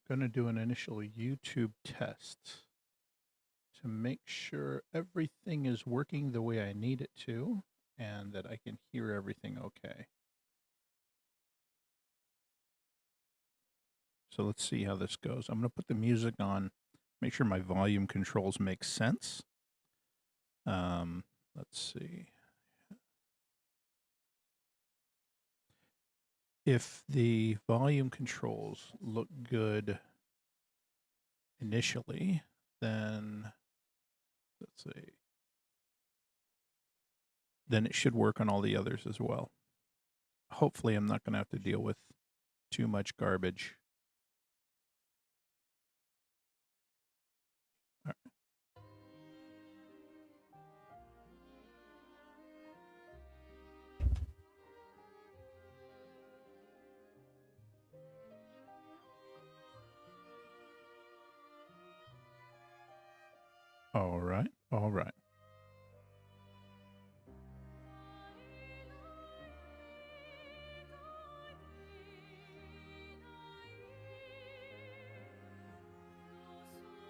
Going to do an initial YouTube test to make sure everything is working the way I need it to and that I can hear everything okay. So let's see how this goes. I'm going to put the music on, make sure my volume controls make sense. Let's see. If the volume controls look good initially, then let's see. Then it should work on all the others as well. Hopefully, I'm not going to have to deal with too much garbage. All right. All right. All right.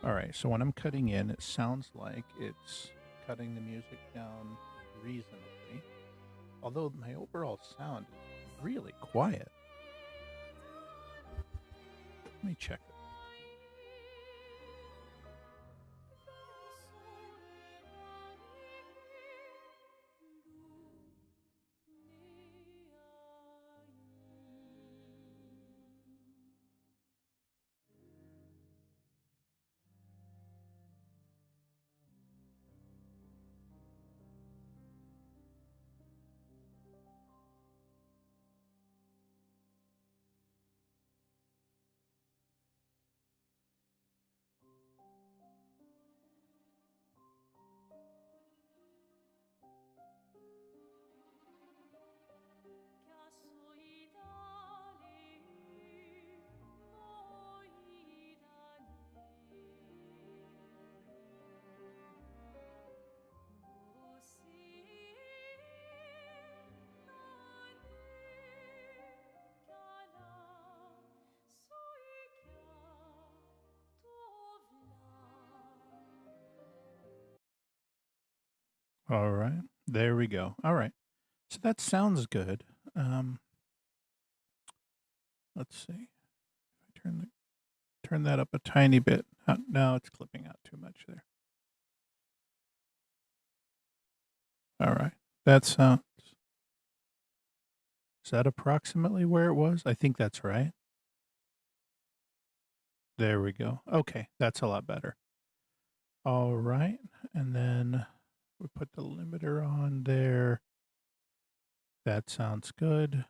All right. So when I'm cutting in, it sounds like it's cutting the music down reasonably. Although my overall sound is really quiet. Let me check it. All right. There we go. All right. So that sounds good. Let's see. If I turn that up a tiny bit. No, it's clipping out too much there. All right. That sounds. Is that approximately where it was? I think that's right. There we go. Okay, that's a lot better. All right. And then we put the limiter on there. That sounds good.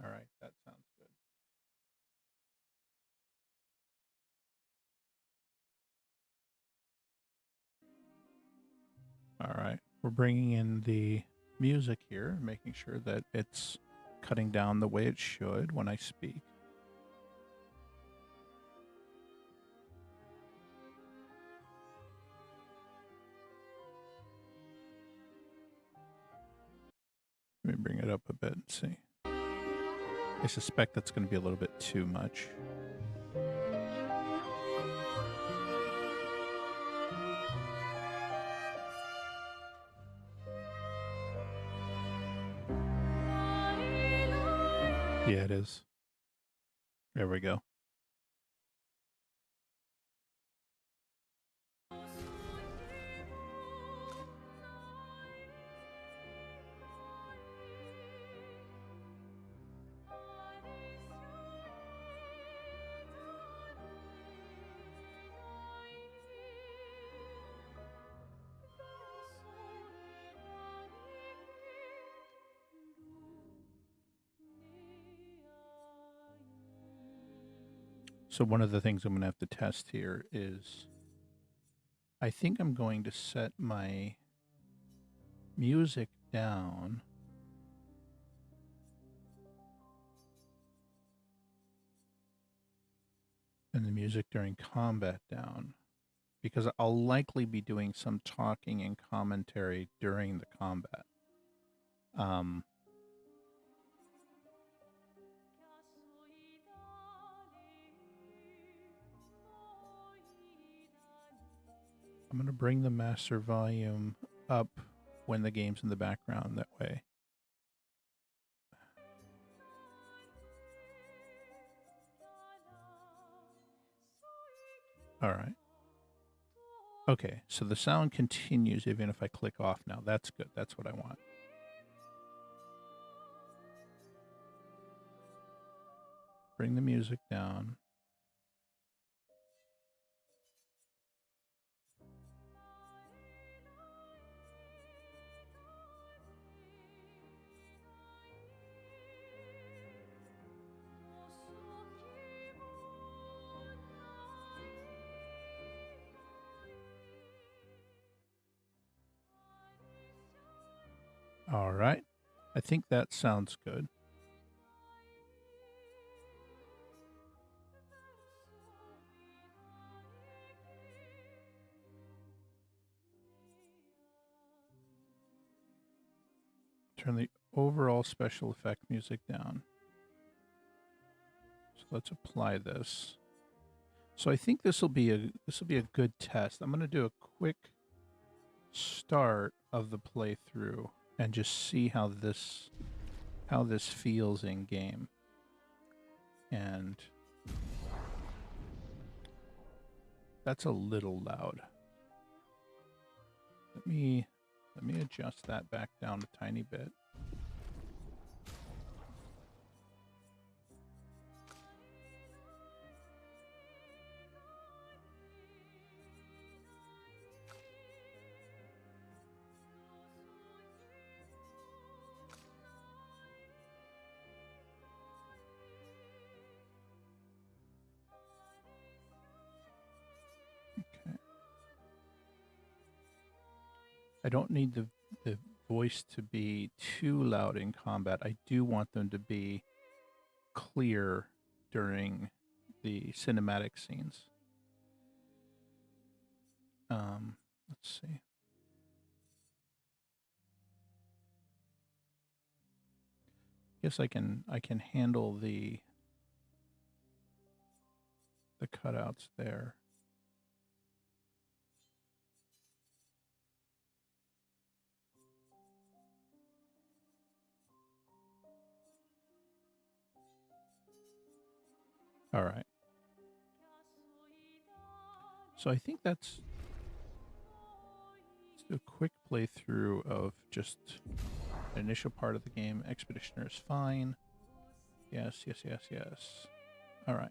All right, that sounds good. All right, we're bringing in the music here, making sure that it's cutting down the way it should when I speak. Let me bring it up a bit and see. I suspect that's going to be a little bit too much. Yeah, it is. There we go. So one of the things I'm going to have to test here is I think I'm going to set my music down and the music during combat down because I'll likely be doing some talking and commentary during the combat. Um, I'm going to bring the master volume up when the game's in the background that way. All right. Okay, so the sound continues even if I click off now. That's good. That's what I want. Bring the music down. All right. I think that sounds good. Turn the overall special effect music down. So let's apply this. So I think this will be a good test. I'm going to do a quick start of the playthrough and just see how this feels in game. And that's a little loud. Let me adjust that back down a tiny bit. Okay. I don't need the voice to be too loud in combat. I do want them to be clear during the cinematic scenes. Let's see. Guess I can handle the cutouts there. All right. So I think that's a quick playthrough of just the initial part of the game. Expeditioner is fine. Yes, yes, yes, yes. All right.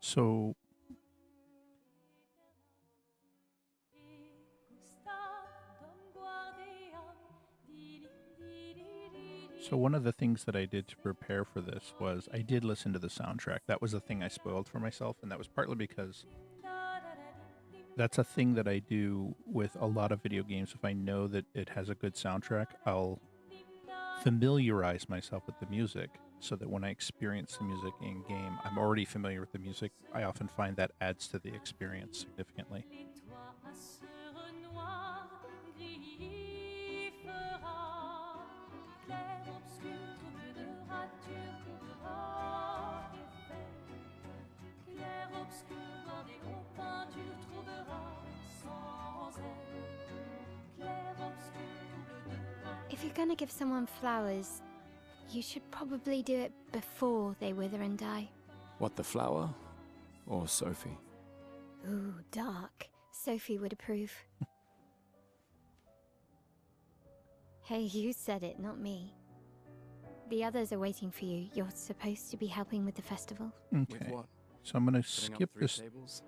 So one of the things that I did to prepare for this was I did listen to the soundtrack. That was the thing I spoiled for myself, and that was partly because that's a thing that I do with a lot of video games. If I know that it has a good soundtrack, I'll familiarize myself with the music so that when I experience the music in game, I'm already familiar with the music. I often find that adds to the experience significantly. If you're gonna give someone flowers, you should probably do it before they wither and die. What, the flower? Or Sophie? Ooh, dark. Sophie would approve. Hey, you said it, not me. The others are waiting for you. You're supposed to be helping with the festival. Okay. With what? So I'm going to Putting up skip 3 this tables?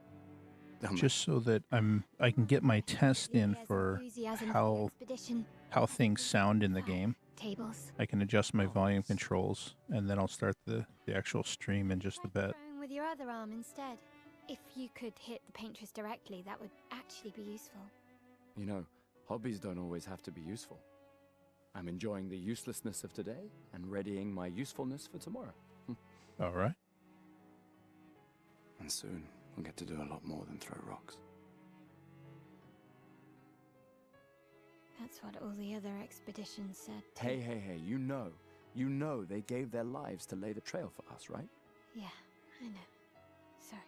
just so that I can get my test in for how things sound in the game. Tables. I can adjust my volume controls, and then I'll start the actual stream in just a bit. Throwing with your other arm instead. If you could hit the paintress directly, that would actually be useful. You know, hobbies don't always have to be useful. I'm enjoying the uselessness of today and readying my usefulness for tomorrow. All right. And soon, we'll get to do a lot more than throw rocks. That's what all the other expeditions said. too. Hey, you know they gave their lives to lay the trail for us, right? Yeah, I know. Sorry.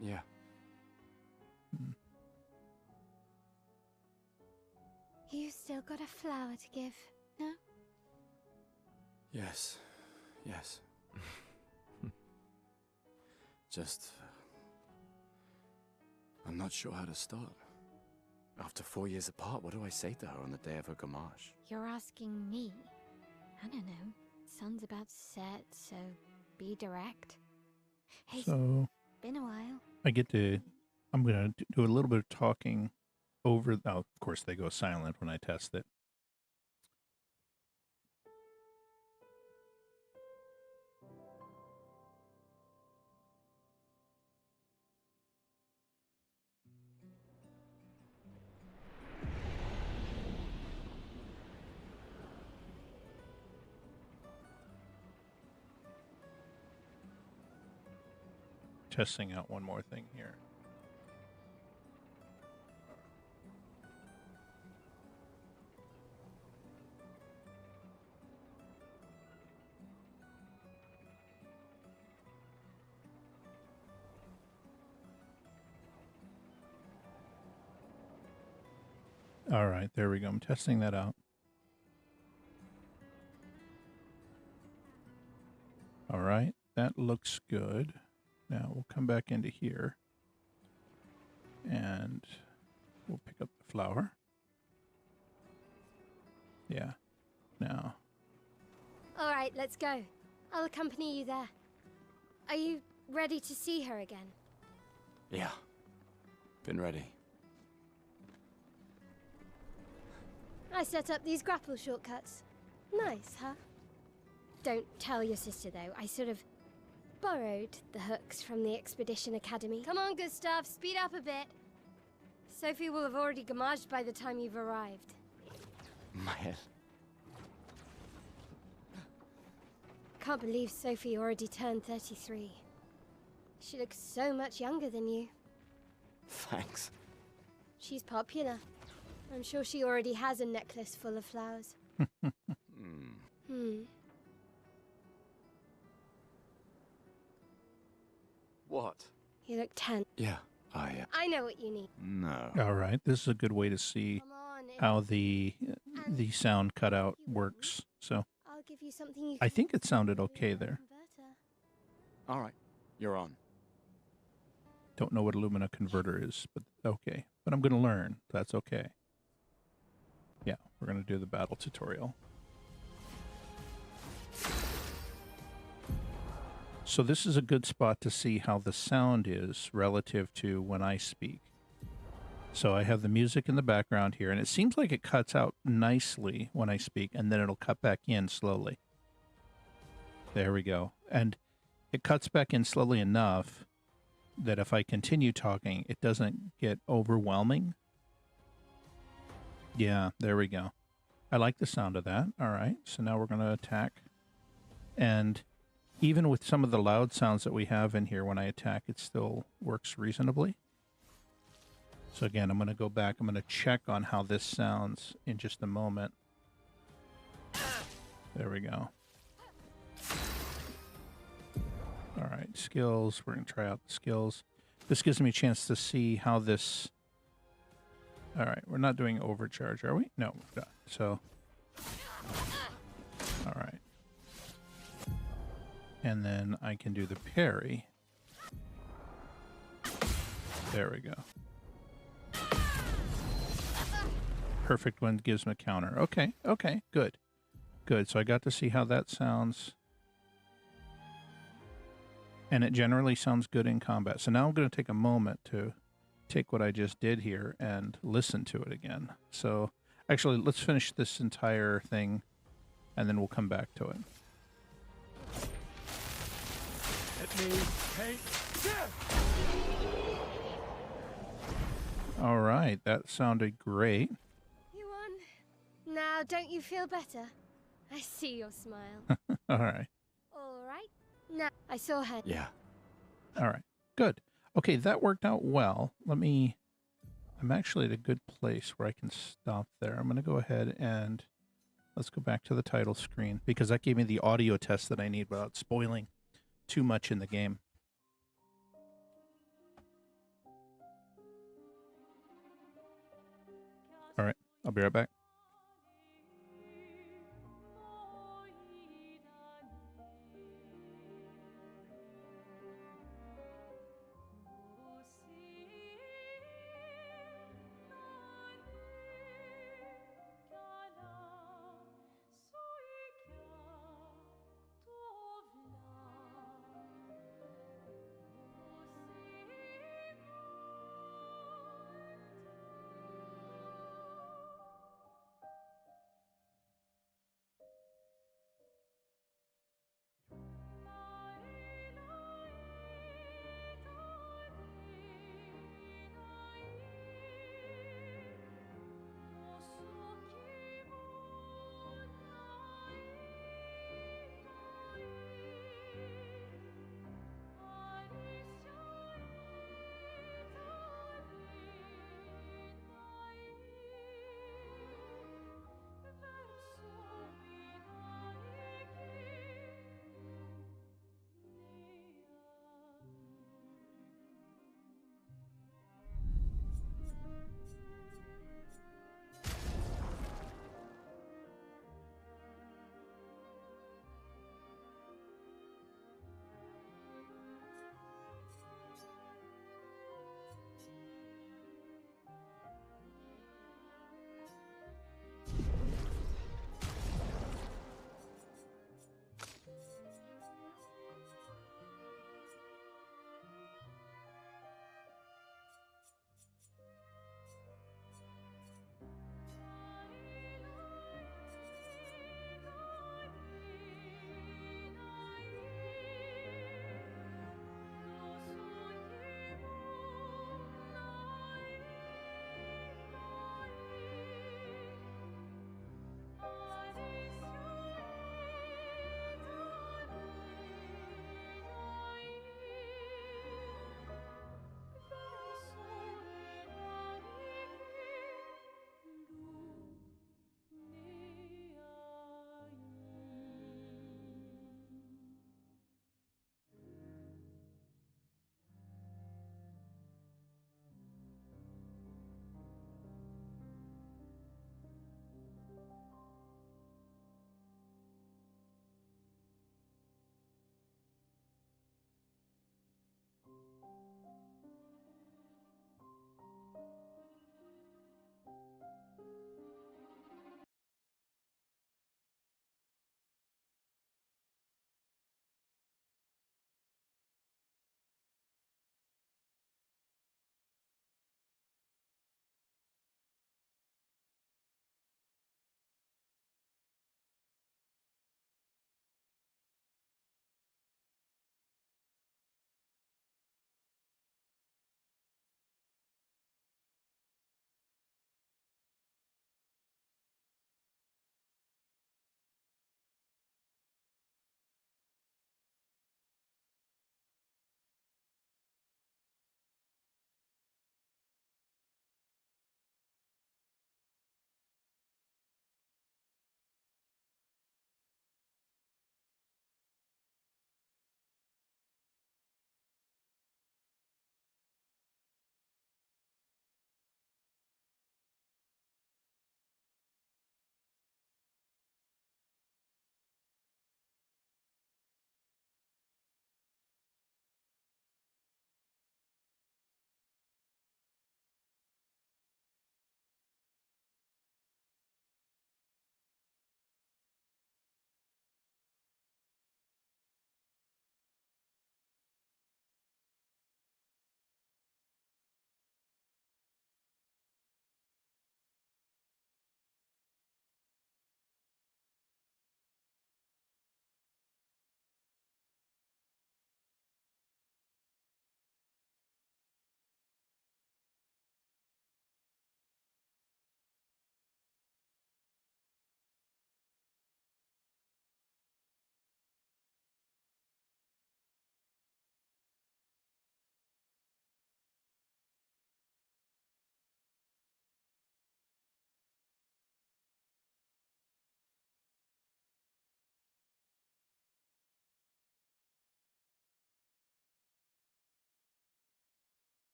Yeah. Mm. You still got a flower to give, no? Yes. Just... I'm not sure how to start. After 4 years apart, what do I say to her on the day of her gamage? You're asking me? I don't know. Sun's about to set, so be direct. Hey, So been a while. I'm going to do a little bit of talking over. Oh, of course, they go silent when I test it. Testing out one more thing here. All right, there we go. I'm testing that out. All right, that looks good. Now we'll come back into here and we'll pick up the flower. Yeah, now. All right, let's go. I'll accompany you there. Are you ready to see her again? Yeah. Been ready. I set up these grapple shortcuts. Nice, huh? Don't tell your sister, though. I sort of borrowed the hooks from the Expedition Academy. Come on, Gustav, speed up a bit. Sophie will have already gamaged by the time you've arrived. My head. Can't believe Sophie already turned 33. She looks so much younger than you. Thanks. She's popular. I'm sure she already has a necklace full of flowers. What? You look tense. Yeah, I know what you need. No. All right, this is a good way to see Come on. how the sound cutout works. So I'll give you something you I can think it sounded put in okay your there. converter. All right, you're on. Don't know what a Lumina converter is, but okay. But I'm going to learn. That's okay. Yeah, we're going to do the battle tutorial. So this is a good spot to see how the sound is relative to when I speak. So I have the music in the background here, and it seems like it cuts out nicely when I speak, and then it'll cut back in slowly. There we go. And it cuts back in slowly enough that if I continue talking, it doesn't get overwhelming. Yeah, there we go. I like the sound of that. All right, so now we're going to attack. And even with some of the loud sounds that we have in here, when I attack, it still works reasonably. So again, I'm going to go back. I'm going to check on how this sounds in just a moment. There we go. All right, skills. We're going to try out the skills. This gives me a chance to see how this... All right, we're not doing overcharge, are we? No, we're not. So, all right. And then I can do the parry. There we go. Perfect one gives him a counter. Okay, okay, good. Good, so I got to see how that sounds. And it generally sounds good in combat. So now I'm going to take a moment to take what I just did here and listen to it again. So actually, let's finish this entire thing, and then we'll come back to it. Let me take this! All right, that sounded great. You won. Now, don't you feel better? I see your smile. All right. All right. Now, I saw her. Yeah. All right. Good. Okay, that worked out well. I'm actually at a good place where I can stop there. I'm going to go ahead and let's go back to the title screen because that gave me the audio test that I need without spoiling too much in the game. All right, I'll be right back.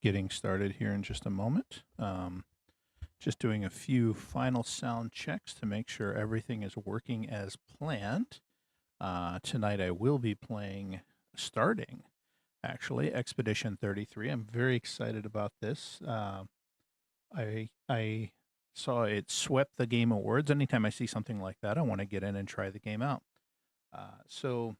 getting started here in just a moment. Just doing a few final sound checks to make sure everything is working as planned. Tonight I will be starting actually, Expedition 33. I'm very excited about this. I saw it swept the Game Awards. Anytime I see something like that, I want to get in and try the game out. So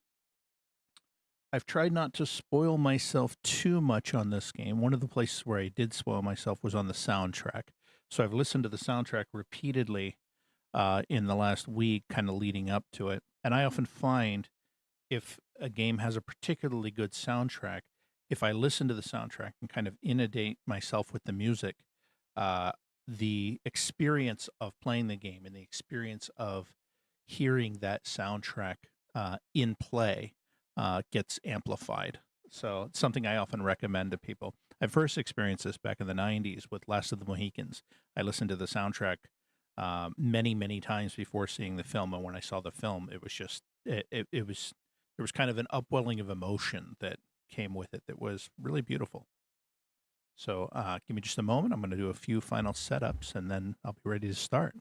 I've tried not to spoil myself too much on this game. One of the places where I did spoil myself was on the soundtrack. So I've listened to the soundtrack repeatedly in the last week, kind of leading up to it. And I often find if a game has a particularly good soundtrack, if I listen to the soundtrack and kind of inundate myself with the music, uh, the experience of playing the game and the experience of hearing that soundtrack in play gets amplified. So it's something I often recommend to people. I first experienced this back in the 90s with Last of the Mohicans. I listened to the soundtrack many, many times before seeing the film. And when I saw the film, it was just, it was, there was kind of an upwelling of emotion that came with it that was really beautiful. So give me just a moment. I'm going to do a few final setups and then I'll be ready to start.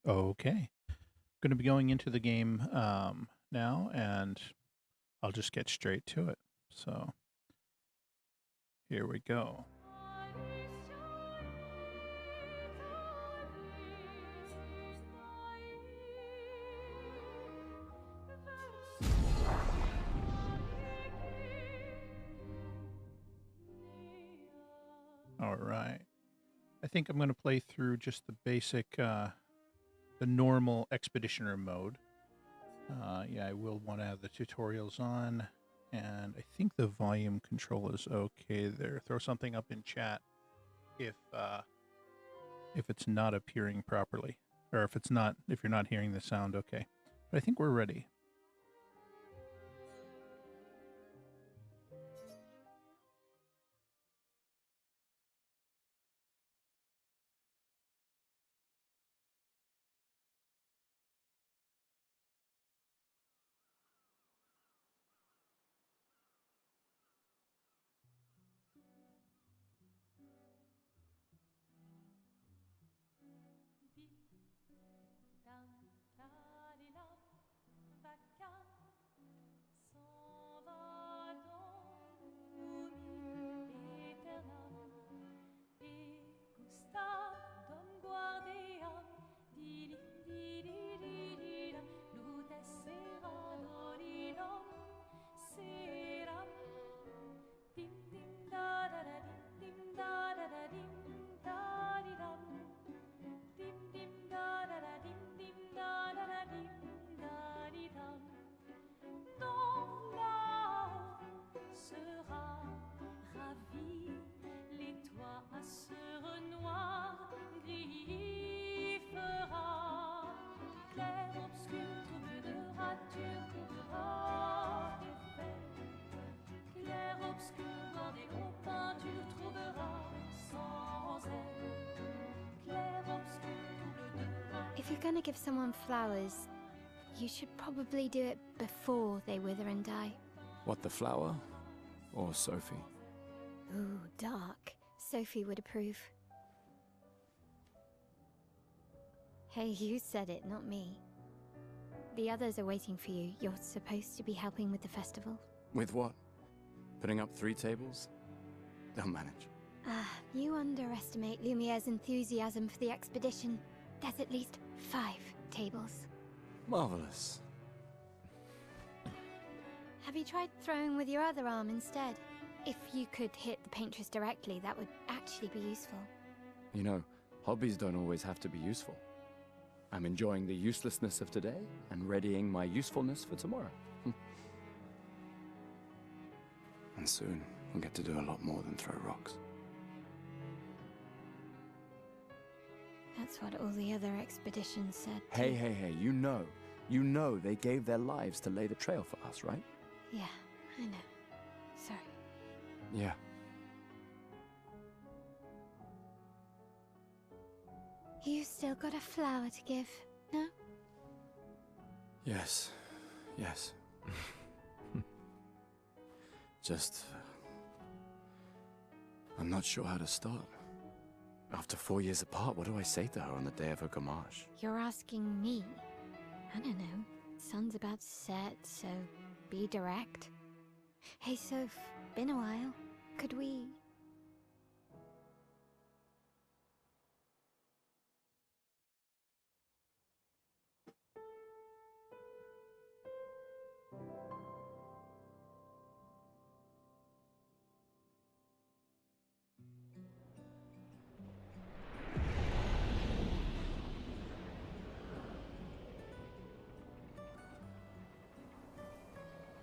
Okay. Going to be going into the game now, and I'll just get straight to it. So here we go. All right. I think I'm going to play through just the basic, the normal expeditioner mode. Yeah, I will want to have the tutorials on, and I think the volume control is okay there. Throw something up in chat if it's not appearing properly, or if you're not hearing the sound okay. But I think we're ready. If you're gonna give someone flowers, you should probably do it before they wither and die. What, the flower? Or Sophie? Ooh, dark. Sophie would approve. Hey, you said it, not me. The others are waiting for you. You're supposed to be helping with the festival. With what? Putting up 3 tables? They'll manage. You underestimate Lumiere's enthusiasm for the expedition. There's at least 5 tables. Marvelous. Have you tried throwing with your other arm instead? If you could hit the paintress directly, that would actually be useful. You know, hobbies don't always have to be useful. I'm enjoying the uselessness of today and readying my usefulness for tomorrow. And soon, we'll get to do a lot more than throw rocks. That's what all the other expeditions said. Hey, you know they gave their lives to lay the trail for us, right? Yeah, I know. Sorry. Yeah. You still got a flower to give, no? Yes. Just... I'm not sure how to start. After 4 years apart, what do I say to her on the day of her gommage? You're asking me? I don't know. Sun's about to set, so be direct. Hey, Soph, been a while. Could we...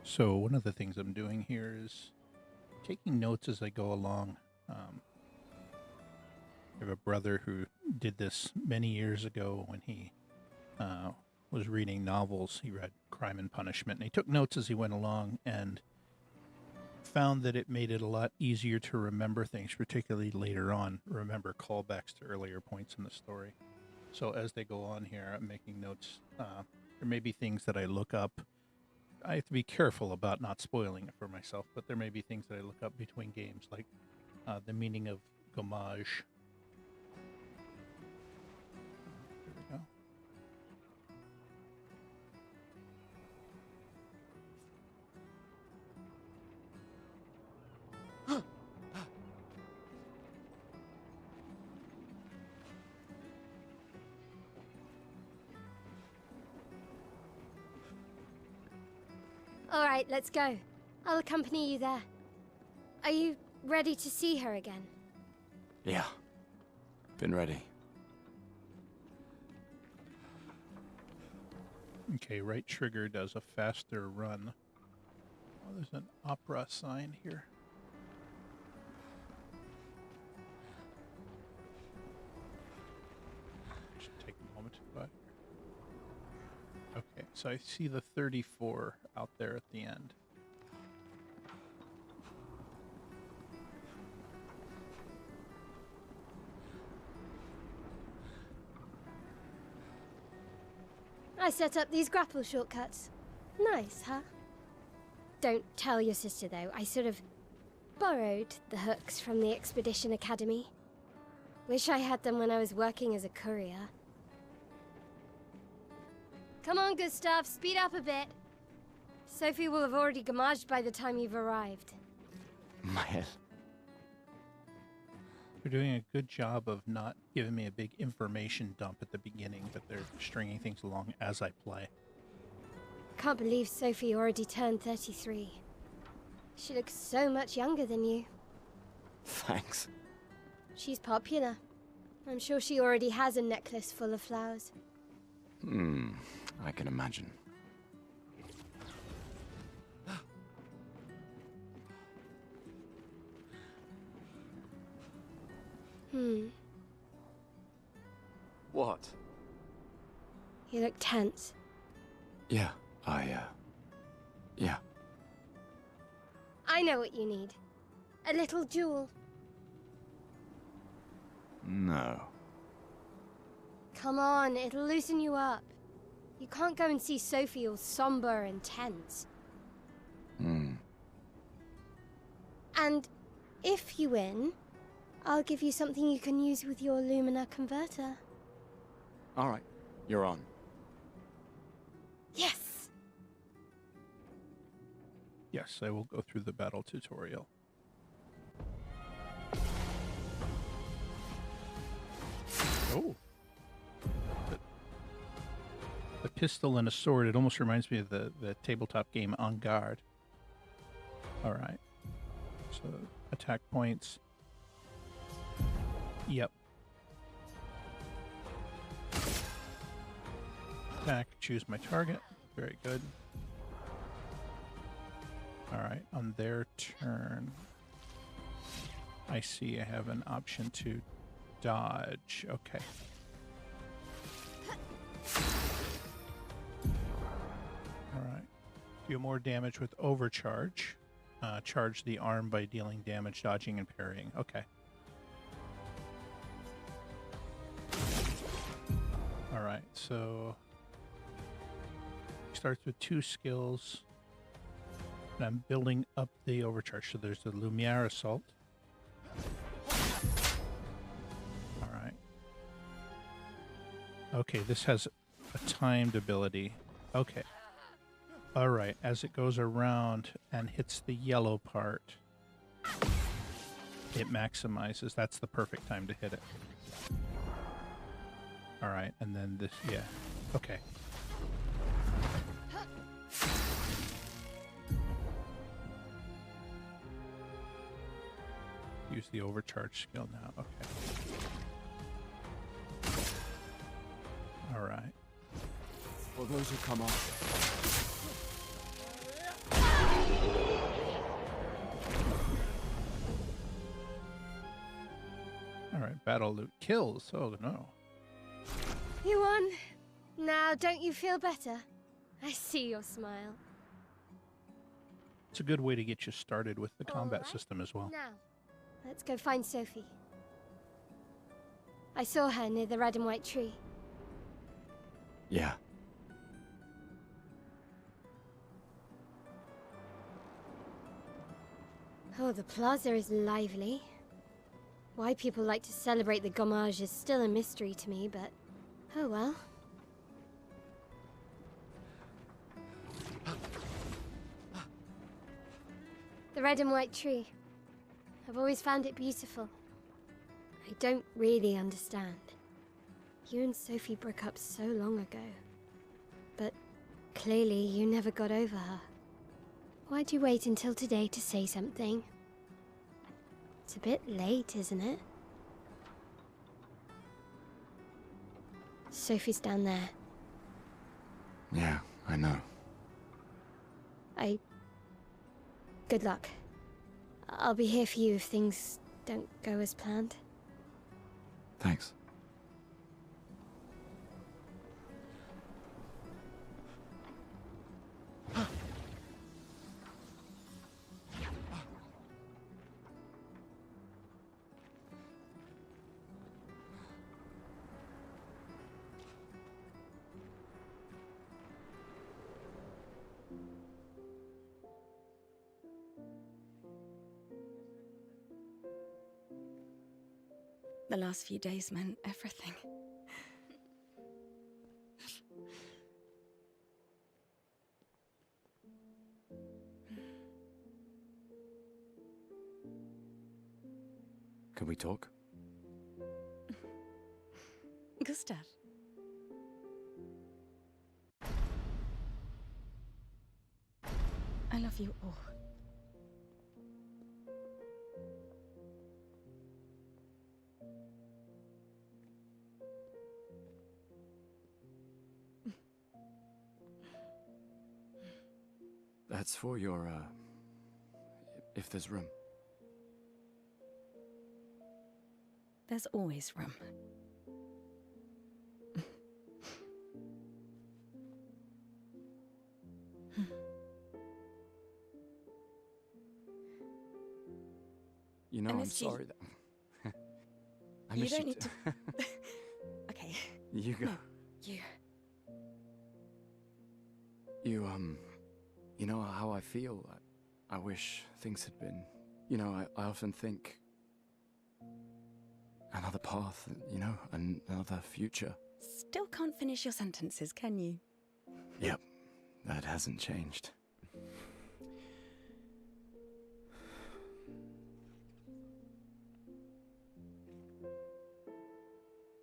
So one of the things I'm doing here is taking notes as I go along. I have a brother who did this many years ago when he was reading novels. He read Crime and Punishment, and he took notes as he went along and found that it made it a lot easier to remember things, particularly later on, remember callbacks to earlier points in the story. So as they go on here, I'm making notes. There may be things that I look up. I have to be careful about not spoiling it for myself, but there may be things that I look up between games, like the meaning of gommage. There we go. All right, let's go. I'll accompany you there. Are you ready to see her again? Yeah. Been ready. Okay, right trigger does a faster run. Oh, there's an opera sign here. Should take a moment, but okay. So I see the 34 out there at the end. I set up these grapple shortcuts. Nice, huh? Don't tell your sister, though. I sort of borrowed the hooks from the Expedition Academy. Wish I had them when I was working as a courier. Come on, Gustav, speed up a bit. Sophie will have already gamaged by the time you've arrived. My head. They're doing a good job of not giving me a big information dump at the beginning, but they're stringing things along as I play. Can't believe Sophie already turned 33. She looks so much younger than you. Thanks. She's popular. I'm sure she already has a necklace full of flowers. I can imagine. What? You look tense. Yeah, yeah. I know what you need. A little jewel. No. Come on, it'll loosen you up. You can't go and see Sophie all somber and tense. And if you win, I'll give you something you can use with your Lumina converter. All right, you're on. Yes! Yes, I will go through the battle tutorial. Oh. The pistol and a sword, it almost reminds me of the tabletop game En Garde. Alright. So, attack points. Yep. Attack, choose my target. Very good. Alright, on their turn, I see I have an option to dodge. Okay. Alright. Deal more damage with overcharge. Charge the arm by dealing damage, dodging, and parrying. Okay. Alright, so starts with 2 skills. And I'm building up the overcharge. So there's the Lumiere Assault. Alright. Okay, this has a timed ability. Okay. Alright, as it goes around and hits the yellow part, it maximizes. That's the perfect time to hit it. Alright, and then this, yeah. Okay. Use the overcharge skill now. Okay. Alright. For those who come up. Alright, battle loot kills. Oh no. You won. Now, don't you feel better? I see your smile. It's a good way to get you started with the combat Alright. system as well. Now, let's go find Sophie. I saw her near the red and white tree. Yeah. Oh, the plaza is lively. Why people like to celebrate the Gommage is still a mystery to me, but oh well. The red and white tree. I've always found it beautiful. I don't really understand. You and Sophie broke up so long ago. But clearly you never got over her. Why'd you wait until today to say something? It's a bit late, isn't it? Sophie's down there. Yeah, I know. Good luck. I'll be here for you if things don't go as planned. Thanks. The last few days meant everything. Can we talk? Gustav. I love you all. That's for your, if there's room. There's always room. You know, I I'm missed you. sorry that... I You miss don't you need too. to... Okay, You go. No. you. You know how I feel? I wish things had been... You know, I often think... Another path, you know, another future. Still can't finish your sentences, can you? Yep, that hasn't changed.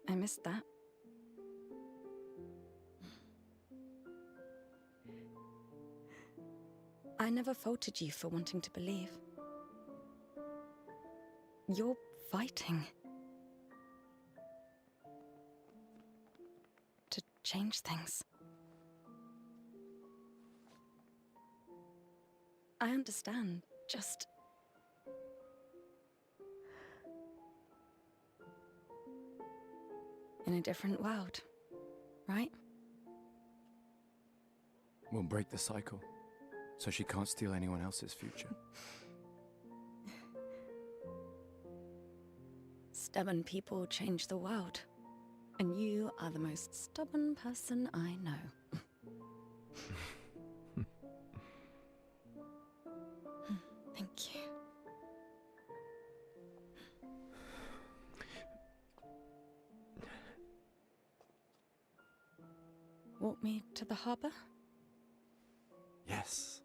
I missed that. I never faulted you for wanting to believe. You're fighting to change things. I understand, just... in a different world, right? We'll break the cycle, so she can't steal anyone else's future. Stubborn people change the world. And you are the most stubborn person I know. Thank you. Walk me to the harbor? Yes.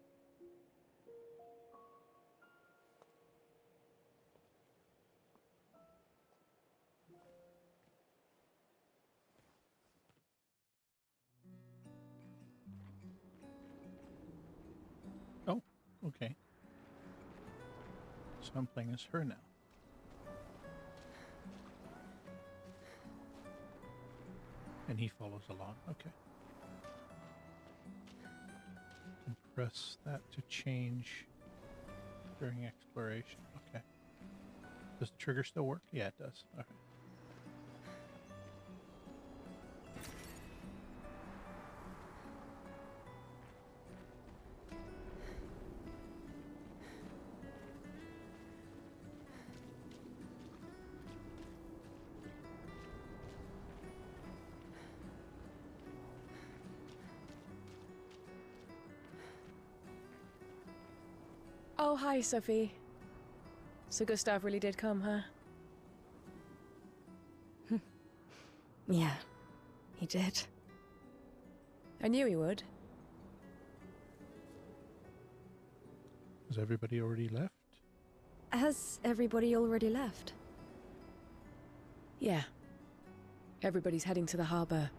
Oh, okay. So I'm playing as her now. And he follows along. Okay. And press that to change during exploration. Okay. Does the trigger still work? Yeah, it does. Okay. Oh, hi, Sophie. So Gustav really did come, huh? Yeah, he did. I knew he would. Has everybody already left? Has everybody already left? Yeah. Everybody's heading to the harbour.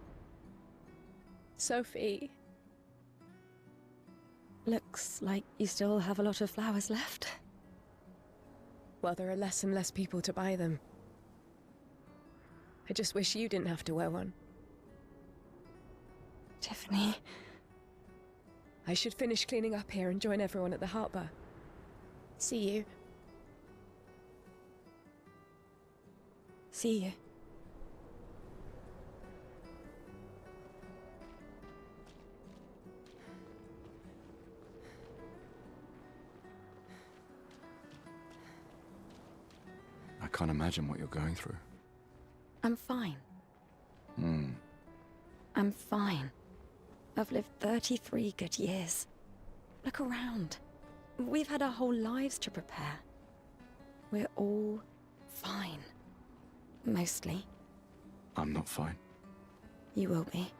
Sophie. Looks like you still have a lot of flowers left. Well, there are less and less people to buy them. I just wish you didn't have to wear one. Tiffany, I should finish cleaning up here and join everyone at the harbour. See you. see you. I can't imagine what you're going through. I'm fine. Hmm. I'm fine. I've lived 33 good years. Look around. We've had our whole lives to prepare. We're all fine. Mostly. I'm not fine. You will be.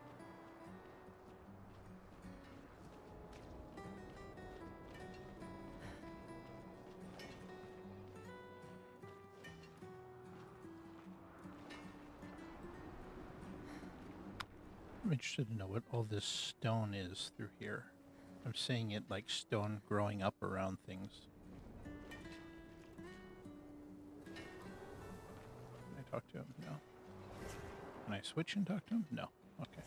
I'm interested to know what all this stone is through here. I'm seeing it like stone growing up around things. Can I talk to him? No. Can I switch and talk to him? No. Okay.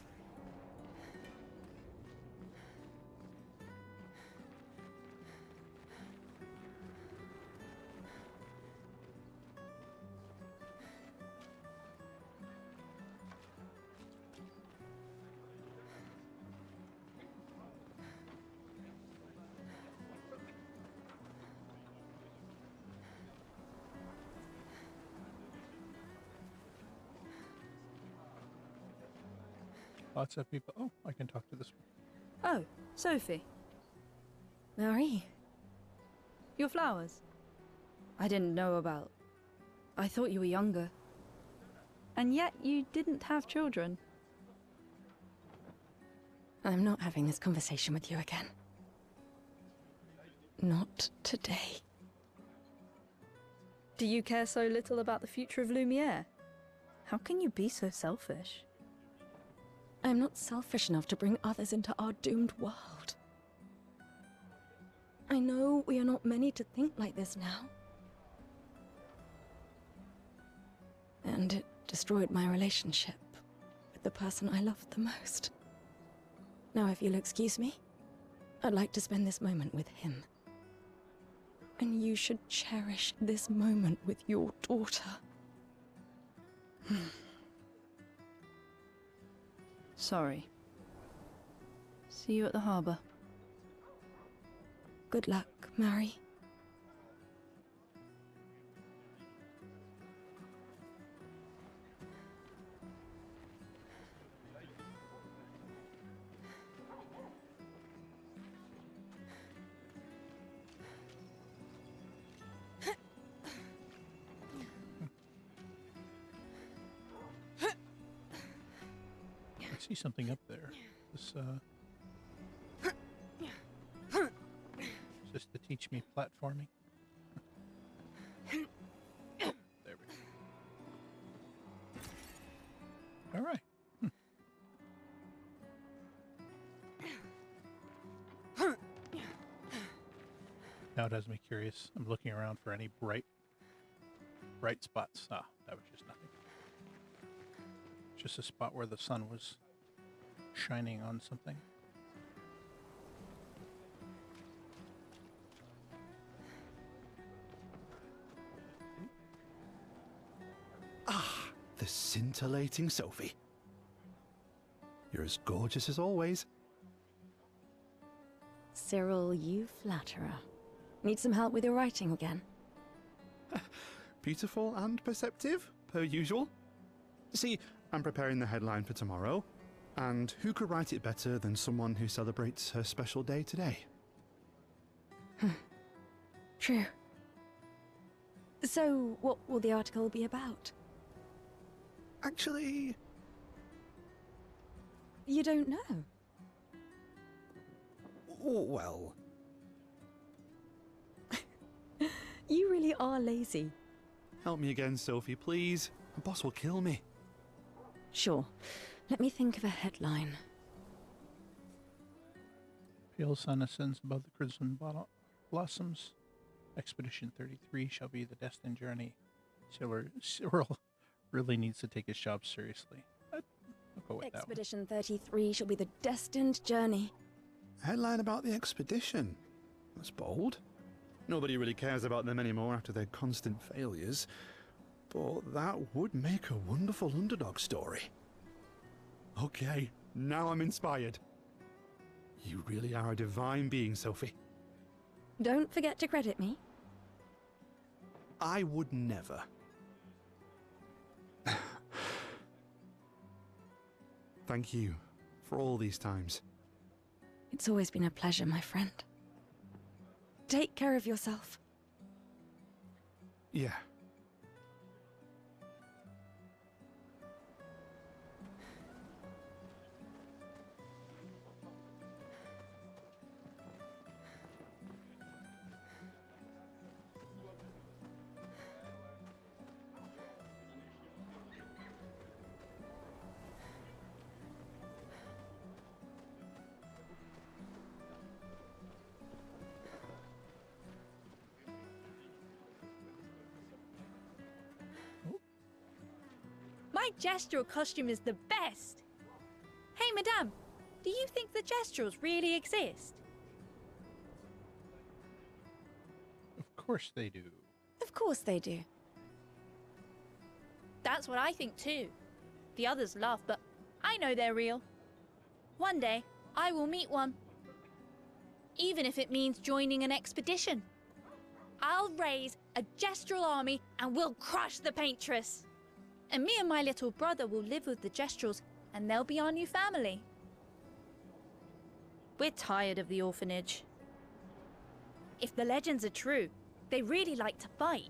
Lots of people. Oh, I can talk to this one. Oh, Sophie, Marie, your flowers. I didn't know about. I thought you were younger. And yet you didn't have children. I'm not having this conversation with you again. Not today. Do you care so little about the future of Lumiere? How can you be so selfish? I'm not selfish enough to bring others into our doomed world. I know we are not many to think like this now. And it destroyed my relationship with the person I loved the most. Now, if you'll excuse me, I'd like to spend this moment with him. And you should cherish this moment with your daughter. Sorry. See you at the harbour. Good luck, Mary. I see something up there. This, is this to teach me platforming? There we go. All right. Now it has me curious. I'm looking around for any bright spots. Ah, that was just nothing. Just a spot where the sun was shining on something. Ah, the scintillating Sophie. You're as gorgeous as always. Cyril, you flatterer. Need some help with your writing again? Beautiful and perceptive, per usual. See, I'm preparing the headline for tomorrow, and who could write it better than someone who celebrates her special day today? True. So, what will the article be about? Actually, You don't know. well, You really are lazy. help me again, Sophie, please. My boss will kill me. Sure. Let me think of a headline. Pale sun ascends above the crimson blossoms. Expedition 33 shall be the destined journey. Cyril really needs to take his job seriously. I'll go with that one. Expedition 33 shall be the destined journey. Headline about the expedition. That's bold. Nobody really cares about them anymore after their constant failures. But that would make a wonderful underdog story. Okay, now I'm inspired. You really are a divine being, Sophie. Don't forget to credit me. I would never. Thank you for all these times. It's always been a pleasure, my friend. Take care of yourself. Yeah. My gestural costume is the best! Hey, madame, do you think the gestrals really exist? Of course they do. Of course they do. That's what I think too. The others laugh, but I know they're real. One day, I will meet one. Even if it means joining an expedition. I'll raise a gestural army and we'll crush the paintress. And me and my little brother will live with the gestrals and they'll be our new family. We're tired of the orphanage. If the legends are true, they really like to fight.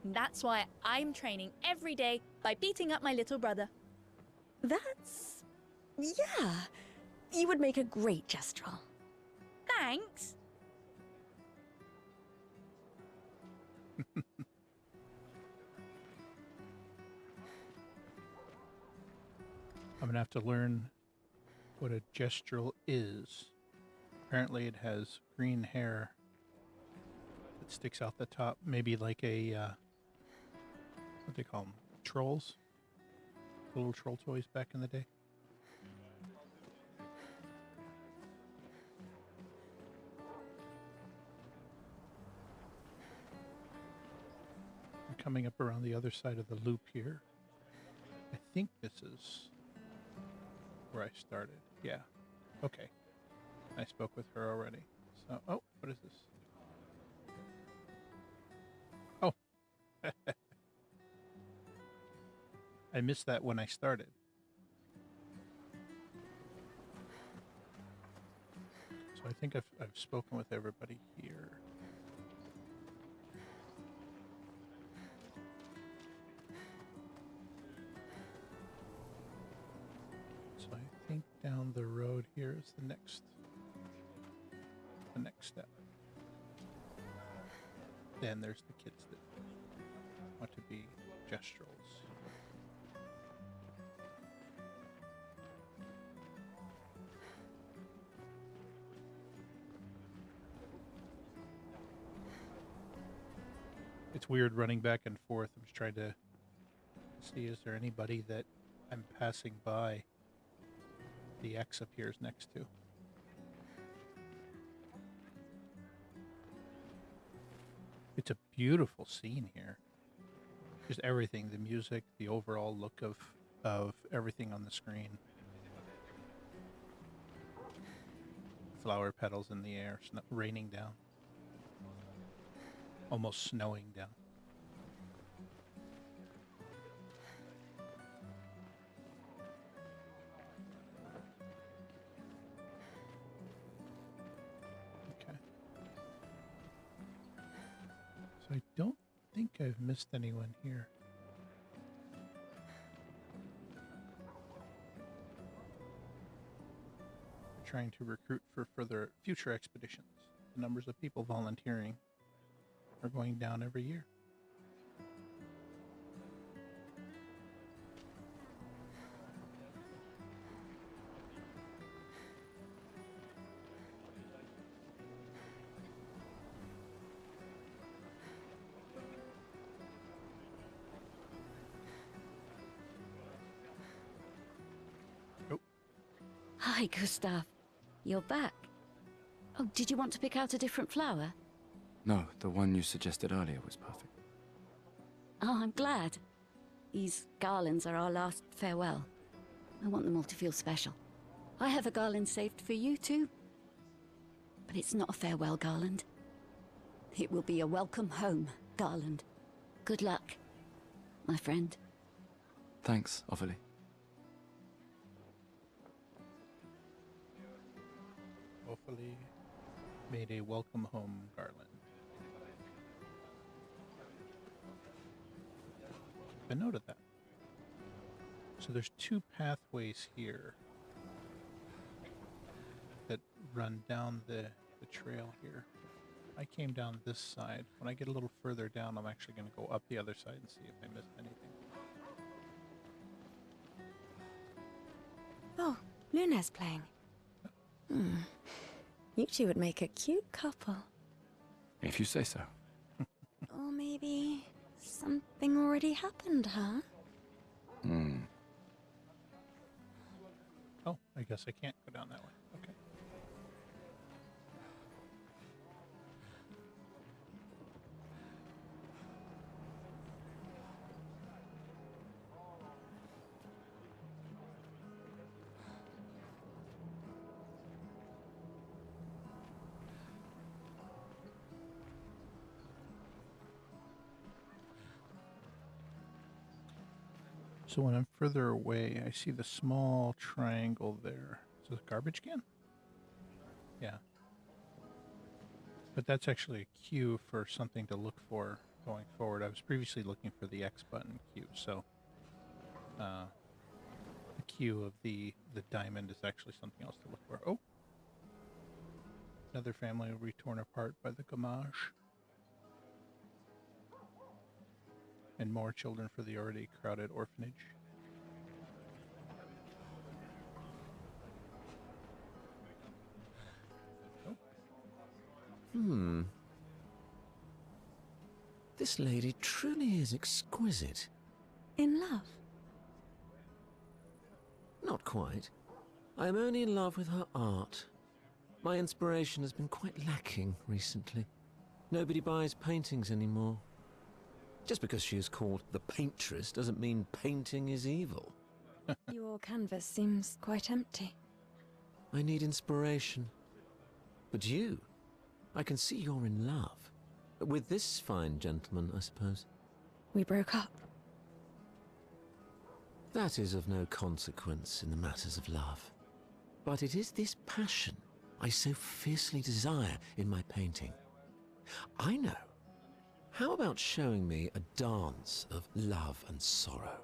That's why I'm training every day by beating up my little brother. That's... yeah. You would make a great gestural. Thanks. I'm gonna have to learn what a gestural is. Apparently it has green hair that sticks out the top, maybe like a, what they call them, trolls? Little troll toys back in the day. I'm coming up around the other side of the loop here. I think this is where I started. Yeah. Okay. I spoke with her already. So, oh, what is this? Oh. I missed that when I started. So I think I've spoken with everybody here. So I think down the road here is the next step. Then there's the kids that want to be gestrals. It's weird running back and forth. I'm just trying to see, is there anybody that I'm passing by the X appears next to? It's a beautiful scene here. Just everything, the music, the overall look of everything on the screen. Flower petals in the air, raining down. Almost snowing down. Okay. So I don't think I've missed anyone here. We're trying to recruit for further future expeditions. The numbers of people volunteering are going down every year. Hi, Gustav. You're back. Oh, did you want to pick out a different flower? No, the one you suggested earlier was perfect. Oh, I'm glad. These garlands are our last farewell. I want them all to feel special. I have a garland saved for you too. But it's not a farewell garland. It will be a welcome home garland. Good luck, my friend. Thanks, Ophelie. Hopefully made a welcome home garland. I noted that. So there's two pathways here that run down the trail here. I came down this side. When I get a little further down, I'm actually going to go up the other side and see if I missed anything. Oh, Luna's playing. You two would make a cute couple. If you say so. Or maybe something already happened, huh? Oh, I guess I can't go down that way. Okay. So when I'm further away, I see the small triangle there. Is this a garbage can? Yeah. But that's actually a cue for something to look for going forward. I was previously looking for the X button cue, so the cue of the diamond is actually something else to look for. Oh! Another family will be torn apart by the Gamage. And more children for the already crowded orphanage. Oh. This lady truly is exquisite. In love? Not quite. I am only in love with her art. My inspiration has been quite lacking recently. Nobody buys paintings anymore. Just because she is called the paintress doesn't mean painting is evil. Your canvas seems quite empty. I need inspiration. But you, I can see you're in love. With this fine gentleman, I suppose. We broke up. That is of no consequence in the matters of love. But it is this passion I so fiercely desire in my painting. I know. How about showing me a dance of love and sorrow?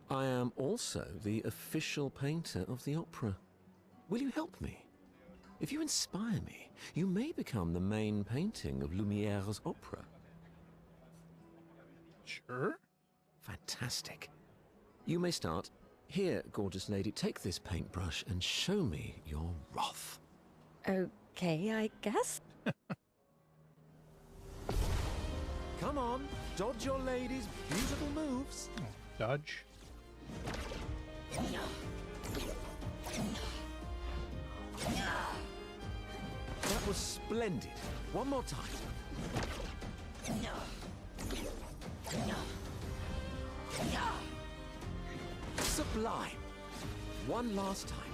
I am also the official painter of the opera. Will you help me? If you inspire me, you may become the main painting of Lumiere's opera. Sure. Fantastic. You may start. Here, gorgeous lady, take this paintbrush and show me your wrath. Okay, I guess. Come on, dodge your lady's beautiful moves. Oh, dodge. That was splendid. One more time. Sublime. One last time.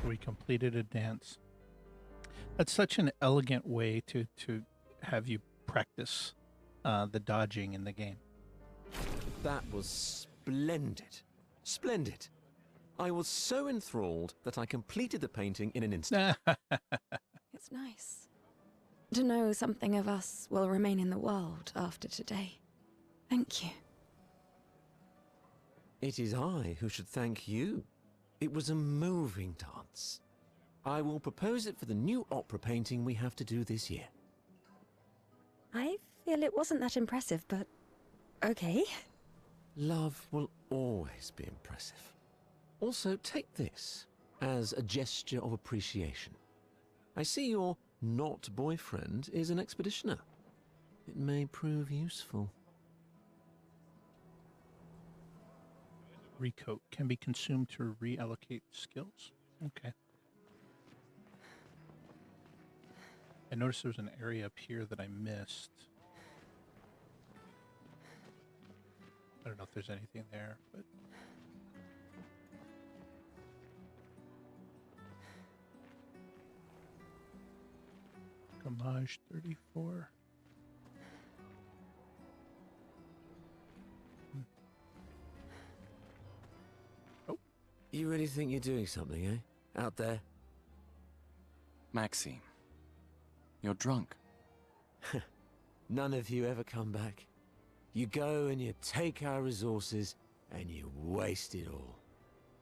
We completed a dance. That's such an elegant way to have you practice the dodging in the game. That was splendid. Splendid. I was so enthralled that I completed the painting in an instant. It's nice to know something of us will remain in the world after today. Thank you. It is I who should thank you. It was a moving dance. I will propose it for the new opera painting we have to do this year. I feel it wasn't that impressive, but okay. Love will always be impressive. Also, take this as a gesture of appreciation. I see your not boyfriend is an expeditioner. It may prove useful. Recoat can be consumed to reallocate skills. Okay. I noticed there was an area up here that I missed. I don't know if there's anything there, but... Gamage 34. Oh. You really think you're doing something, eh? Out there? Maxime, you're drunk. None of you ever come back. You go and you take our resources and you waste it all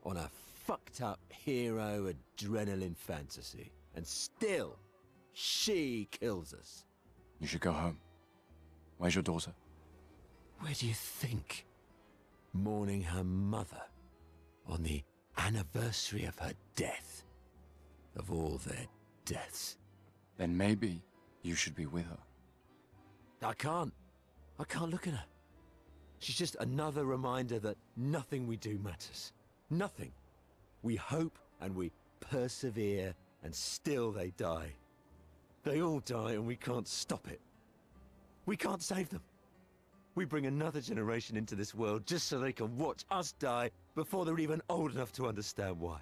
on a fucked up hero adrenaline fantasy. And still, she kills us. You should go home. Where's your daughter? Where do you think? Mourning her mother on the anniversary of her death. Of all their deaths. Then maybe you should be with her. I can't look at her. She's just another reminder that nothing we do matters. Nothing. We hope and we persevere, and still they die. They all die and we can't stop it. We can't save them. We bring another generation into this world just so they can watch us die before they're even old enough to understand why.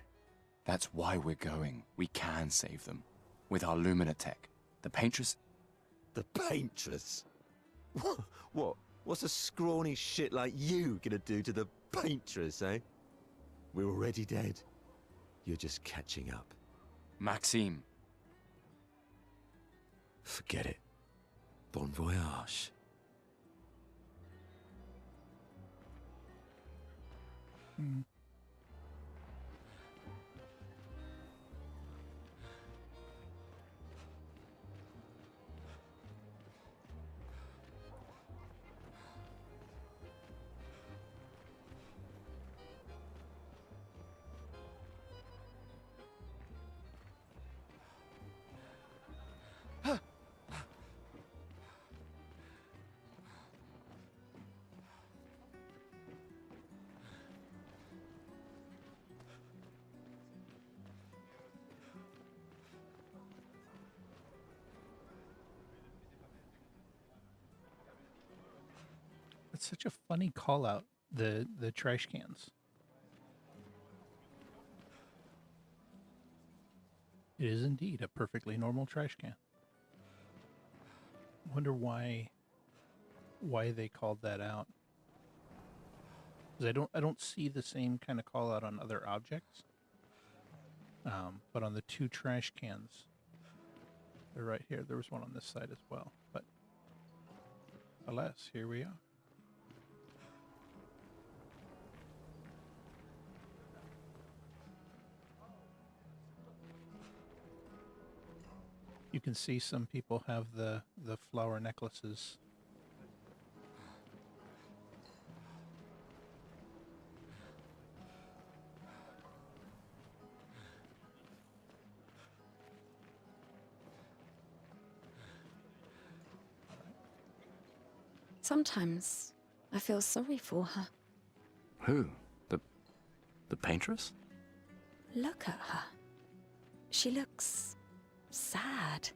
That's why we're going. We can save them. With our Lumina tech. The Paintress... The Paintress? What? What's a scrawny shit like you gonna do to the Paintress, eh? We're already dead. You're just catching up. Maxime. Forget it. Bon voyage. It's such a funny call out, the trash cans. It is indeed a perfectly normal trash can. Wonder why they called that out. 'Cause I don't see the same kind of call out on other objects. But on the two trash cans, they're right here. There was one on this side as well, but alas, here we are. You can see some people have the flower necklaces. Sometimes I feel sorry for her. Who? The Paintress? Look at her. She looks sad.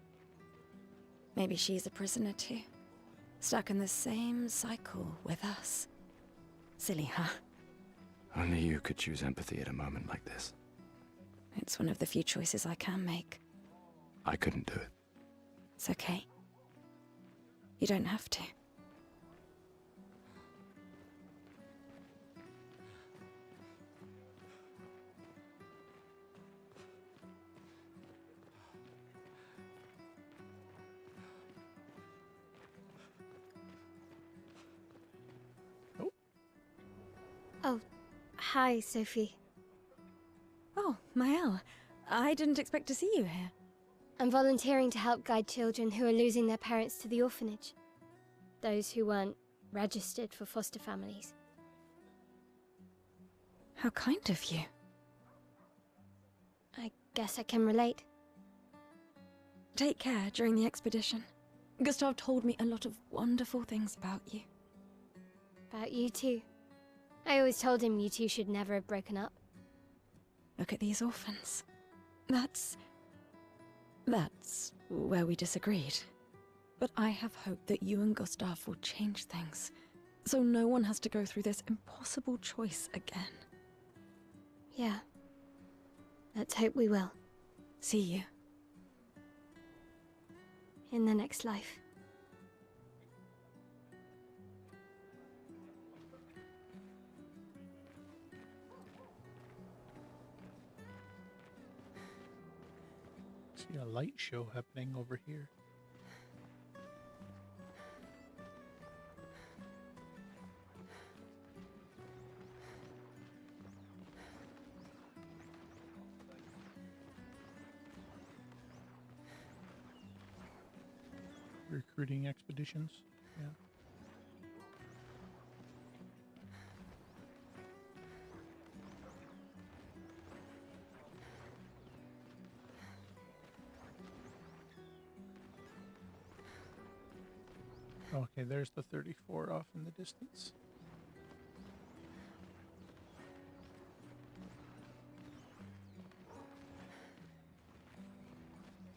Maybe she's a prisoner too. Stuck in the same cycle with us. Silly, huh? Only you could choose empathy at a moment like this. It's one of the few choices I can make. I couldn't do it. It's okay. You don't have to. Oh, hi, Sophie. Oh, Mael. I didn't expect to see you here. I'm volunteering to help guide children who are losing their parents to the orphanage. Those who weren't registered for foster families. How kind of you. I guess I can relate. Take care during the expedition. Gustav told me a lot of wonderful things about you. About you two. I always told him you two should never have broken up. Look at these orphans. That's where we disagreed. But I have hope that you and Gustav will change things, so no one has to go through this impossible choice again. Yeah. Let's hope we will. See you. In the next life. See a light show happening over here. Recruiting expeditions, yeah. Okay, there's the 34 off in the distance.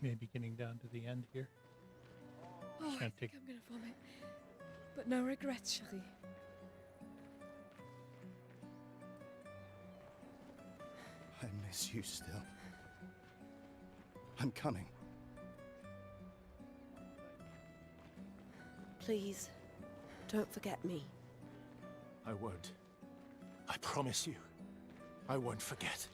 Maybe getting down to the end here. Oh, I Can't think take- I'm gonna vomit. But no regrets, Cherie. I miss you still. I'm coming. Please, don't forget me. I won't. I promise you. I won't forget.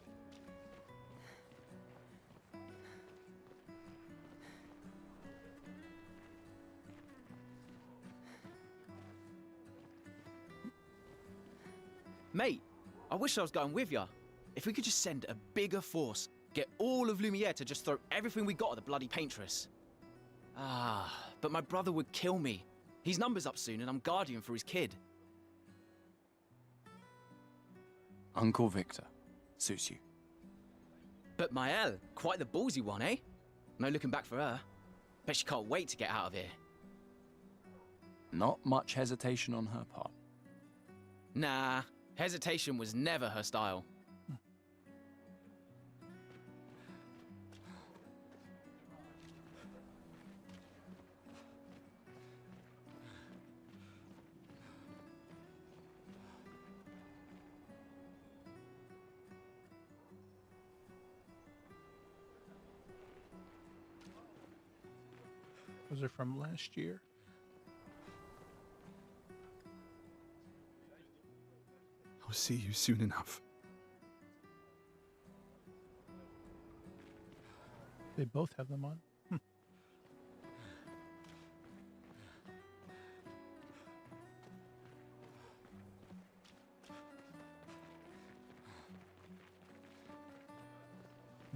Mate, I wish I was going with ya. If we could just send a bigger force, get all of Lumiere to just throw everything we got at the bloody paintress. Ah, but my brother would kill me. His number's up soon and I'm guardian for his kid. Uncle Victor. Suits you. But Maëlle, quite the ballsy one, eh? No looking back for her. Bet she can't wait to get out of here. Not much hesitation on her part. Nah, hesitation was never her style. Those are from last year. I'll see you soon enough. They both have them on.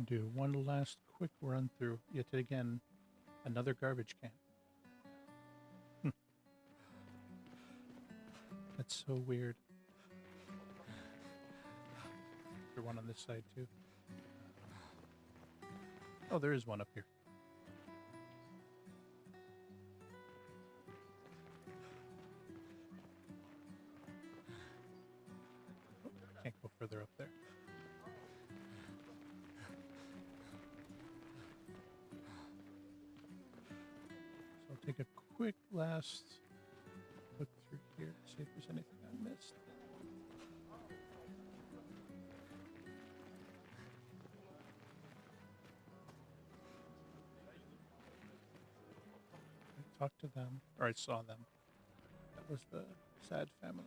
Do one last quick run through. Yet again, another garbage can. That's so weird. There's one on this side too. Oh, there is one up here. Oh, can't go further up there. So I'll take a quick last look through here, see if there's anything I missed. I talked to them, or I saw them. That was the sad family.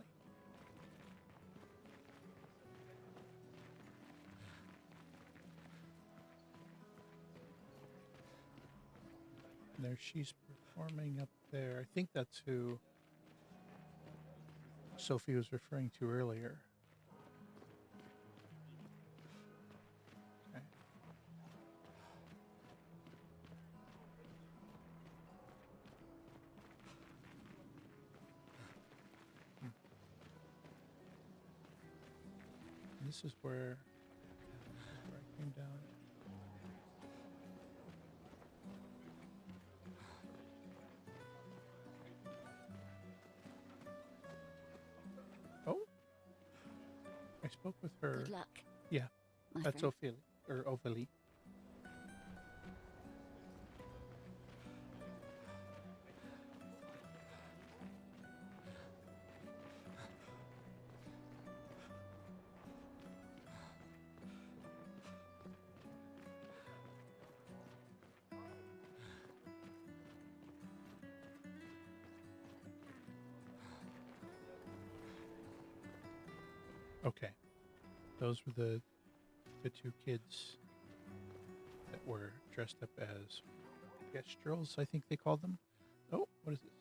And there she's performing up there. I think that's who Sophie was referring to earlier. Okay. This is where I came down. spoke with her. Good luck. Yeah, my that's friend. Ophelia or Ophelie. Okay, those were the two kids that were dressed up as Gestrels, I think they called them. Oh, what is this?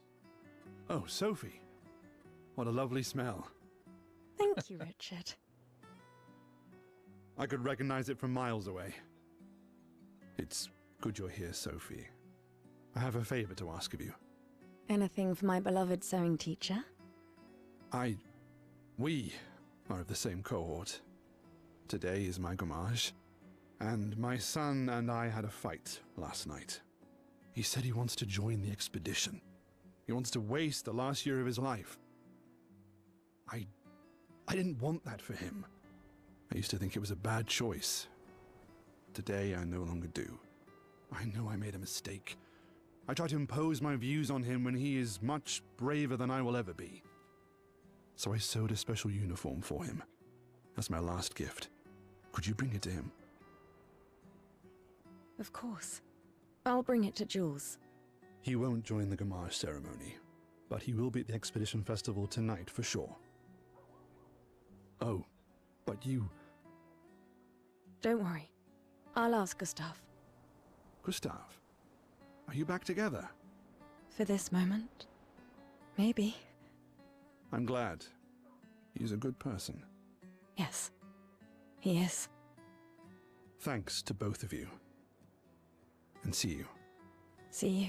Oh, Sophie. What a lovely smell. Thank you, Richard. I could recognize it from miles away. It's good you're here, Sophie. I have a favor to ask of you. Anything for my beloved sewing teacher? We are of the same cohort. Today is my gommage, and my son and I had a fight last night. He said he wants to join the expedition. He wants to waste the last year of his life. I didn't want that for him. I used to think it was a bad choice. Today I no longer do. I know I made a mistake. I tried to impose my views on him when he is much braver than I will ever be. So I sewed a special uniform for him. That's my last gift. Could you bring it to him? Of course. I'll bring it to Jules. He won't join the Gamage ceremony, but he will be at the Expedition Festival tonight for sure. Oh, but you... Don't worry. I'll ask Gustav. Gustav, are you back together? For this moment. Maybe. I'm glad. He's a good person. Yes. He is. Thanks to both of you. And see you. See you.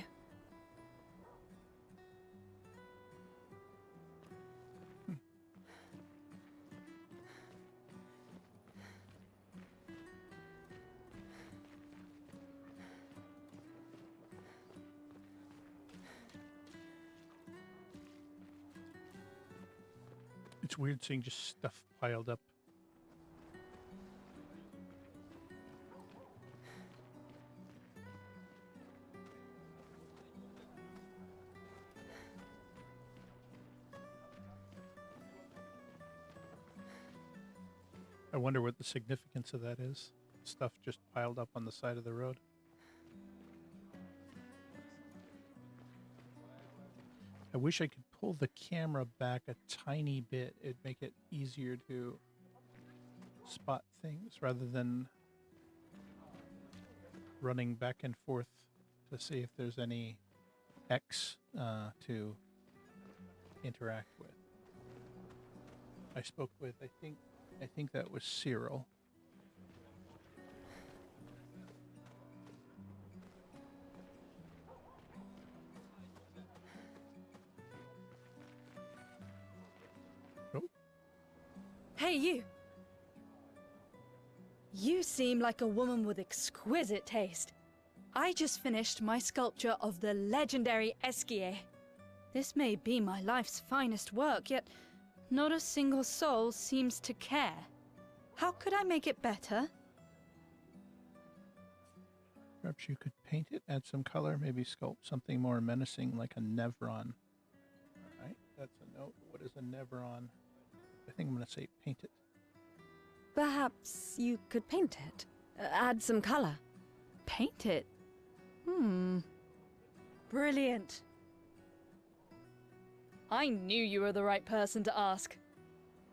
It's weird seeing just stuff piled up. I wonder what the significance of that is. Stuff just piled up on the side of the road. I wish I could pull the camera back a tiny bit. It'd make it easier to spot things rather than running back and forth to see if there's any X to interact with. I spoke with, I think that was Cyril. Hey, you! You seem like a woman with exquisite taste. I just finished my sculpture of the legendary Esquier. This may be my life's finest work, yet not a single soul seems to care. How could I make it better? Perhaps you could paint it, add some color, maybe sculpt something more menacing like a Nevron. Alright, that's a note. What is a Nevron? I think I'm going to say paint it. Perhaps you could paint it. Add some color. Paint it? Brilliant. I knew you were the right person to ask.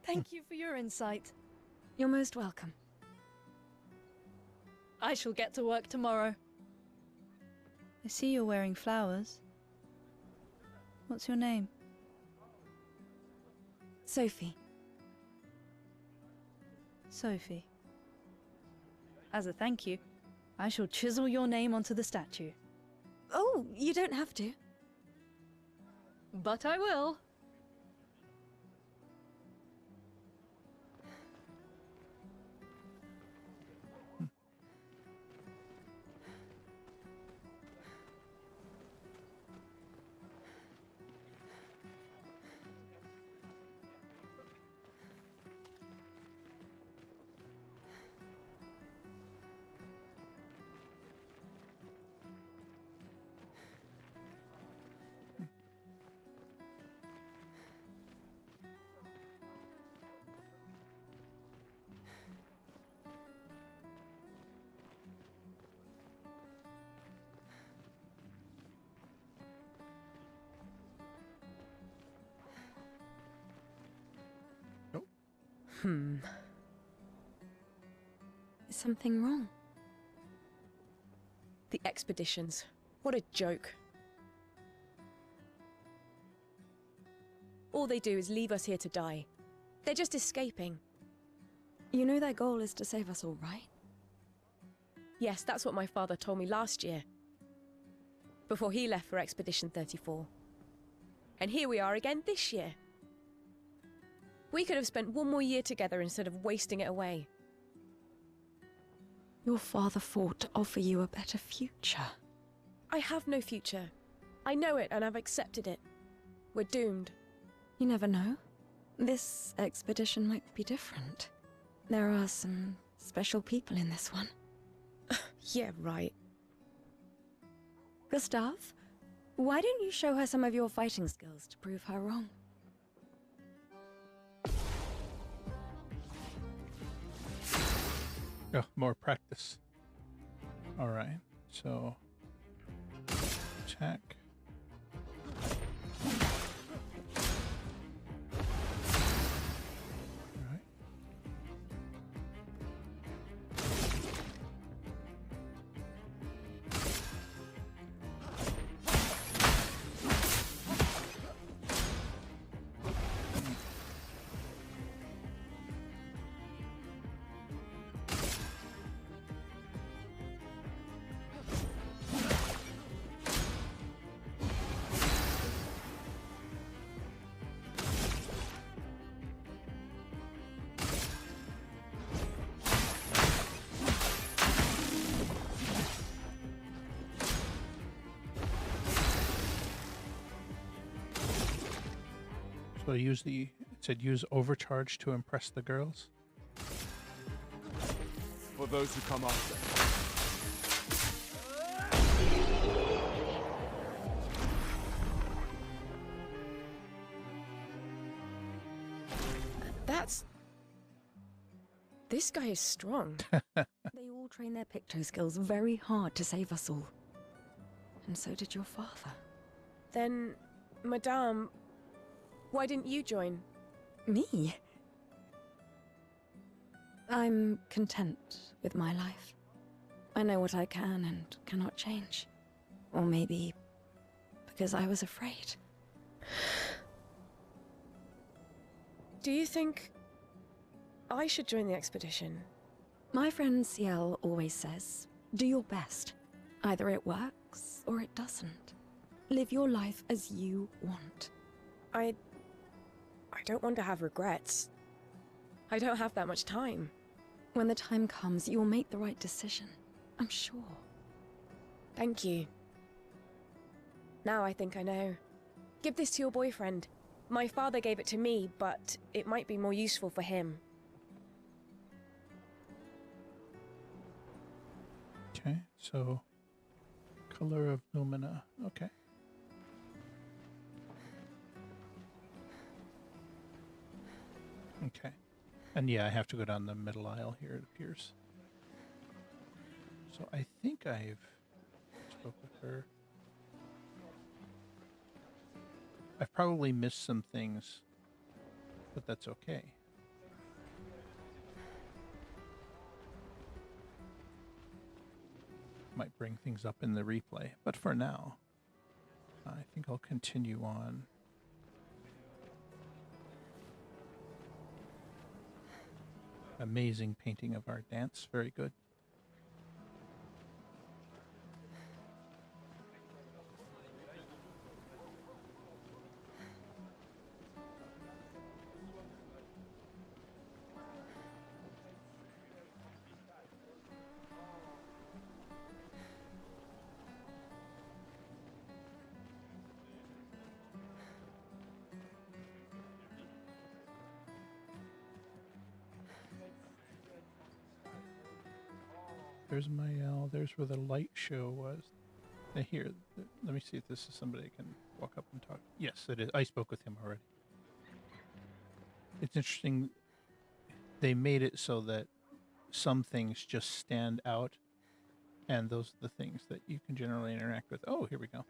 Thank you for your insight. You're most welcome. I shall get to work tomorrow. I see you're wearing flowers. What's your name? Sophie. Sophie. As a thank you, I shall chisel your name onto the statue. Oh, you don't have to. But I will. Is something wrong? The expeditions. What a joke. All they do is leave us here to die. They're just escaping. You know their goal is to save us all, right? Yes, that's what my father told me last year. Before he left for Expedition 34. And here we are again this year. We could have spent one more year together instead of wasting it away. Your father fought to offer you a better future. I have no future. I know it and I've accepted it. We're doomed. You never know. This expedition might be different. There are some special people in this one. Yeah, right. Gustav, why don't you show her some of your fighting skills to prove her wrong? Oh, more practice. All right, so attack. All right. So use the, it said use overcharge to impress the girls. For those who come after. That's... This guy is strong. They all train their picto skills very hard to save us all. And so did your father. Then, Madame, why didn't you join? Me? I'm content with my life. I know what I can and cannot change. Or maybe because I was afraid. Do you think I should join the expedition? My friend Ciel always says, do your best. Either it works or it doesn't. Live your life as you want. I don't want to have regrets. I don't have that much time. When the time comes, you'll make the right decision. I'm sure. Thank you. Now I think I know. Give this to your boyfriend. My father gave it to me, but it might be more useful for him. Okay, so color of Lumina. Okay. Okay. And yeah, I have to go down the middle aisle here, it appears. So I think I've spoke with her. I've probably missed some things, but that's okay. Might bring things up in the replay, but for now, I think I'll continue on. Amazing painting of our dance, very good. There's Mael. There's where the light show was. Here, let me see if this is somebody I can walk up and talk. Yes, it is. I spoke with him already. It's interesting. They made it so that some things just stand out, and those are the things that you can generally interact with. Oh, here we go.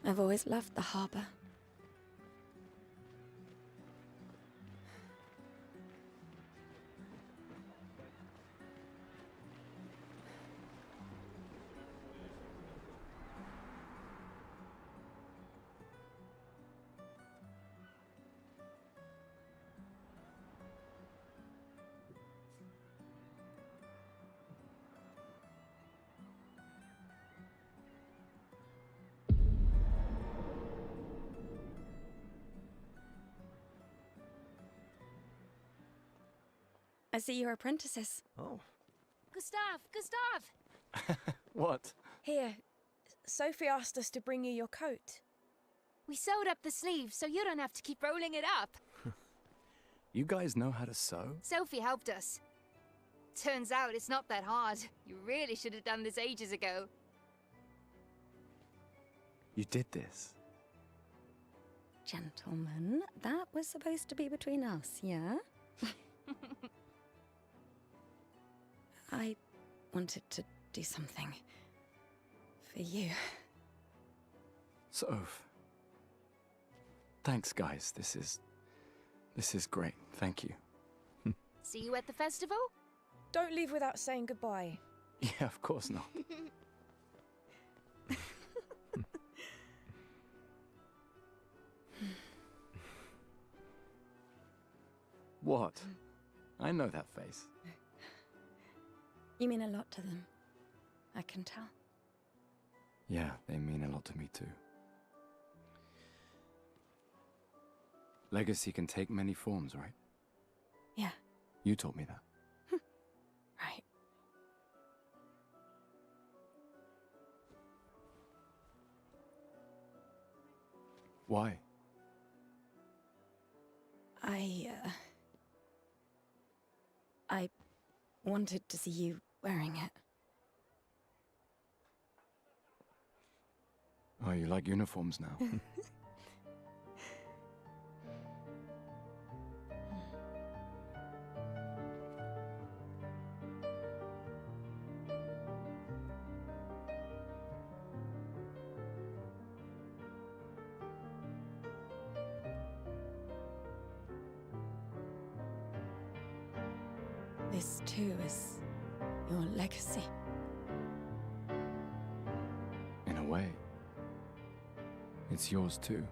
I've always loved the harbor. I see you're apprentices. Oh. Gustav! What? Here, Sophie asked us to bring you your coat. We sewed up the sleeves so you don't have to keep rolling it up. You guys know how to sew? Sophie helped us. Turns out it's not that hard. You really should have done this ages ago. You did this? Gentlemen, that was supposed to be between us, yeah? I wanted to do something for you. Soph. Thanks, guys. This is great. Thank you. See you at the festival? Don't leave without saying goodbye. Yeah, of course not. What? I know that face. You mean a lot to them. I can tell. Yeah, they mean a lot to me too. Legacy can take many forms, right? Yeah. You told me that. Right. Why? I wanted to see you wearing it. Oh, you like uniforms now? This too is your legacy. In a way. It's yours too.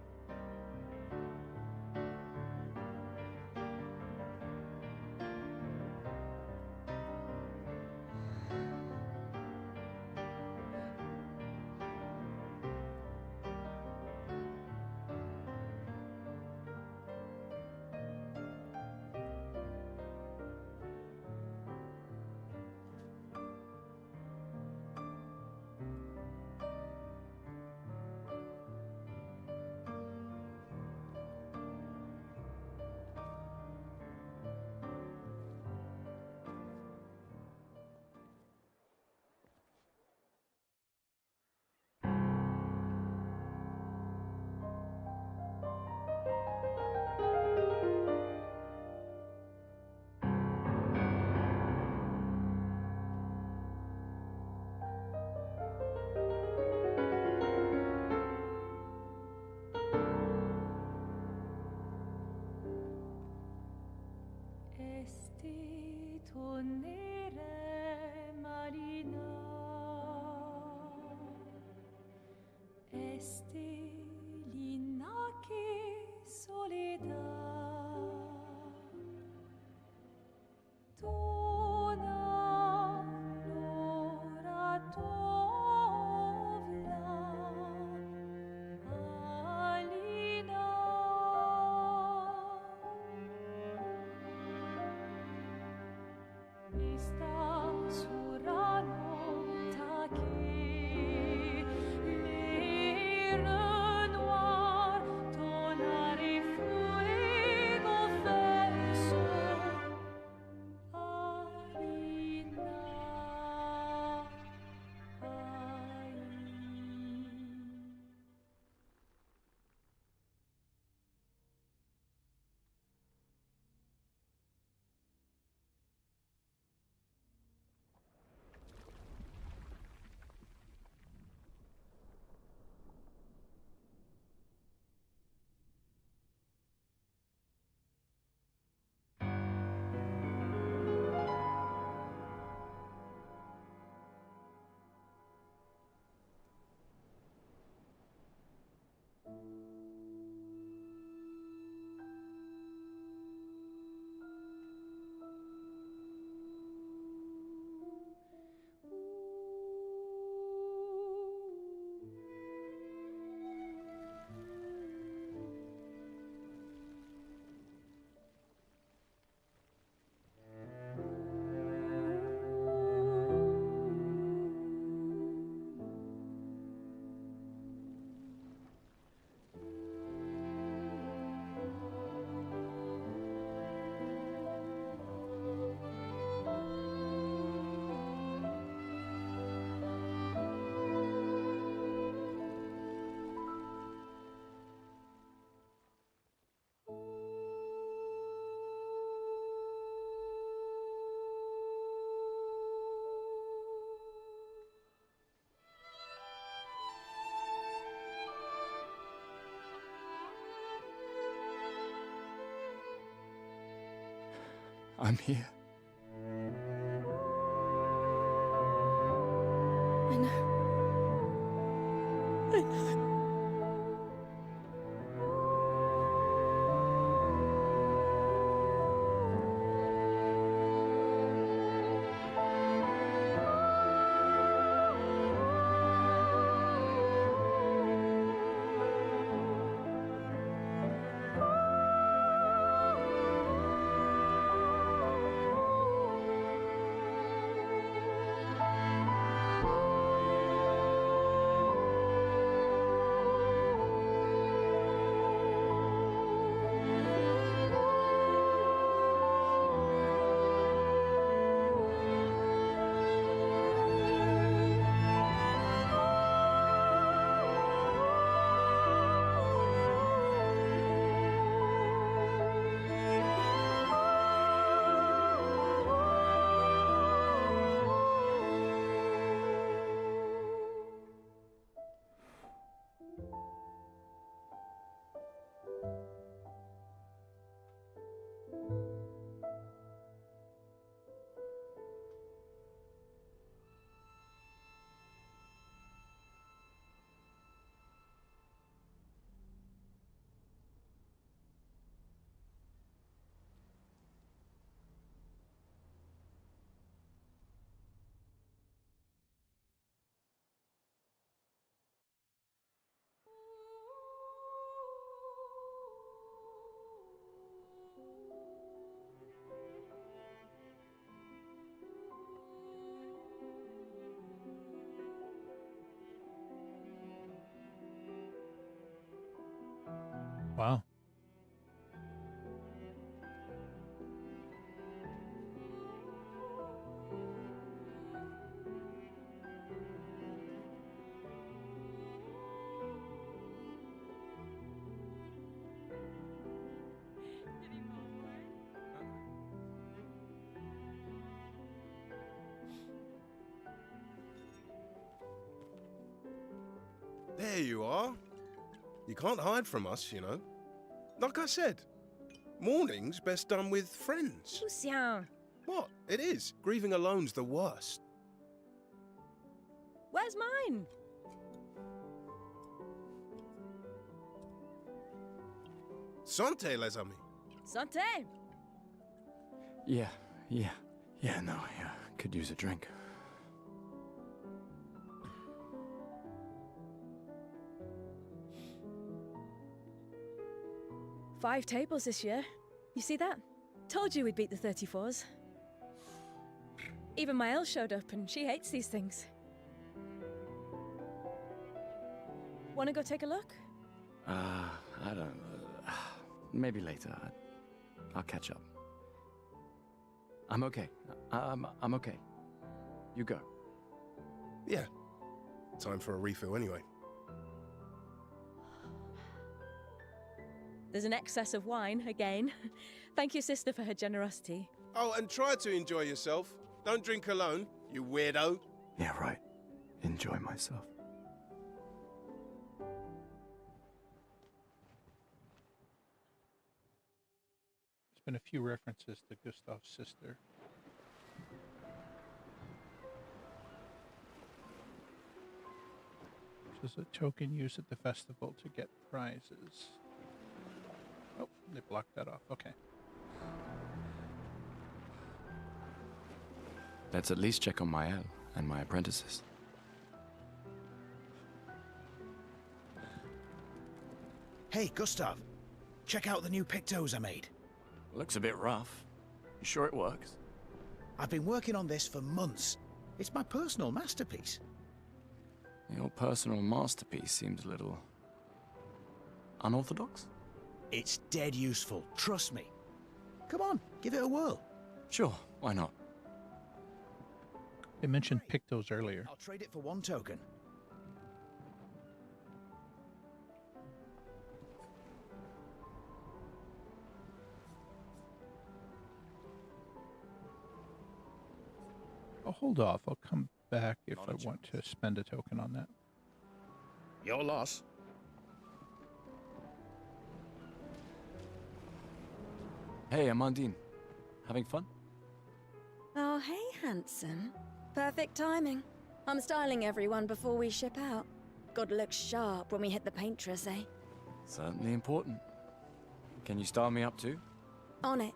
I'm here. I know. I know. Wow. There you are. You can't hide from us, you know. Like I said, mourning's best done with friends. Lucien, What? It is. Grieving alone's the worst. where's mine? Santé, les amis. Santé! Yeah, no, yeah. Could use a drink. Five tables this year. You see that? Told you we'd beat the 34s. Even Maëlle showed up, and she hates these things. Wanna go take a look? I don't... maybe later. I'll catch up. I'm okay. I'm okay. You go. Yeah. Time for a refill anyway. There's an excess of wine, again. Thank your sister for her generosity. Oh, and try to enjoy yourself. Don't drink alone, you weirdo. Yeah, right. Enjoy myself. There's been a few references to Gustav's sister. Which is a token used at the festival to get prizes. Oh, they blocked that off. Okay. Let's at least check on Maëlle and my apprentices. Hey, Gustav. Check out the new Pictos I made. Looks a bit rough. You sure it works? I've been working on this for months. It's my personal masterpiece. Your personal masterpiece seems a little... unorthodox? It's dead useful, trust me. Come on, give it a whirl. Sure, why not? They mentioned Pictos earlier. I'll trade it for one token. I'll hold off. I'll come back if I want to spend a token on that. Your loss. Hey, Amandine. Having fun? Oh, hey, handsome. Perfect timing. I'm styling everyone before we ship out. Gotta look sharp when we hit the paintress, eh? Certainly important. Can you style me up too? On it.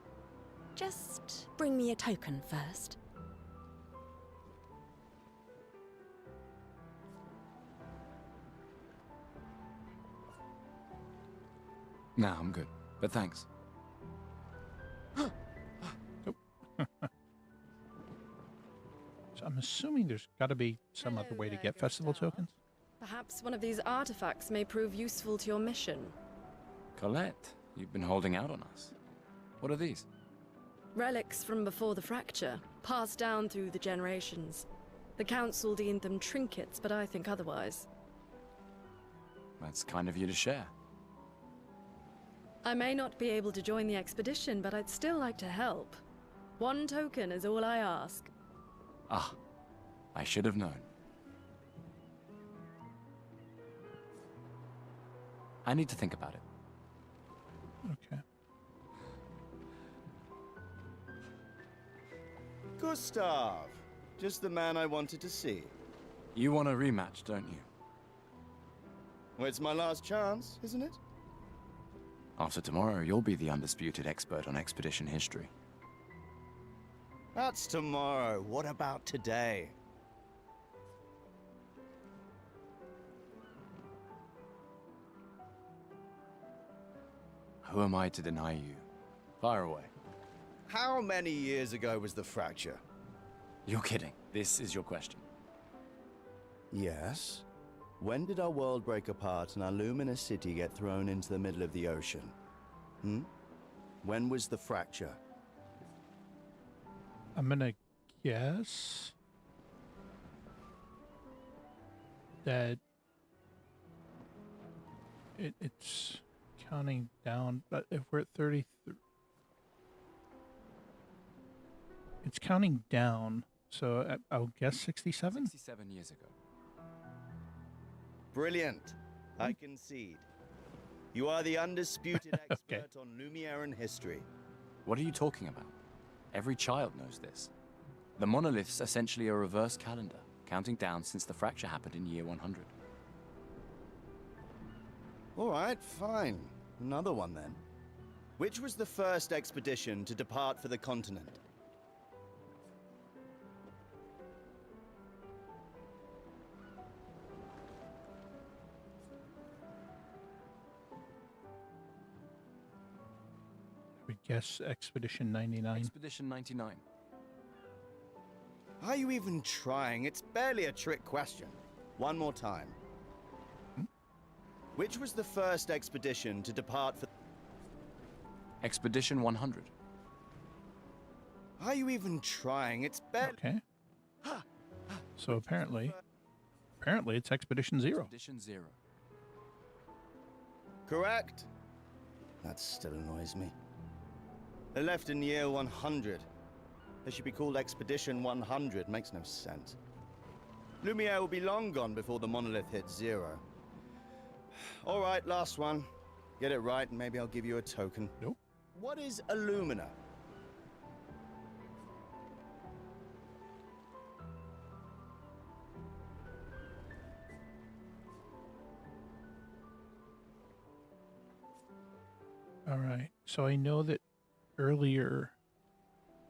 Just bring me a token first. Nah, I'm good. But thanks. So I'm assuming there's got to be some other way to get festival tokens. Perhaps one of these artifacts may prove useful to your mission. Colette, you've been holding out on us. What are these? Relics from before the fracture, passed down through the generations. The Council deemed them trinkets, but I think otherwise. That's kind of you to share. I may not be able to join the expedition, but I'd still like to help. 1 token is all I ask. Ah, I should have known. I need to think about it. Okay. Gustav! Just the man I wanted to see. You want a rematch, don't you? Well, it's my last chance, isn't it? After tomorrow, you'll be the undisputed expert on expedition history. That's tomorrow. What about today? Who am I to deny you? Fire away. How many years ago was the fracture? You're kidding. This is your question. Yes. When did our world break apart and our luminous city get thrown into the middle of the ocean? When was the fracture? I'm gonna guess that it's counting down, but if we're at 33, it's counting down, so I'll guess 67? 67 years ago. Brilliant. I concede. You are the undisputed expert on Lumiere history. What are you talking about? Every child knows this. The monolith's essentially a reverse calendar, counting down since the fracture happened in year 100. All right, fine. Another one then. Which was the first expedition to depart for the continent? I would guess Expedition 99. Expedition 99. Are you even trying? It's barely a trick question. One more time. Which was the first expedition to depart for... Expedition 100. Are you even trying? It's barely... Okay. So apparently it's Expedition 0. Expedition 0. Correct. That still annoys me. They left in year 100. They should be called Expedition 100. Makes no sense. Lumiere will be long gone before the monolith hits 0. All right, last one. Get it right, and maybe I'll give you a token. Nope. What is Illumina? All right. So I know that earlier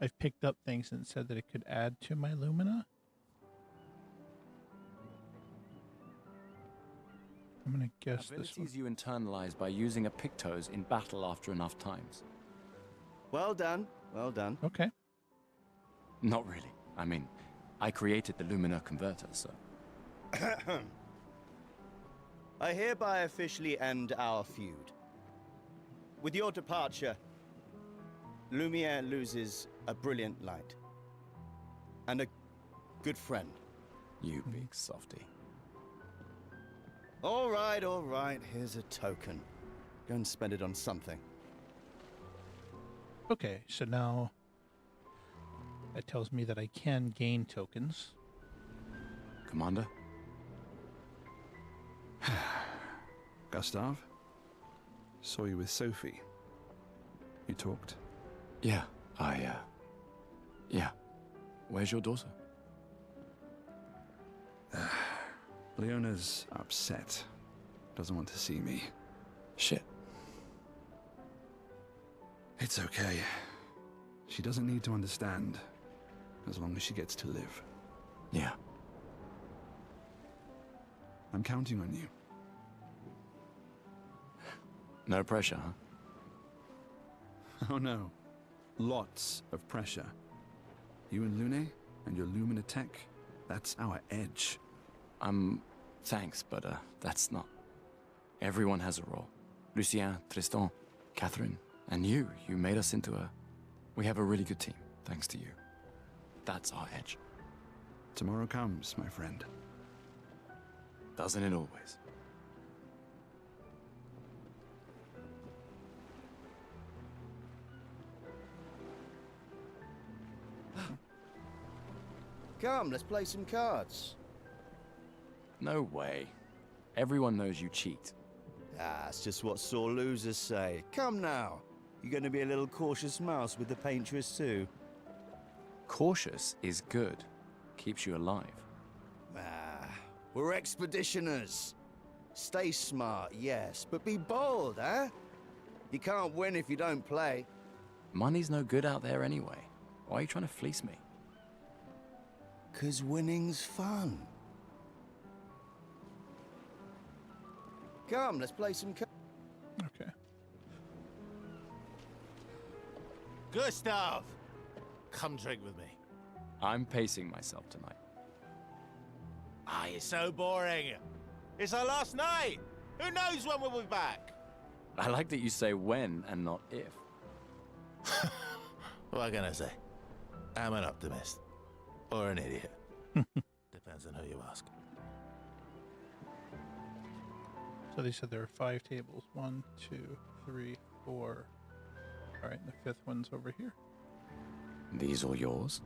I've picked up things and said that it could add to my Lumina. I'm going to guess this one. Abilities you internalize by using a Pictos in battle after enough times. Well done. Well done. Okay. Not really. I mean, I created the Lumina converter, so... I hereby officially end our feud. With your departure, Lumiere loses a brilliant light. And a good friend. You big softy. All right. Here's a token. Go and spend it on something. Okay, so now that tells me that I can gain tokens. Commander? Gustav? Saw you with Sophie. You talked? Yeah, yeah. Where's your daughter? Leona's upset. Doesn't want to see me. Shit. It's okay. She doesn't need to understand, as long as she gets to live. Yeah. I'm counting on you. No pressure, huh? Oh no. Lots of pressure. You and Lune and your Lumina tech, that's our edge. Thanks, but that's not... Everyone has a role. Lucien, Tristan, Catherine, and you made us into a... We have a really good team, thanks to you. That's our edge. Tomorrow comes, my friend. Doesn't it always? Come, let's play some cards. No way. Everyone knows you cheat. Ah, it's just what sore losers say. Come now. You're going to be a little cautious mouse with the paintress too. Cautious is good. Keeps you alive. Ah, we're expeditioners. Stay smart, yes, but be bold, eh? You can't win if you don't play. Money's no good out there anyway. Why are you trying to fleece me? 'Cause winning's fun. Come, let's play some cards. Okay. Gustav! Come drink with me. I'm pacing myself tonight. Ah, you're so boring. It's our last night. Who knows when we'll be back? I like that you say when and not if. What can I say? I'm an optimist. Or an idiot. Depends on who you ask. So they said there are 5 tables. 1, 2, 3, 4. All right, and the 5th one's over here. These all yours?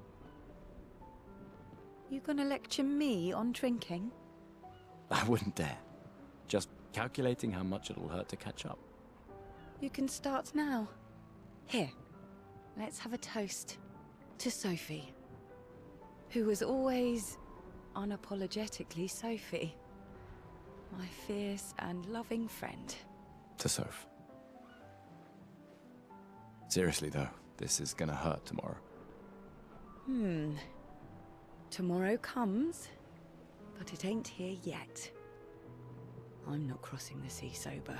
You gonna lecture me on drinking? I wouldn't dare. Just calculating how much it'll hurt to catch up. You can start now. Here, let's have a toast to Sophie, who was always unapologetically Sophie, my fierce and loving friend. To Soph. Seriously though, this is gonna hurt tomorrow. Tomorrow comes, but it ain't here yet. I'm not crossing the sea sober.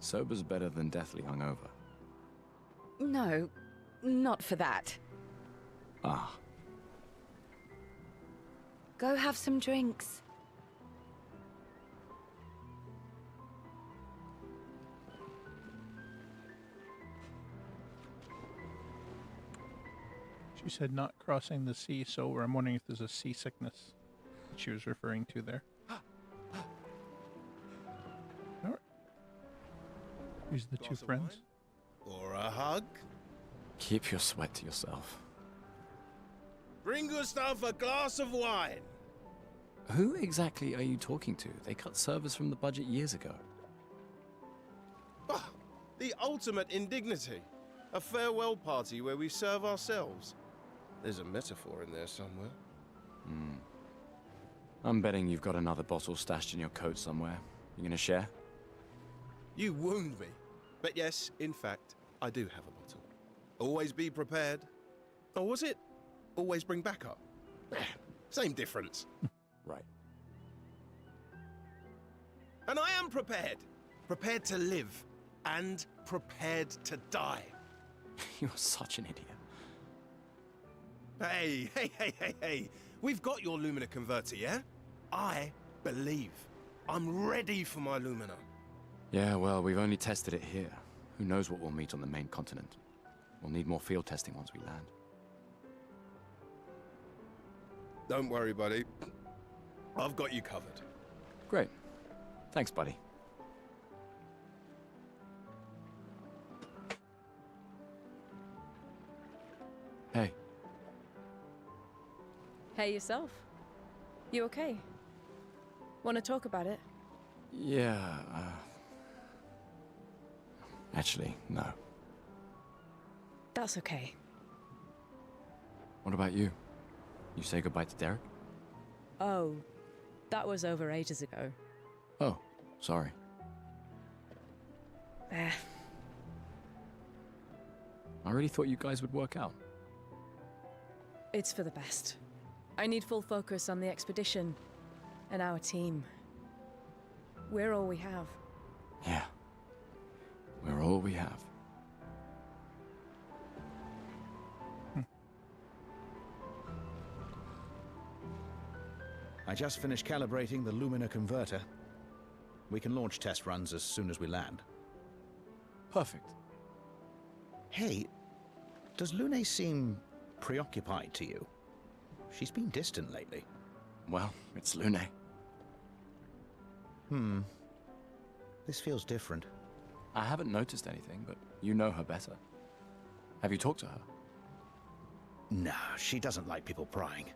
Sober's better than deathly hungover. No, not for that. Ah. Go have some drinks. She said not crossing the sea sober. I'm wondering if there's a seasickness that she was referring to there. All right. Who's the 2 friends? Or a hug? Keep your sweat to yourself. Bring Gustav a glass of wine. Who exactly are you talking to? They cut servers from the budget years ago. Ah, the ultimate indignity. A farewell party where we serve ourselves. There's a metaphor in there somewhere. I'm betting you've got another bottle stashed in your coat somewhere. You gonna share? You wound me. But yes, in fact, I do have a bottle. Always be prepared. Or was it always bring backup? Same difference. Right. And I am prepared. Prepared to live. And prepared to die. You're such an idiot. Hey. We've got your Lumina converter, yeah? I believe. I'm ready for my Lumina. Yeah, well, we've only tested it here. Who knows what we'll meet on the main continent? We'll need more field testing once we land. Don't worry, buddy. I've got you covered. Great. Thanks, buddy. Hey. Hey yourself. You okay? Want to talk about it? Yeah, actually, no. That's okay. What about you? You say goodbye to Derek? Oh, that was over ages ago. Oh, sorry. Eh. I really thought you guys would work out. It's for the best. I need full focus on the expedition and our team. We're all we have. Yeah. We're all we have. I just finished calibrating the Lumina converter. We can launch test runs as soon as we land. Perfect. Hey, does Lune seem preoccupied to you? She's been distant lately. Well, it's Lune. This feels different. I haven't noticed anything, but you know her better. Have you talked to her? No, she doesn't like people prying.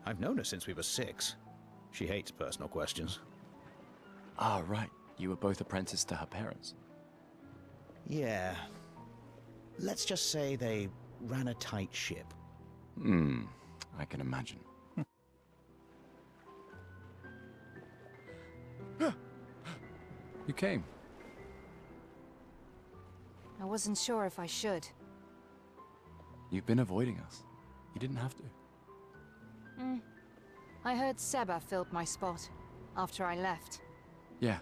I've known her since we were 6. She hates personal questions. Ah, right. You were both apprenticed to her parents. Yeah. Let's just say they ran a tight ship. I can imagine. You came. I wasn't sure if I should. You've been avoiding us. You didn't have to. I heard Seba filled my spot after I left. Yeah.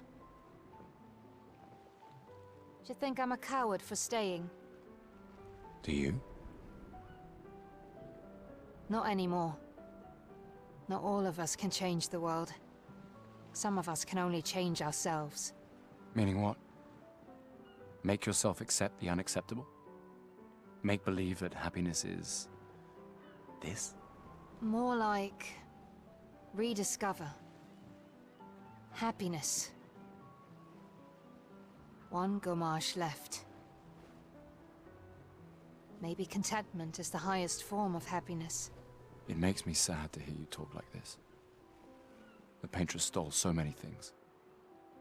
Do you think I'm a coward for staying? Do you? Not anymore. Not all of us can change the world. Some of us can only change ourselves. Meaning what? Make yourself accept the unacceptable? Make believe that happiness is... this? More like... rediscover. Happiness. One Gomage left. Maybe contentment is the highest form of happiness. It makes me sad to hear you talk like this. The Paintress stole so many things,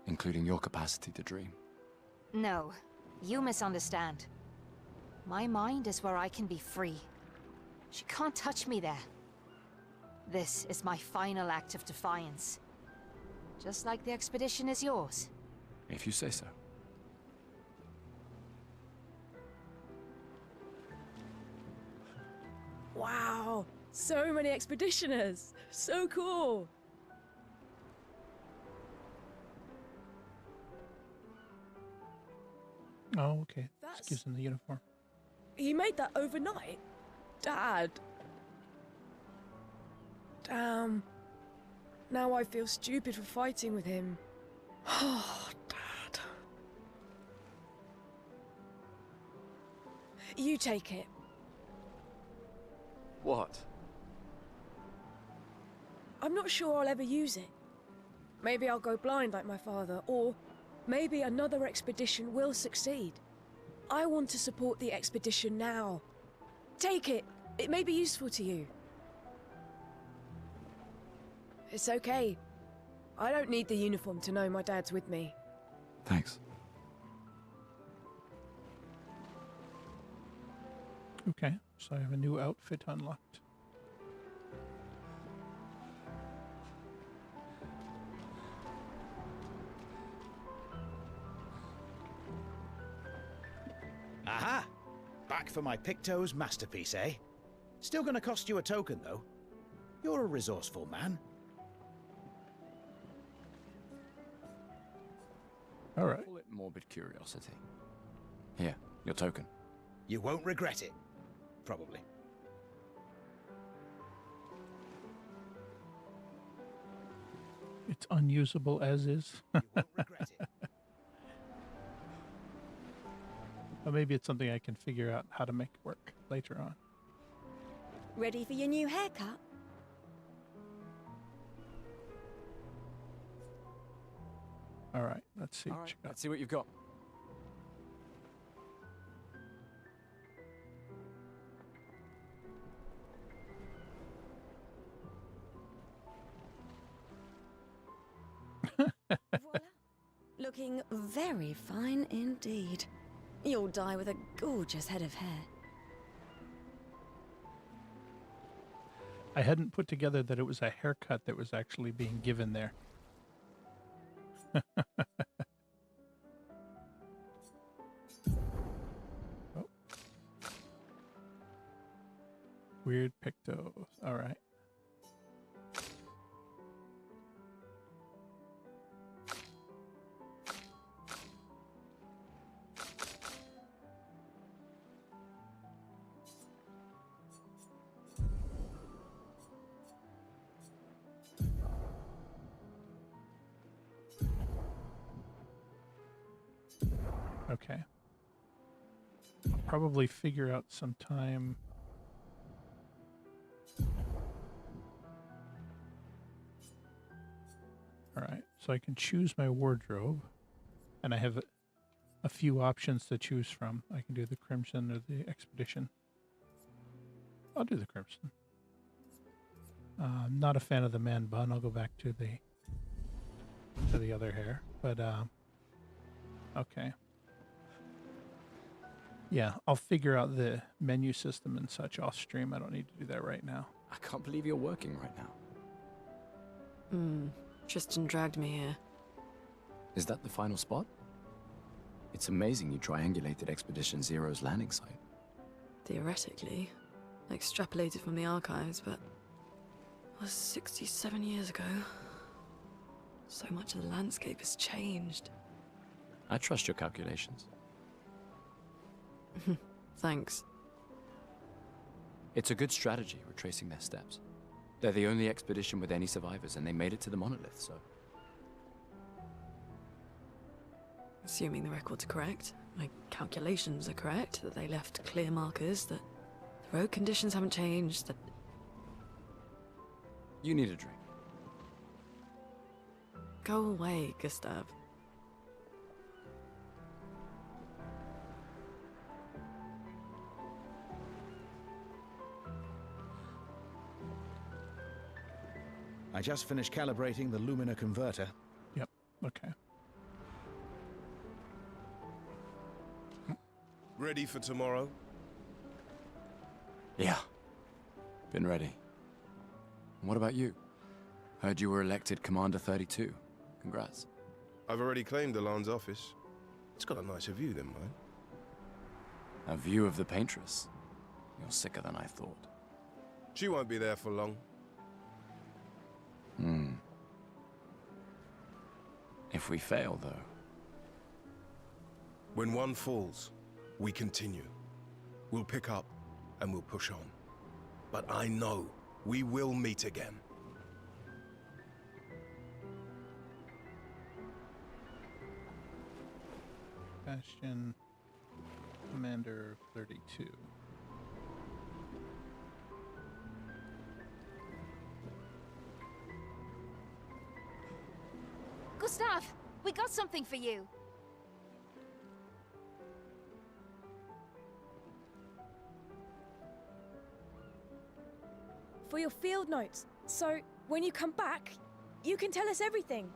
including your capacity to dream. No, you misunderstand. My mind is where I can be free. She can't touch me there. This is my final act of defiance. Just like the expedition is yours. If you say so. Wow! So many expeditioners! So cool! Oh, okay. This gives him the uniform. He made that overnight? Dad. Damn. Now I feel stupid for fighting with him. Oh, Dad. You take it. What? I'm not sure I'll ever use it. Maybe I'll go blind like my father, or maybe another expedition will succeed. I want to support the expedition now. Take it. It may be useful to you. It's okay. I don't need the uniform to know my dad's with me. Thanks. Okay, so I have a new outfit unlocked. Aha! Back for my Picto's masterpiece, eh? Still gonna cost you a token, though. You're a resourceful man. All right. Call it morbid curiosity. Here, your token. You won't regret it. Probably. It's unusable as is. You won't regret it. Or maybe it's something I can figure out how to make work later on. Ready for your new haircut? All right, let's see All what right, you got. let's see what you've got. Voila. Looking very fine indeed. You'll die with a gorgeous head of hair. I hadn't put together that it was a haircut that was actually being given there. Oh. Weird pictos. All right. Okay. I'll probably figure out some time. All right, so I can choose my wardrobe, and I have a few options to choose from. I can do the Crimson or the Expedition. I'll do the Crimson. I'm not a fan of the man bun. I'll go back to the other hair, but okay. Yeah, I'll figure out the menu system and such off stream. I don't need to do that right now. I can't believe you're working right now. Tristan dragged me here. Is that the final spot? It's amazing you triangulated Expedition Zero's landing site. Theoretically. Extrapolated from the archives, but it was 67 years ago. So much of the landscape has changed. I trust your calculations. Thanks. It's a good strategy, retracing their steps. They're the only expedition with any survivors, and they made it to the monolith, so... Assuming the records are correct, my calculations are correct, that they left clear markers, that the road conditions haven't changed, that... You need a drink. Go away, Gustav. I just finished calibrating the Lumina converter. Yep, okay. Ready for tomorrow? Yeah. Been ready. What about you? Heard you were elected Commander 32. Congrats. I've already claimed Alon's office. It's got a nicer view than mine. A view of the Paintress. You're sicker than I thought. She won't be there for long. If we fail, though... When one falls, we continue. We'll pick up, and we'll push on. But I know we will meet again. Bastion, Commander 32. Gustav, we got something for you. For your field notes. So, when you come back, you can tell us everything.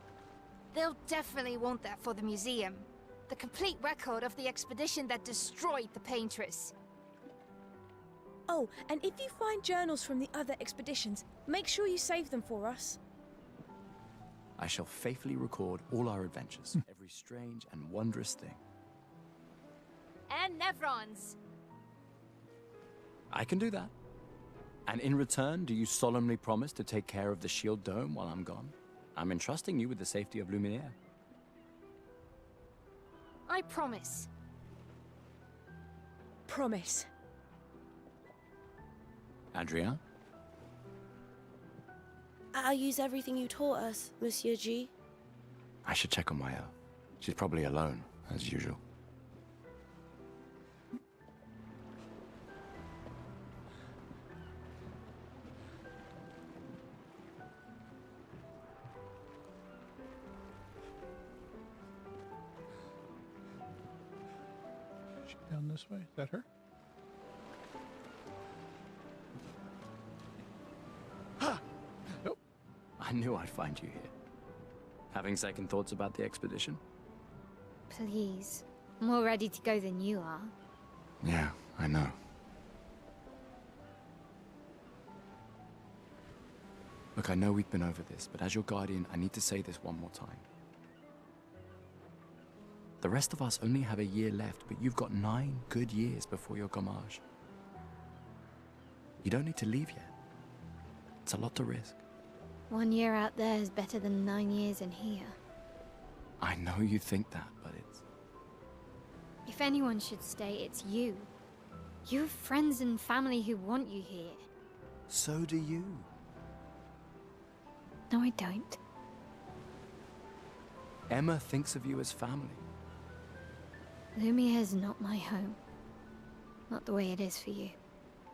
They'll definitely want that for the museum. The complete record of the expedition that destroyed the Paintress. Oh, and if you find journals from the other expeditions, make sure you save them for us. I shall faithfully record all our adventures, every strange and wondrous thing. And Nevrons. I can do that. And in return, do you solemnly promise to take care of the Shield Dome while I'm gone? I'm entrusting you with the safety of Luminaire. I promise. Promise. Adrien? I'll use everything you taught us, Monsieur G. I should check on Maya. She's probably alone, as usual. Is she down this way? Is that her? Nope. I knew I'd find you here. Having second thoughts about the expedition? Please. More ready to go than you are. Yeah, I know. Look, I know we've been over this, but as your guardian, I need to say this one more time. The rest of us only have a year left, but you've got 9 good years before your Gamage. You don't need to leave yet. It's a lot to risk. 1 year out there is better than 9 years in here. I know you think that, but it's... If anyone should stay, it's you. You have friends and family who want you here. So do you. No, I don't. Emma thinks of you as family. Lumiere is not my home. Not the way it is for you.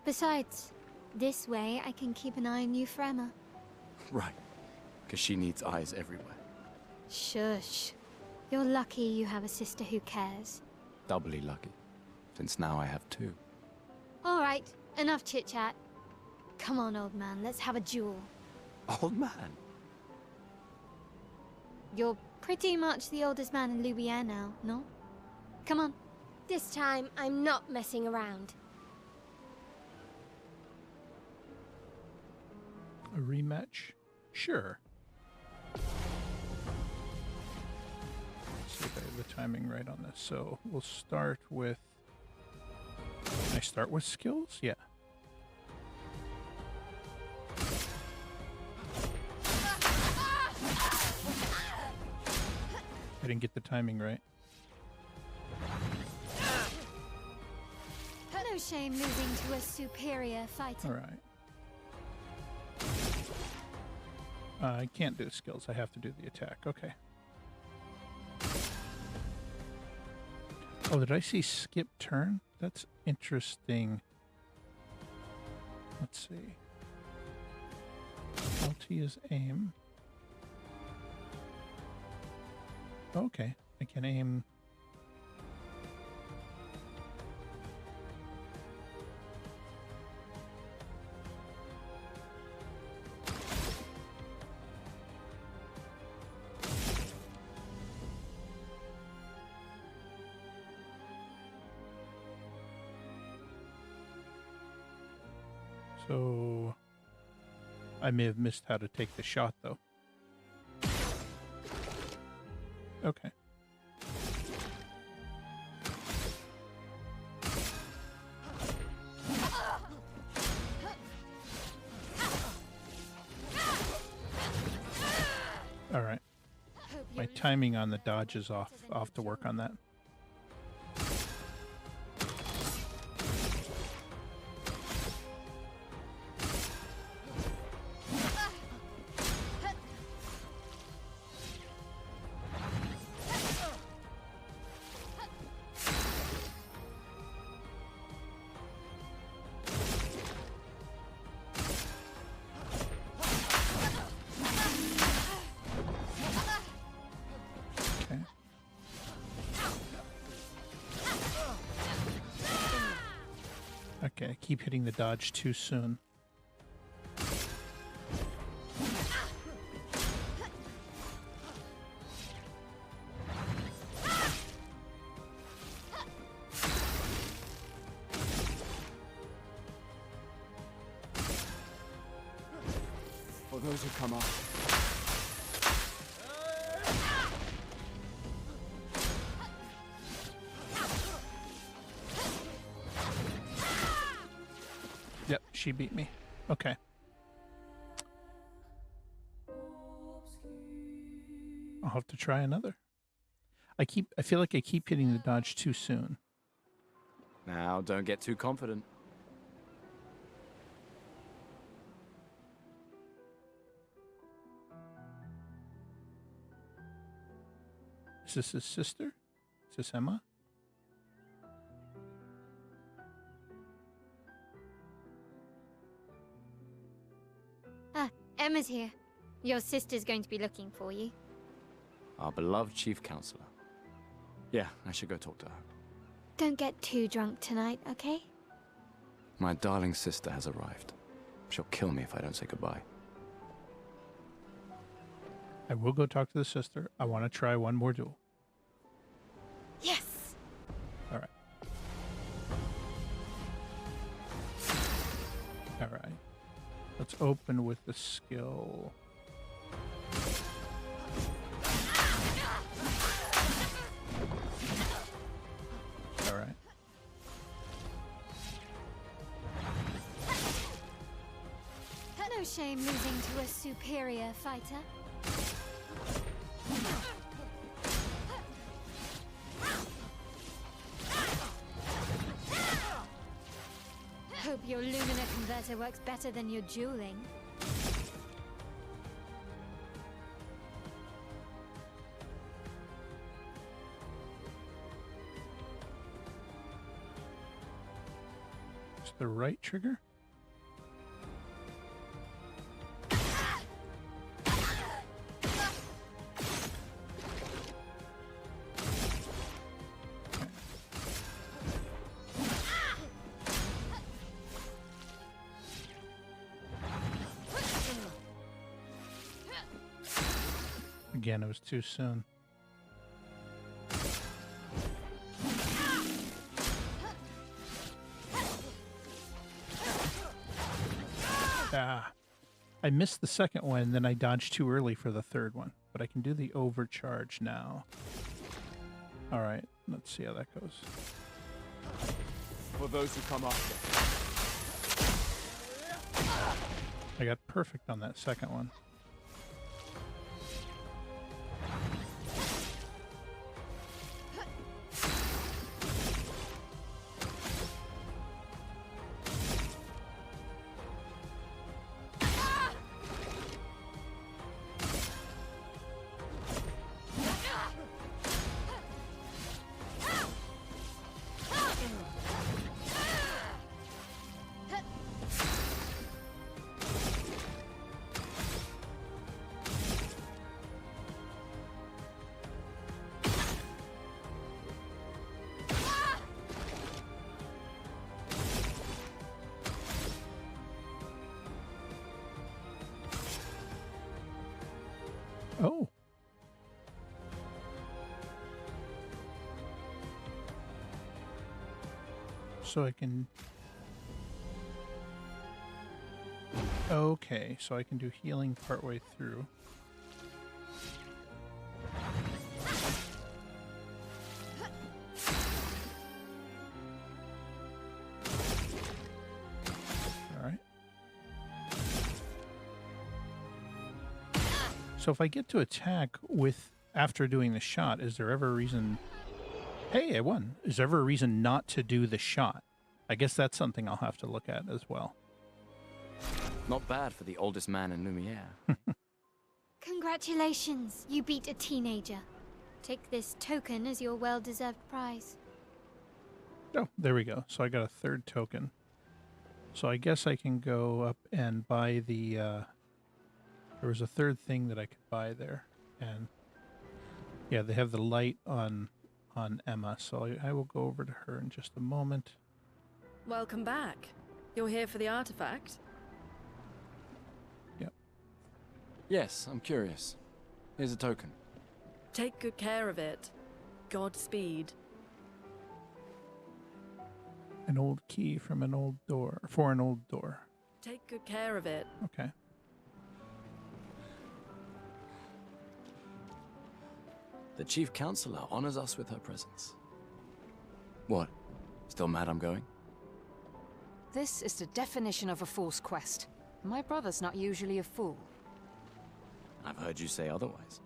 Besides, this way I can keep an eye on you for Emma. Right. Because she needs eyes everywhere. Shush. You're lucky you have a sister who cares. Doubly lucky, since now I have 2. Alright, enough chit-chat. Come on, old man, let's have a duel. Old man? You're pretty much the oldest man in Lumiere now, no? Come on. This time, I'm not messing around. A rematch? Sure. Let's see if I have the timing right on this. So we'll start with... Can I start with skills? Yeah. I didn't get the timing right. No shame losing to a superior fighter. Alright. I can't do skills. I have to do the attack. Okay. Oh, did I see skip turn? That's interesting. Let's see. LT is aim. Okay. I can aim. So I may have missed how to take the shot, though. Okay. All right. My timing on the dodge is off. I'll have to work on that. Okay, I keep hitting the dodge too soon. For those who come up. Yep, she beat me. Okay. I'll have to try another. I feel like I keep hitting the dodge too soon. Now, don't get too confident. Is this his sister? Is this Emma? Emma's here. Your sister's going to be looking for you. Our beloved chief counselor. Yeah, I should go talk to her. Don't get too drunk tonight, okay? My darling sister has arrived. She'll kill me if I don't say goodbye. I will go talk to the sister. I want to try one more duel. Yes! All right. All right. Let's open with the skill. All right. No shame losing to a superior fighter. Hope your Lumina converter works better than your dueling. It's the right trigger? Again, it was too soon. Ah, I missed the second one, then I dodged too early for the third one. But I can do the overcharge now. All right, let's see how that goes. For those who come after. I got perfect on that second one. Oh. So I can... Okay, so I can do healing partway through. So if I get to attack with after doing the shot, is there ever a reason... Hey, I won. Is there ever a reason not to do the shot? I guess that's something I'll have to look at as well. Not bad for the oldest man in Lumiere. Congratulations, you beat a teenager. Take this token as your well-deserved prize. Oh, there we go. So I got a third token. So I guess I can go up and buy the... There was a third thing that I could buy there. And yeah, they have the light on Emma. So I will go over to her in just a moment. Welcome back. You're here for the artifact? Yep. Yes, I'm curious. Here's a token. Take good care of it. Godspeed. An old key from an old door. For an old door. Take good care of it. Okay. The Chief Counselor honors us with her presence. What? Still mad I'm going? This is the definition of a fool's quest. My brother's not usually a fool. I've heard you say otherwise.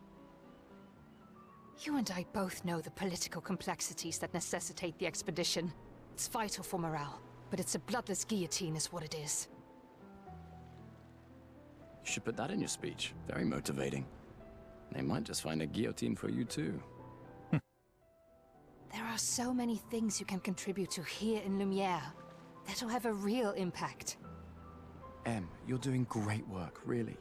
You and I both know the political complexities that necessitate the expedition. It's vital for morale, but it's a bloodless guillotine is what it is. You should put that in your speech. Very motivating. They might just find a guillotine for you too. There are so many things you can contribute to here in Lumiere that'll have a real impact. Em, you're doing great work, really.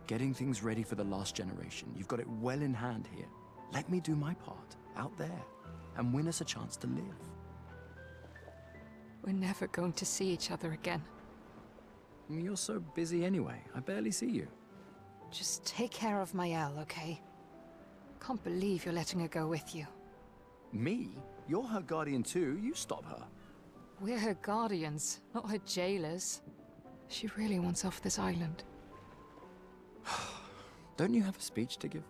Getting things ready for the last generation. You've got it well in hand here. Let me do my part, out there, and win us a chance to live. We're never going to see each other again. You're so busy anyway. I barely see you. Just take care of Mael, okay? Can't believe you're letting her go with you. Me? You're her guardian too. You stop her. We're her guardians, not her jailers. She really wants off this island. Don't you have a speech to give?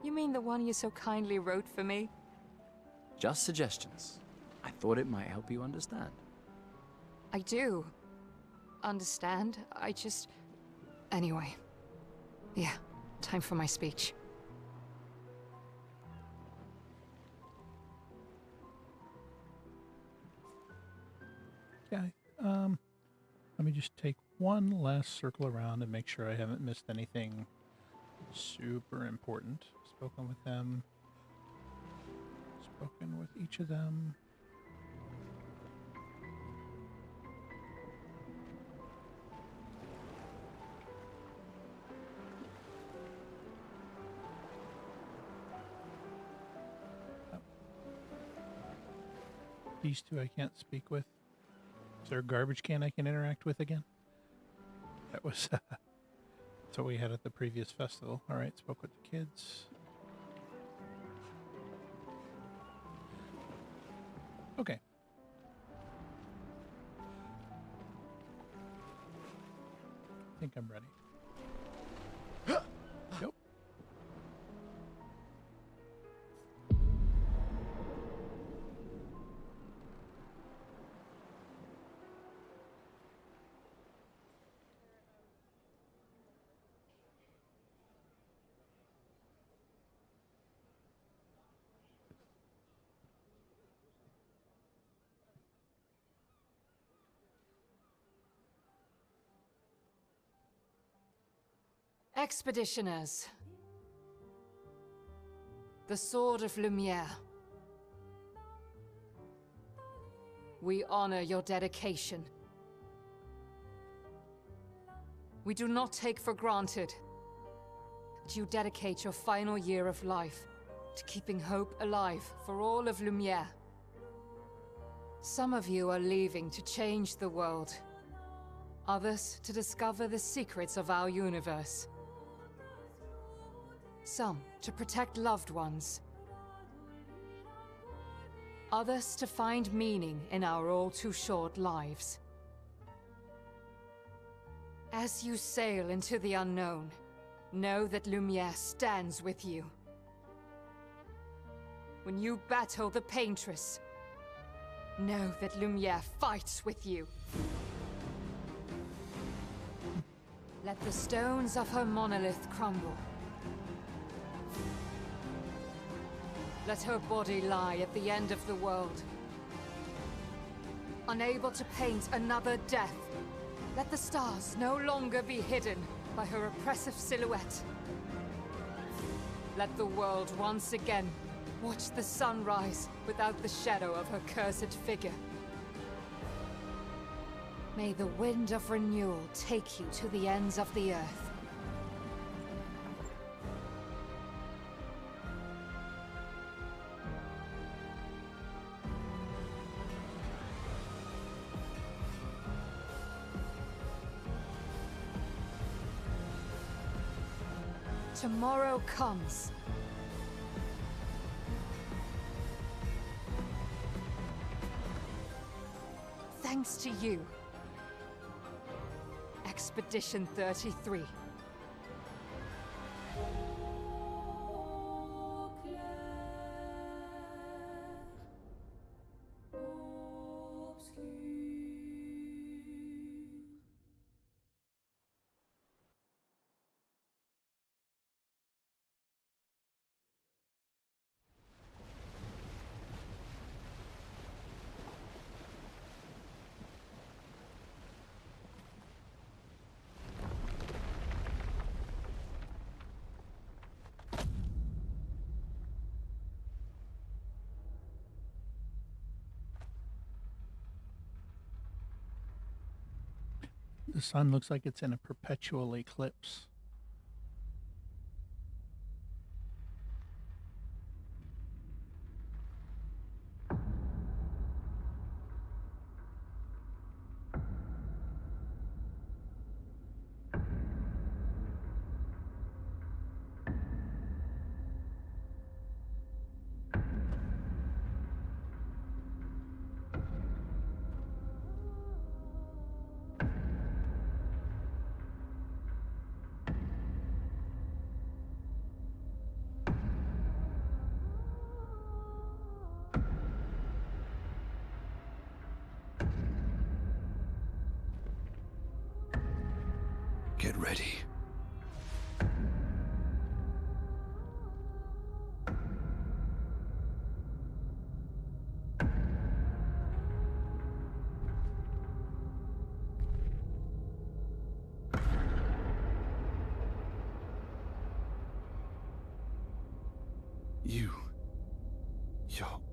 You mean the one you so kindly wrote for me? Just suggestions. I thought it might help you understand. I do. Understand? I just... Anyway. Yeah, time for my speech. Okay, let me just take one last circle around and make sure I haven't missed anything super important. Spoken with them. Spoken with each of them. These two I can't speak with. Is there a garbage can I can interact with again? That was that's what we had at the previous festival. All right, spoke with the kids. Okay. I think I'm ready. Nope. Expeditioners. The Sword of Lumiere. We honor your dedication. We do not take for granted that you dedicate your final year of life to keeping hope alive for all of Lumiere. Some of you are leaving to change the world. Others to discover the secrets of our universe. Some to protect loved ones. Others to find meaning in our all-too-short lives. As you sail into the unknown, know that Lumiere stands with you. When you battle the Paintress, know that Lumiere fights with you. Let the stones of her monolith crumble. Let her body lie at the end of the world. Unable to paint another death, let the stars no longer be hidden by her oppressive silhouette. Let the world once again watch the sun rise without the shadow of her cursed figure. May the wind of renewal take you to the ends of the earth. Tomorrow comes. Thanks to you. Expedition 33. The sun looks like it's in a perpetual eclipse. Get ready. You're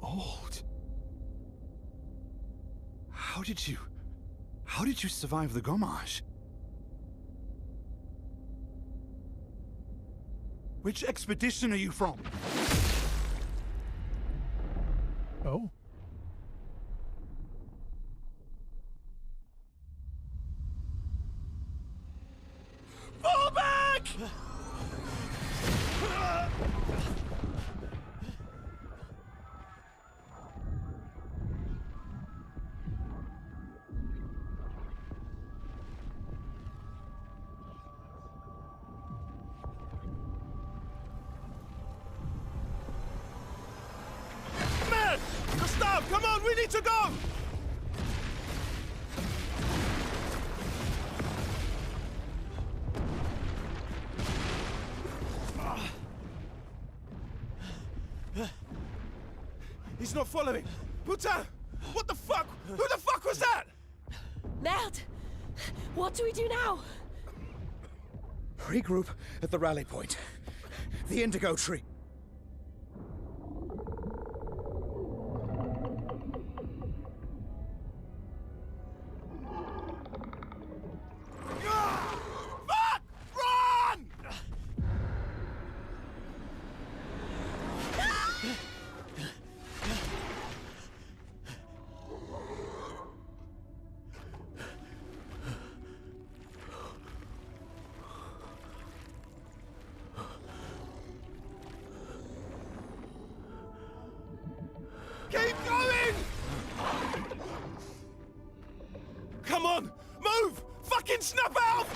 old. How did you survive the Gommage? Which expedition are you from? Oh. Fall back! Man! Gustav, come on, we need to go! He's not following. Putain! What the fuck? Who the fuck was that? Merde! What do we do now? Regroup at the rally point. The Indigo Tree. Fuck! Run! Keep going! Come on! Move! Fucking snap out!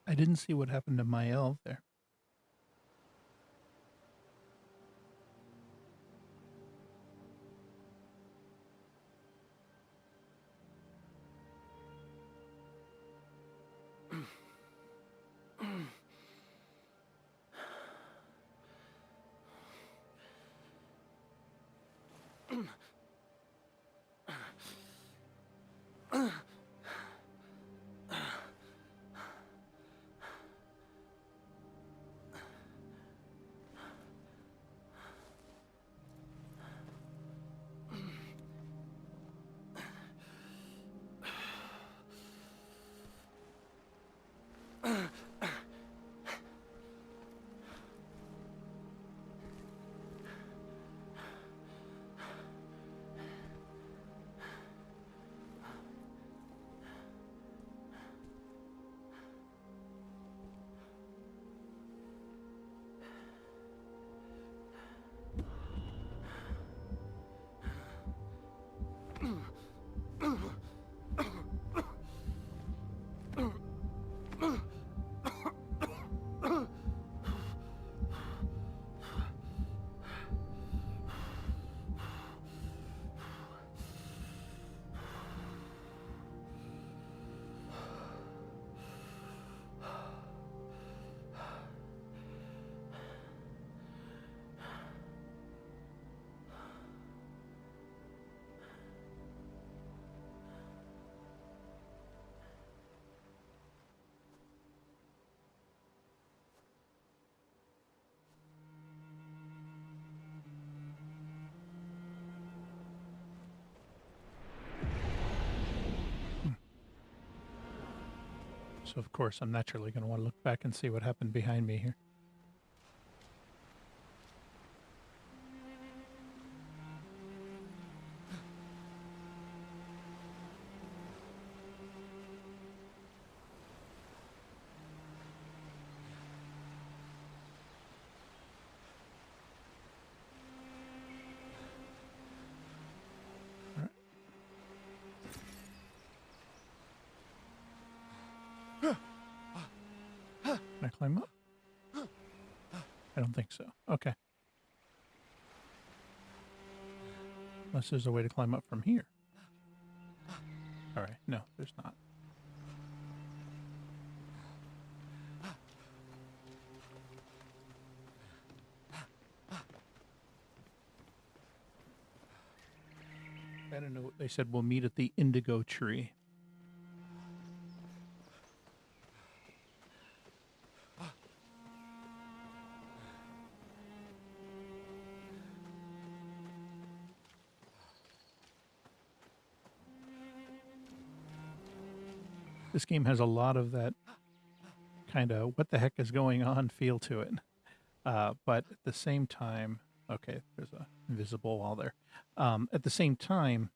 I didn't see what happened to Mael there. So of course I'm naturally going to want to look back and see what happened behind me here. Can I climb up? I don't think so. Okay. Unless there's a way to climb up from here. All right. No, there's not. I don't know. They said we'll meet at the indigo tree. This game has a lot of that kind of what the heck is going on feel to it. But at the same time, okay, there's a invisible wall there. At the same time,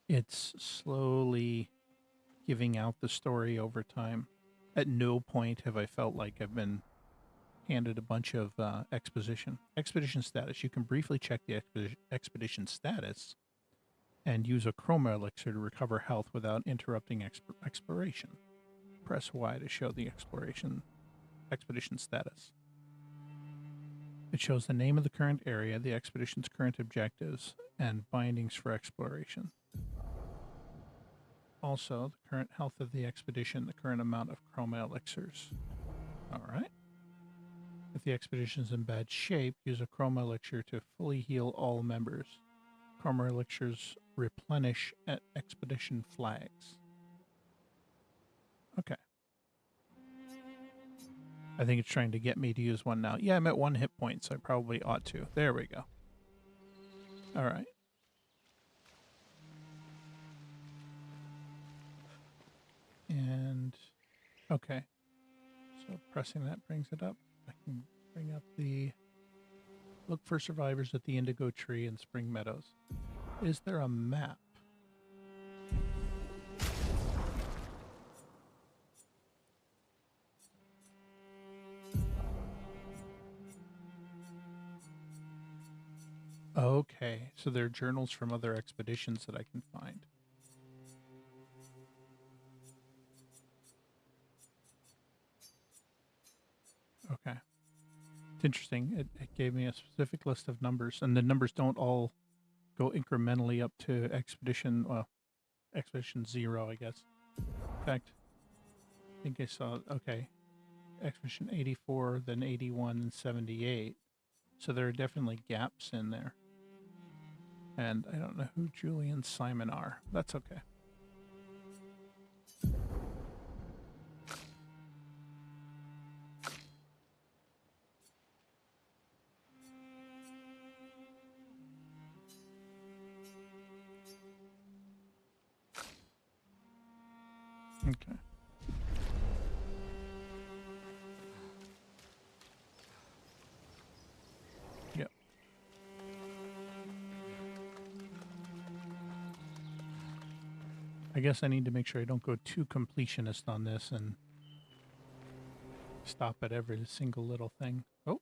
it's slowly giving out the story over time. At no point have I felt like I've been handed a bunch of exposition. Expedition status. You can briefly check the expedition status and use a chroma elixir to recover health without interrupting exploration. Press Y to show the expedition status. It shows the name of the current area, the expedition's current objectives, and bindings for exploration. Also, the current health of the expedition, the current amount of chroma elixirs. All right. If the expedition is in bad shape, use a chroma elixir to fully heal all members. Chroma elixirs replenish at expedition flags. Okay. I think it's trying to get me to use one now. Yeah, I'm at 1 hit point, so I probably ought to. There we go. All right. And, okay. So pressing that brings it up. I can bring up the look for survivors at the indigo tree in Spring Meadows. Is there a map? Okay, so there are journals from other expeditions that I can find. Okay. It's interesting. It gave me a specific list of numbers, and the numbers don't all go incrementally up to expedition 0, I guess. In fact, I think I saw, okay, expedition 84, then 81, and 78. So there are definitely gaps in there. And I don't know who Julie and Simon are. That's okay. Okay. Yep. I guess I need to make sure I don't go too completionist on this and stop at every single little thing. Oh.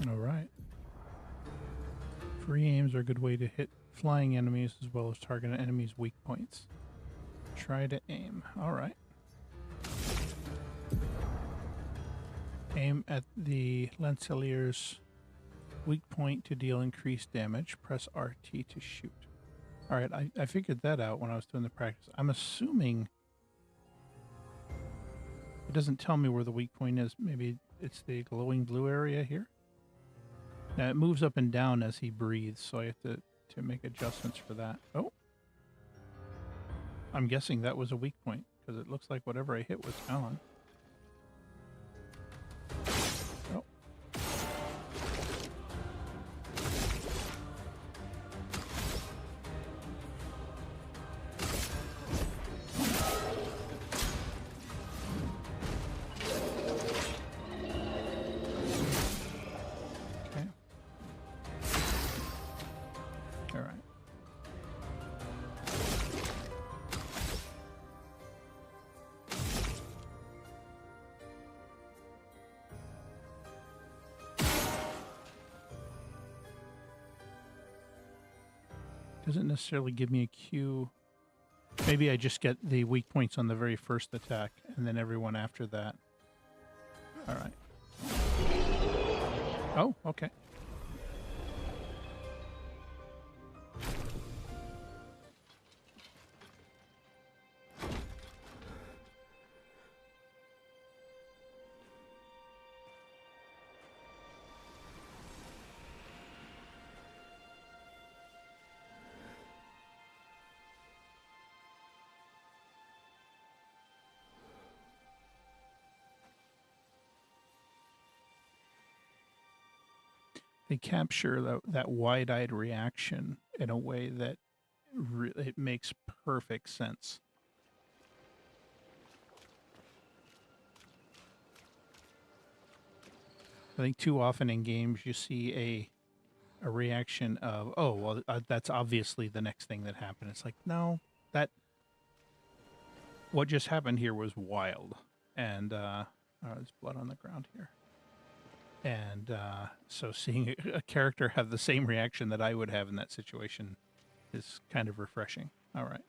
All right. Free aims are a good way to hit flying enemies as well as target enemies' weak points. Try to aim. All right. Aim at the Lancelier's weak point to deal increased damage. Press RT to shoot. All right, I figured that out when I was doing the practice. I'm assuming it doesn't tell me where the weak point is. Maybe it's the glowing blue area here. Now it moves up and down as he breathes, so I have to make adjustments for that. Oh. I'm guessing that was a weak point, because it looks like whatever I hit was gone. Oh. Doesn't necessarily give me a cue. Maybe I just get the weak points on the very first attack, and then everyone after that. All right. Oh, okay. They capture that wide-eyed reaction in a way that it makes perfect sense. I think too often in games you see a reaction of, oh, well, that's obviously the next thing that happened. It's like, no, what just happened here was wild. And there's blood on the ground here. And so seeing a character have the same reaction that I would have in that situation is kind of refreshing. All right.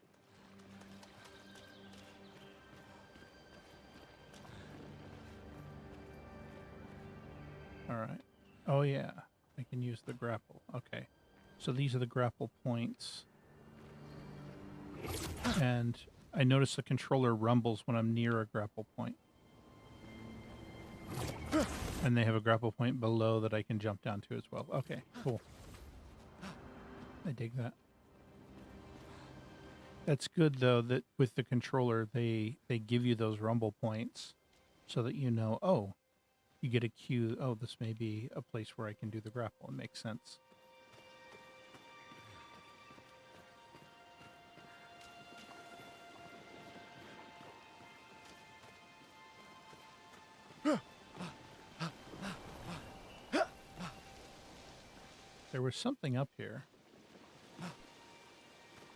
All right. Oh, yeah. I can use the grapple. Okay. So these are the grapple points. And I notice the controller rumbles when I'm near a grapple point. And they have a grapple point below that I can jump down to as well. Okay, cool. I dig that. That's good, though, that with the controller, they give you those rumble points so that you know, oh, you get a cue, oh, this may be a place where I can do the grapple. It makes sense. There was something up here.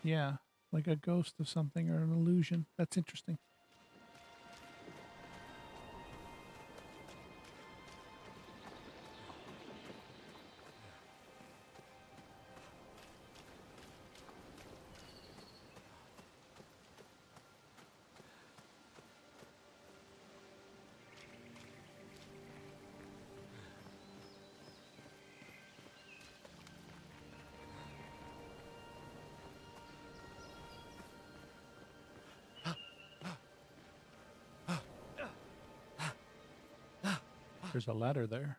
Yeah, like a ghost of something or an illusion. That's interesting. There's a ladder there.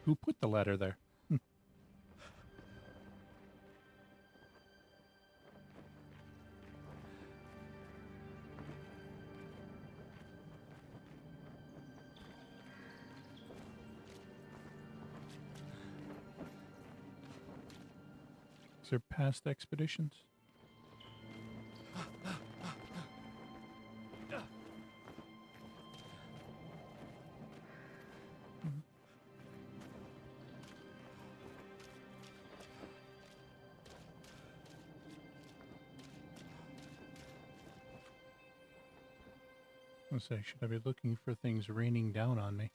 Who put the ladder there? Is there past expeditions? I was gonna say, should I be looking for things raining down on me?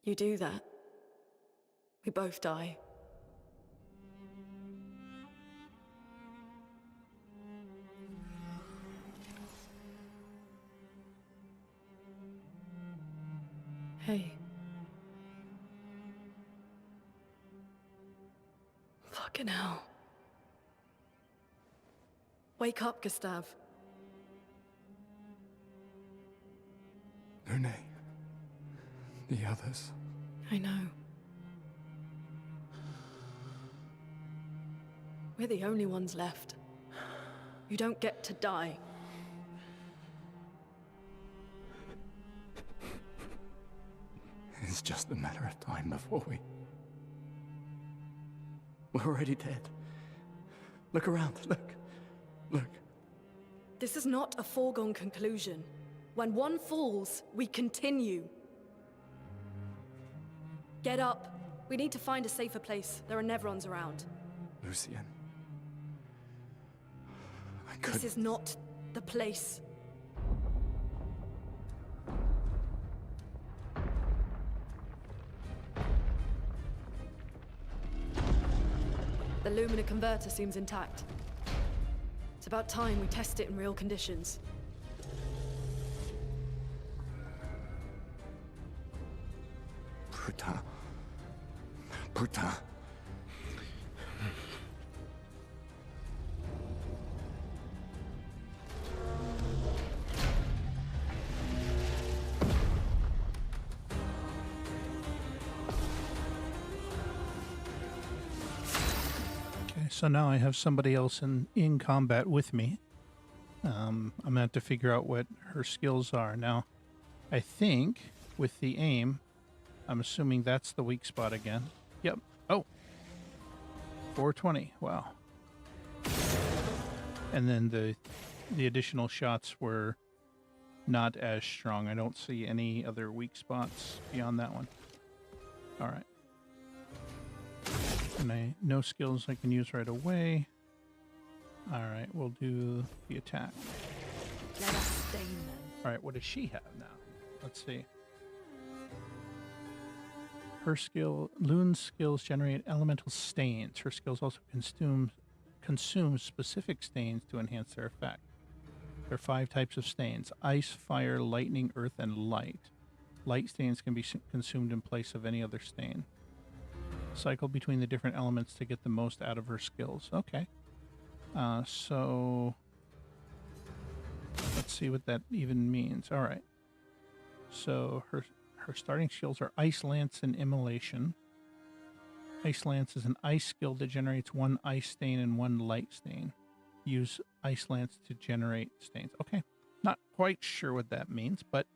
You do that, we both die. Hey. Fucking hell. Wake up, Gustav. Lune. The others. I know. We're the only ones left. You don't get to die. It's just a matter of time before we're already dead. Look around, look. This is not a foregone conclusion. When one falls, we continue. Get up. We need to find a safer place. There are Nevrons around. Lucien. This is not the place. The Lumina converter seems intact. It's about time we test it in real conditions. Putain. So now I have somebody else in combat with me. I'm going to have to figure out what her skills are. Now, I think with the aim, I'm assuming that's the weak spot again. Yep. Oh. 420. Wow. And then the additional shots were not as strong. I don't see any other weak spots beyond that one. All right. And no skills I can use right away. Alright, we'll do the attack. Let us stain them. Alright, what does she have now? Let's see. Her skill, Lune's skills generate elemental stains. Her skills also consume specific stains to enhance their effect. There are 5 types of stains: ice, fire, lightning, earth, and light. Light stains can be consumed in place of any other stain. Cycle between the different elements to get the most out of her skills. Okay. So let's see what that even means. All right. So her starting skills are Ice Lance and Immolation. Ice Lance is an ice skill that generates 1 ice stain and 1 light stain. Use Ice Lance to generate stains. Okay. Not quite sure what that means, but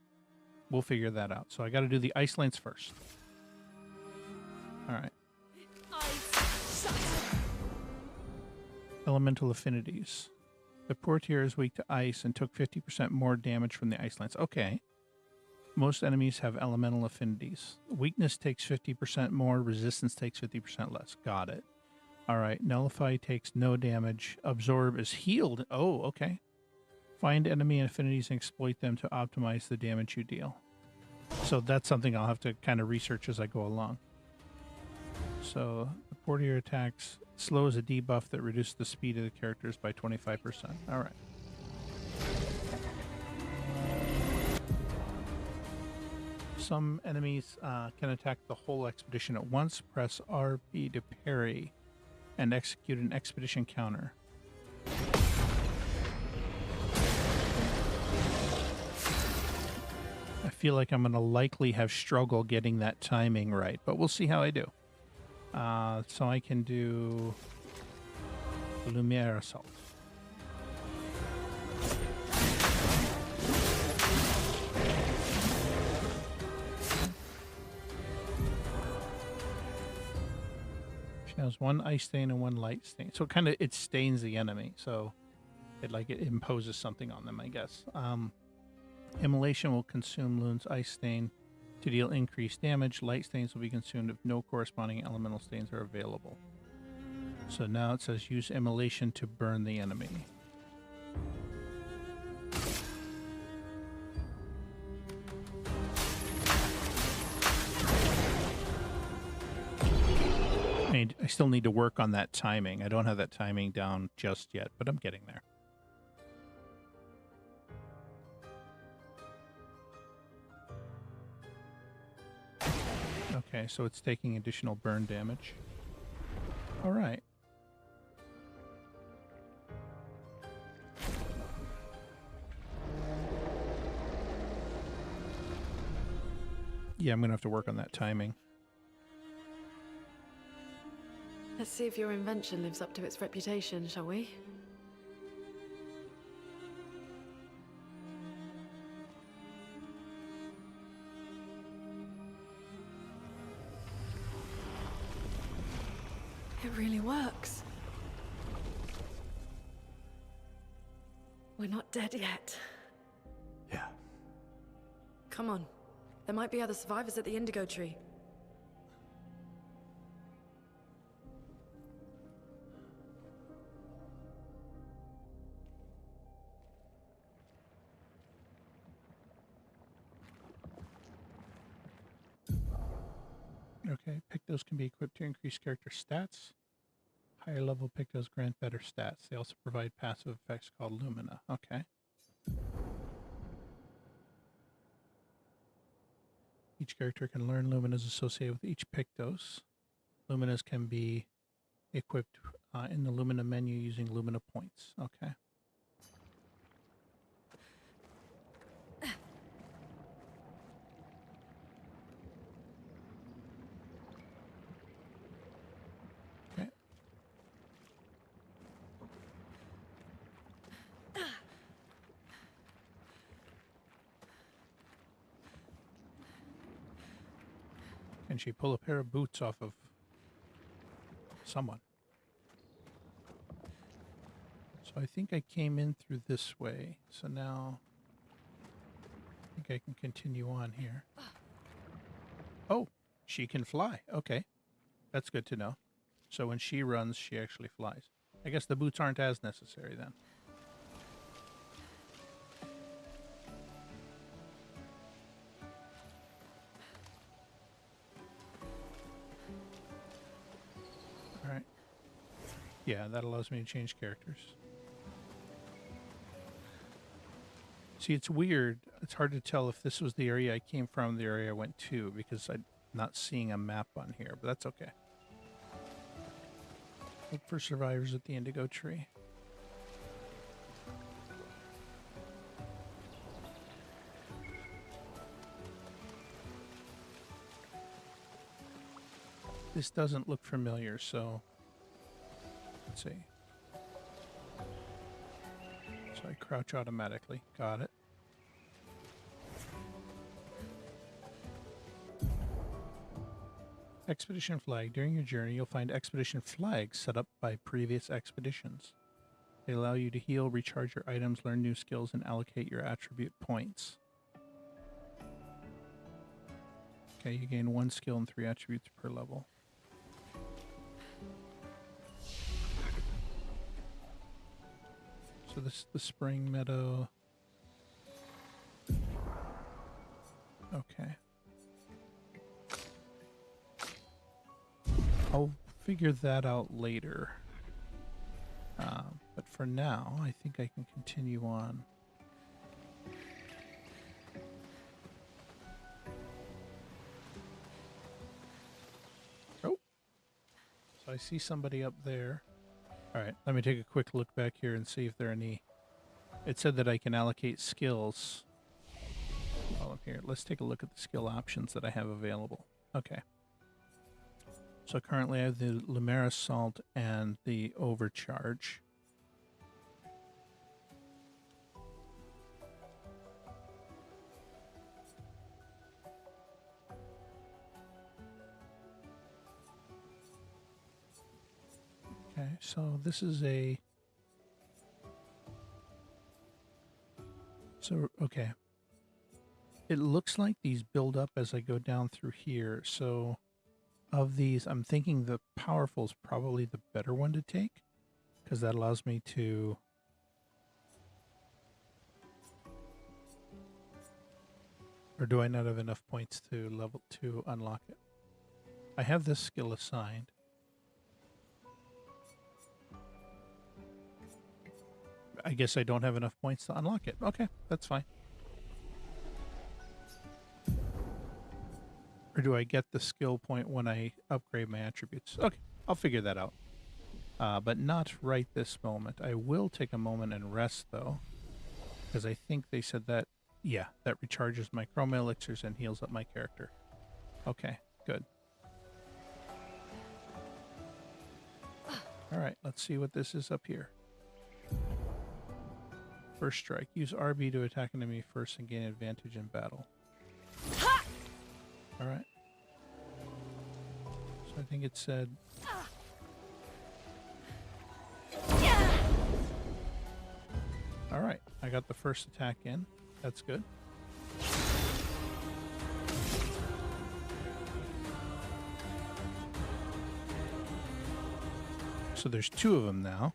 we'll figure that out. So I got to do the Ice Lance first. All right. Elemental affinities. The Portier is weak to ice and took 50% more damage from the Ice Lance. Okay. Most enemies have elemental affinities. Weakness takes 50% more, resistance takes 50% less. Got it. All right. Nullify takes no damage. Absorb is healed. Oh, okay. Find enemy affinities and exploit them to optimize the damage you deal. So that's something I'll have to kind of research as I go along. So the Portier attacks slows a debuff that reduces the speed of the characters by 25%. All right. Some enemies can attack the whole expedition at once. Press RB to parry and execute an expedition counter. I feel like I'm going to likely have struggle getting that timing right, but we'll see how I do. So I can do Lumiere Assault. She has 1 ice stain and 1 light stain. So it stains the enemy. So it imposes something on them, I guess. Immolation will consume Lune's ice stain to deal increased damage. Light stains will be consumed if no corresponding elemental stains are available. So now it says use immolation to burn the enemy. still need to work on that timing. I don't have that timing down just yet, but I'm getting there. Okay, so it's taking additional burn damage. All right. Yeah, I'm going to have to work on that timing. Let's see if your invention lives up to its reputation, shall we? It really works. We're not dead yet. Yeah. Come on. There might be other survivors at the Indigo Tree. Okay, Pictos can be equipped to increase character stats. Higher level Pictos grant better stats. They also provide passive effects called Lumina. Okay. Each character can learn Luminas associated with each Pictos. Luminas can be equipped in the Lumina menu using Lumina points. Okay. Can she pull a pair of boots off of someone? So I think I came in through this way. So now I think I can continue on here. Oh, she can fly. Okay. That's good to know. So when she runs, she actually flies. I guess the boots aren't as necessary then. Alright. Yeah, that allows me to change characters. See, it's weird. It's hard to tell if this was the area I came from, the area I went to, because I'm not seeing a map on here, but that's okay. Look for survivors at the Indigo Tree. This doesn't look familiar, so let's see. So I crouch automatically. Got it. Expedition flag. During your journey, you'll find expedition flags set up by previous expeditions. They allow you to heal, recharge your items, learn new skills, and allocate your attribute points. Okay, you gain 1 skill and 3 attributes per level. So this is the spring meadow. Okay. I'll figure that out later. But for now, I think I can continue on. Oh. So I see somebody up there. All right, let me take a quick look back here and see if there are any... It said that I can allocate skills while I'm here. Let's take a look at the skill options that I have available. Okay. So currently I have the Lumiere Assault and the Overcharge. Okay, so this is a... So, okay. It looks like these build up as I go down through here, so... Of these, I'm thinking the powerful is probably the better one to take, because that allows me to... Or do I not have enough points to level to unlock it? I have this skill assigned. I guess I don't have enough points to unlock it. Okay, that's fine. Or do I get the skill point when I upgrade my attributes? Okay, I'll figure that out. But not right this moment. I will take a moment and rest, though. Because I think they said that, yeah, that recharges my chroma elixirs and heals up my character. Okay, good. Alright, let's see what this is up here. First strike. Use RB to attack enemy first and gain advantage in battle. Alright. So I think it said... Alright, I got the first attack in. That's good. So there's 2 of them now.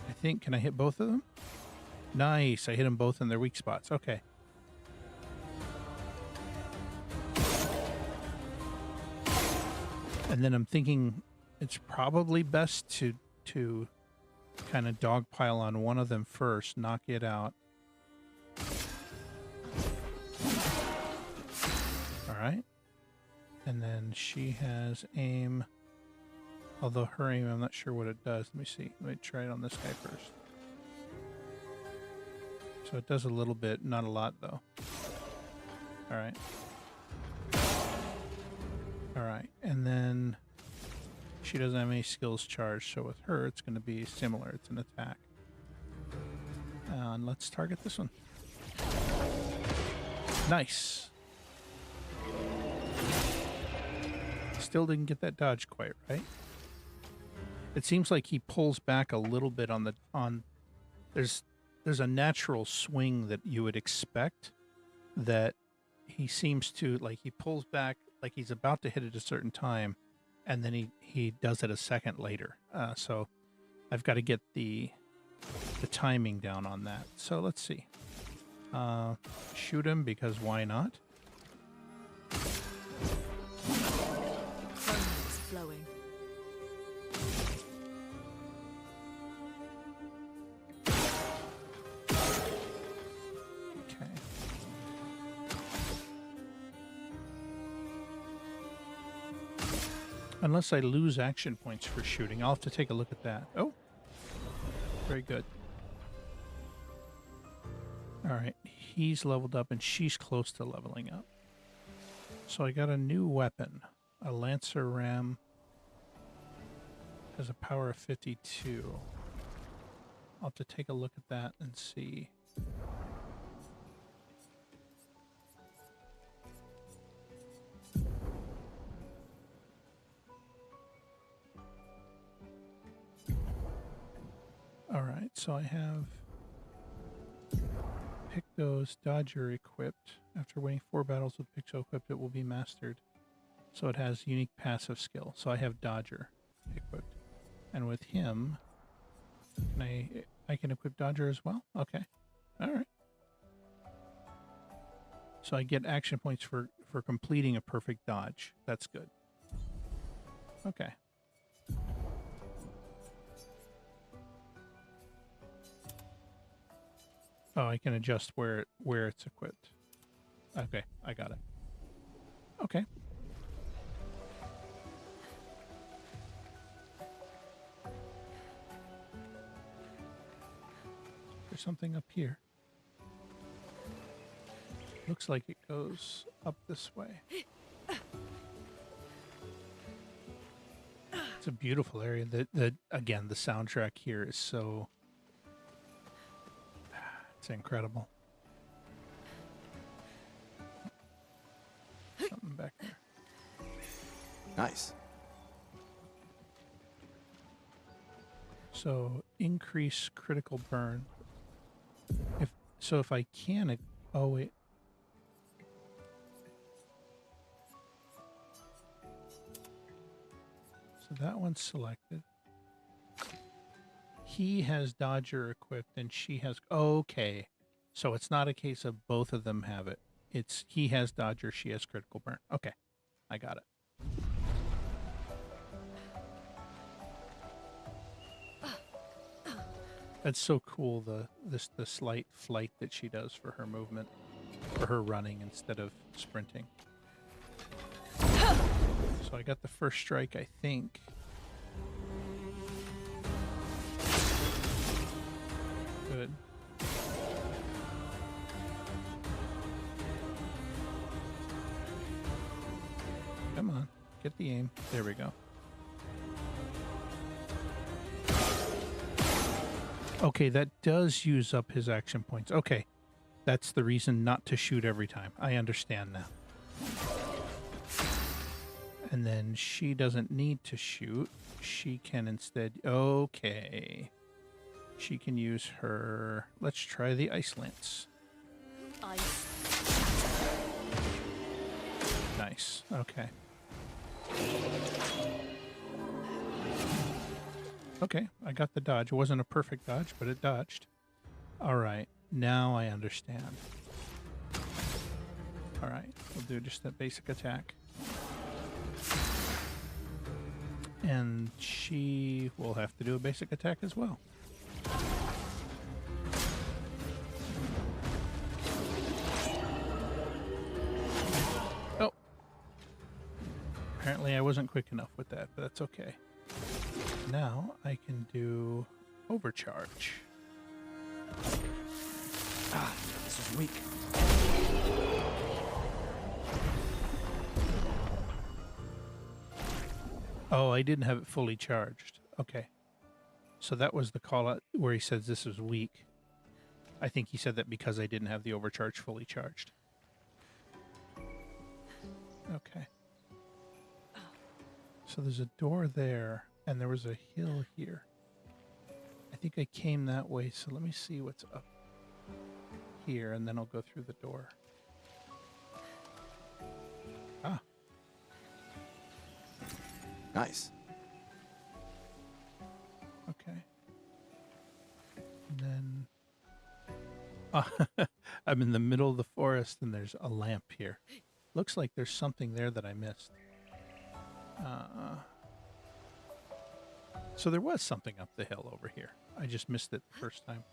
I think, can I hit both of them? Nice, I hit them both in their weak spots. Okay. And then I'm thinking it's probably best to kind of dogpile on one of them first, knock it out. All right. And then she has aim. Although her aim, I'm not sure what it does. Let me see. Let me try it on this guy first. So it does a little bit, not a lot though. All right. All right. And then she doesn't have any skills charged, so with her it's going to be similar. It's an attack. And let's target this one. Nice. Still didn't get that dodge quite right. It seems like he pulls back a little bit on the there's a natural swing that you would expect, that he seems to, like, he pulls back like he's about to hit it a certain time, and then he does it a second later. So I've got to get the timing down on that. So let's see. Shoot him, because why not? Flowing. Okay. Unless I lose action points for shooting. I'll have to take a look at that. Oh, very good. All right, he's leveled up and she's close to leveling up. So I got a new weapon. A Lancer Ram has a power of 52. I'll have to take a look at that and see. All right, so I have Picto's Dodger equipped. After winning 4 battles with Picto equipped, it will be mastered. So it has unique passive skill. So I have Dodger equipped. And with him, I can equip Dodger as well? Okay. All right. So I get action points for completing a perfect dodge. That's good. Okay. Oh, I can adjust where it's equipped. Okay, I got it. Okay. There's something up here. Looks like it goes up this way. It's a beautiful area. Again, the soundtrack here is so... It's incredible. Something back there. Nice. So increase critical burn. If I can, oh wait. So that one's selected. He has Dodger equipped and she has... Okay. So it's not a case of both of them have it. It's he has Dodger, she has critical burn. Okay. I got it. That's so cool, the slight flight that she does for her movement, for her running instead of sprinting. So I got the first strike, I think. Good. Come on, get the aim. There we go. Okay, that does use up his action points. Okay, that's the reason not to shoot every time. I understand now. And then she doesn't need to shoot. She can instead... Okay. She can use her... Let's try the Ice Lance. Ice. Nice. Okay. Okay, I got the dodge. It wasn't a perfect dodge, but it dodged. All right, now I understand. All right, we'll do just that basic attack. And she will have to do a basic attack as well. Oh. Apparently I wasn't quick enough with that, but that's okay. Now I can do overcharge. Ah, this is weak. Oh, I didn't have it fully charged. Okay. So that was the call out where he says this is weak. I think he said that because I didn't have the overcharge fully charged. Okay. So there's a door there, and there was a hill here. I think I came that way, so let me see what's up here, and then I'll go through the door. Ah. Nice. Okay. And then... I'm in the middle of the forest, and there's a lamp here. Looks like there's something there that I missed. So there was something up the hill over here. I just missed it the first time.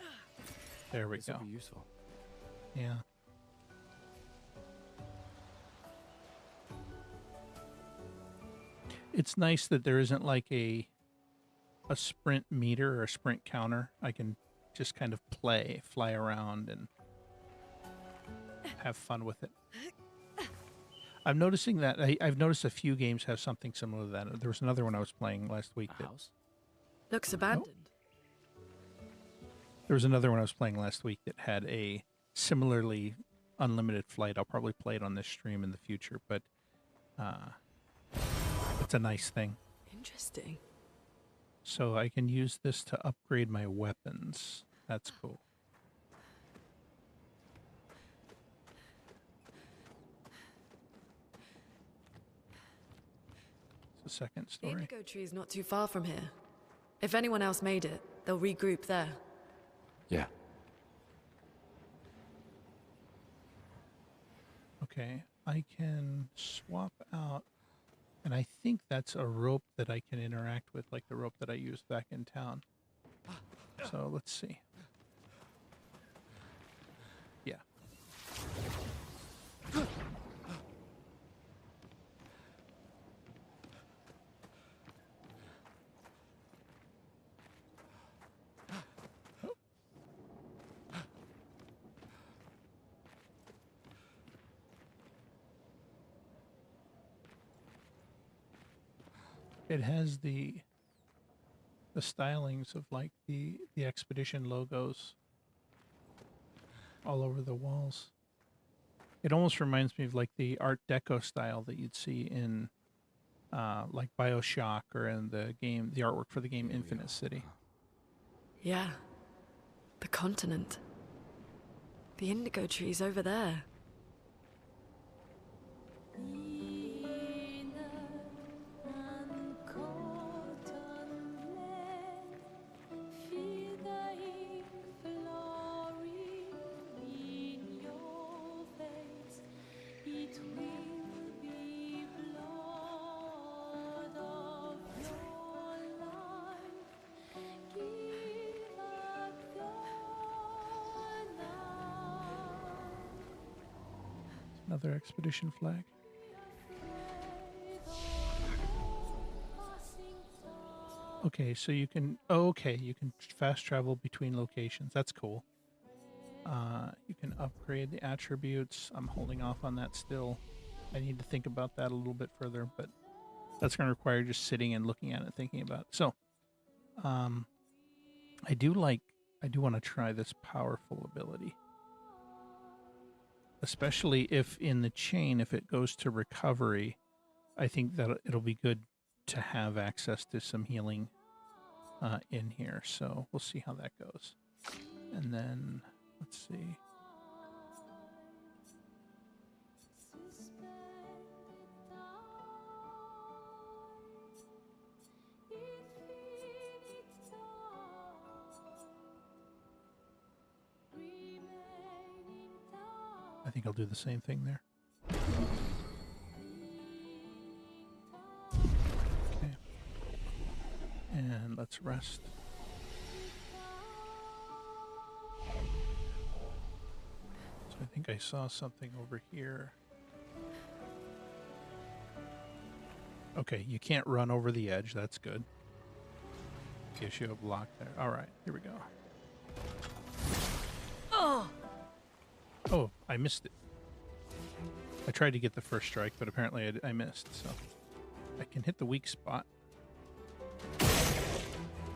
There we go. This will be useful. Yeah. It's nice that there isn't like a sprint meter or a sprint counter. I can just kind of fly around and have fun with it. I'm noticing that I've noticed a few games have something similar to that. There was another one I was playing last week. Looks abandoned. There was another one I was playing last week that had a similarly unlimited flight. I'll probably play it on this stream in the future, but it's a nice thing. Interesting. So I can use this to upgrade my weapons. That's cool. It's the second The story. Indigo Tree is not too far from here. If anyone else made it, they'll regroup there. Yeah. Okay, I can swap out, and I think that's a rope that I can interact with, like the rope that I used back in town. So let's see. Yeah. It has the stylings of like the expedition logos all over the walls. It almost reminds me of like the Art Deco style that you'd see in like BioShock or in the artwork for the game Infinite City. Yeah. The continent. The Indigo Tree's over there. Another expedition flag. Okay, so you can... Okay, you can fast travel between locations. That's cool. You can upgrade the attributes. I'm holding off on that still. I need to think about that a little bit further, but that's going to require just sitting and looking at it, thinking about it. So, I do want to try this powerful ability. Especially if in the chain, if it goes to recovery, I think that it'll be good to have access to some healing in here. So we'll see how that goes. And then, let's see. I think I'll do the same thing there. Okay. And let's rest. So I think I saw something over here. Okay, you can't run over the edge. That's good. Gives you a block there. All right, here we go. Oh! Oh, I missed it. I tried to get the first strike, but apparently I missed, so I can hit the weak spot.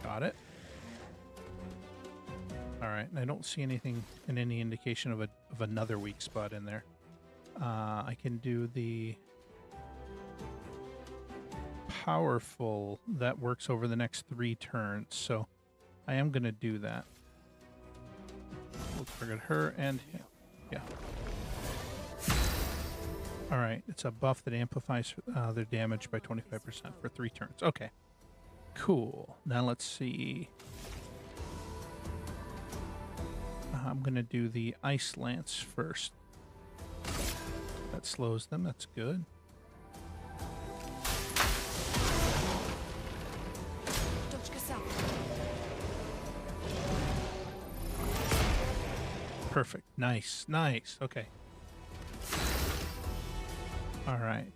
Got it. All right, and I don't see anything in any indication of another weak spot in there. I can do the powerful that works over the next 3 turns, so I am going to do that. We'll target her and him. Yeah. All right, it's a buff that amplifies their damage by 25% for 3 turns. Okay, cool. Now let's see. I'm going to do the Ice Lance first. That slows them. That's good. Perfect. Nice. Nice. Okay. All right.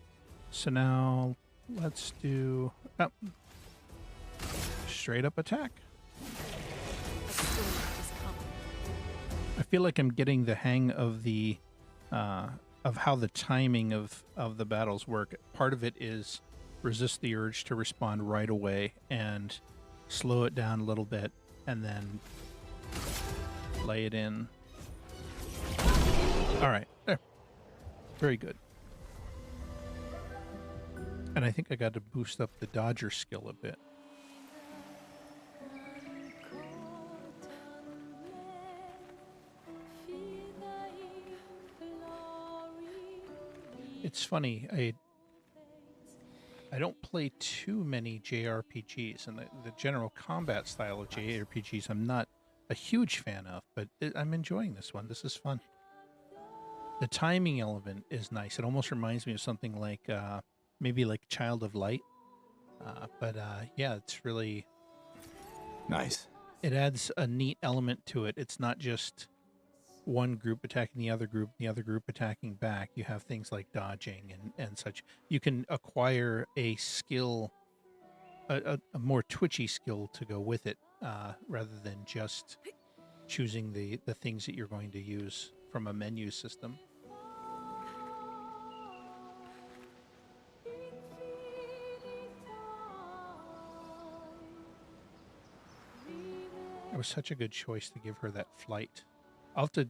So now let's do straight up attack. I feel like I'm getting the hang of the of how the timing of the battles work. Part of it is resist the urge to respond right away and slow it down a little bit and then lay it in. All right, there. Very good. And I think I got to boost up the dodger skill a bit. It's funny, I don't play too many JRPGs, and the general combat style of JRPGs I'm not a huge fan of, but I'm enjoying this one. This is fun. The timing element is nice. It almost reminds me of something like maybe like Child of Light. Yeah, it's really nice. It adds a neat element to it. It's not just one group attacking the other group attacking back. You have things like dodging and such. You can acquire a skill, a more twitchy skill to go with it, rather than just choosing the things that you're going to use from a menu system. It was such a good choice to give her that flight. I'll have to,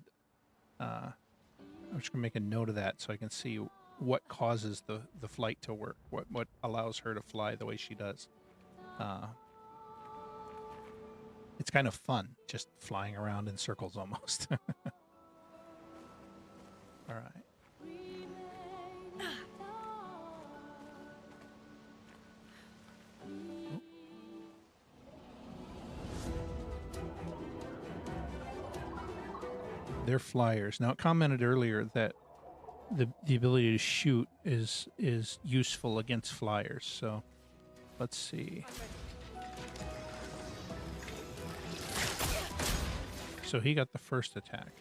I'm just gonna make a note of that so I can see what causes the flight to work, what allows her to fly the way she does. It's kind of fun, just flying around in circles almost. All right. They're flyers. Now, it commented earlier that the ability to shoot is useful against flyers. So, let's see. So he got the first attack.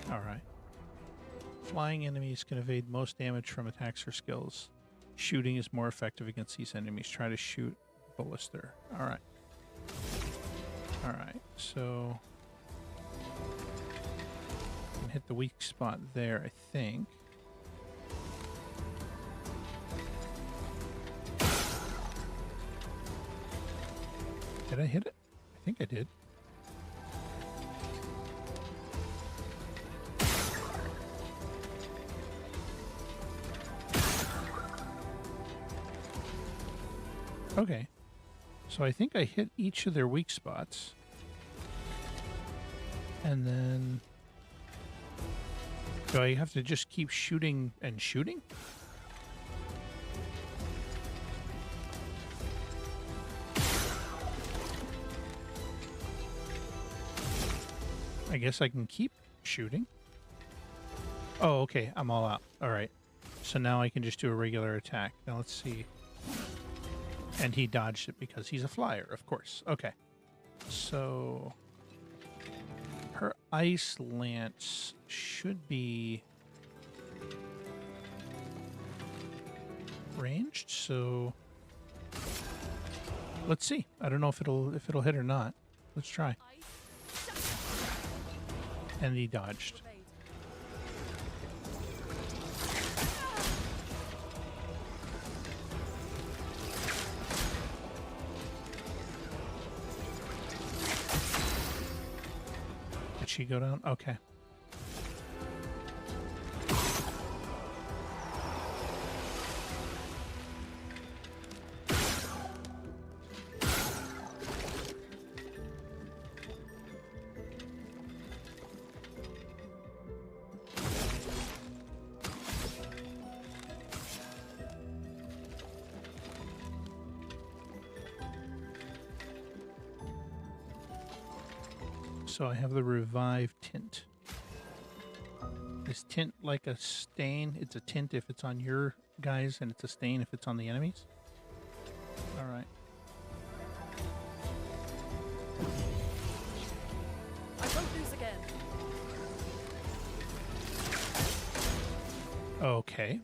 All Alright. Flying enemies can evade most damage from attacks or skills. Shooting is more effective against these enemies. Try to shoot Ballista. Alright. Alright, so... I can hit the weak spot there, I think. Did I hit it? I think I did. Okay. So I think I hit each of their weak spots. And then... do I have to just keep shooting and shooting? I guess I can keep shooting. Oh, okay. I'm all out. All right. So now I can just do a regular attack. Now let's see. And he dodged it because he's a flyer, of course. Okay. So her ice lance should be ranged, so let's see. I don't know if it'll hit or not. Let's try. And he dodged. Did she go down? Okay. So I have the revive tint. Is tint like a stain? It's a tint if it's on your guys, and it's a stain if it's on the enemies? Alright. I won't lose again. Okay.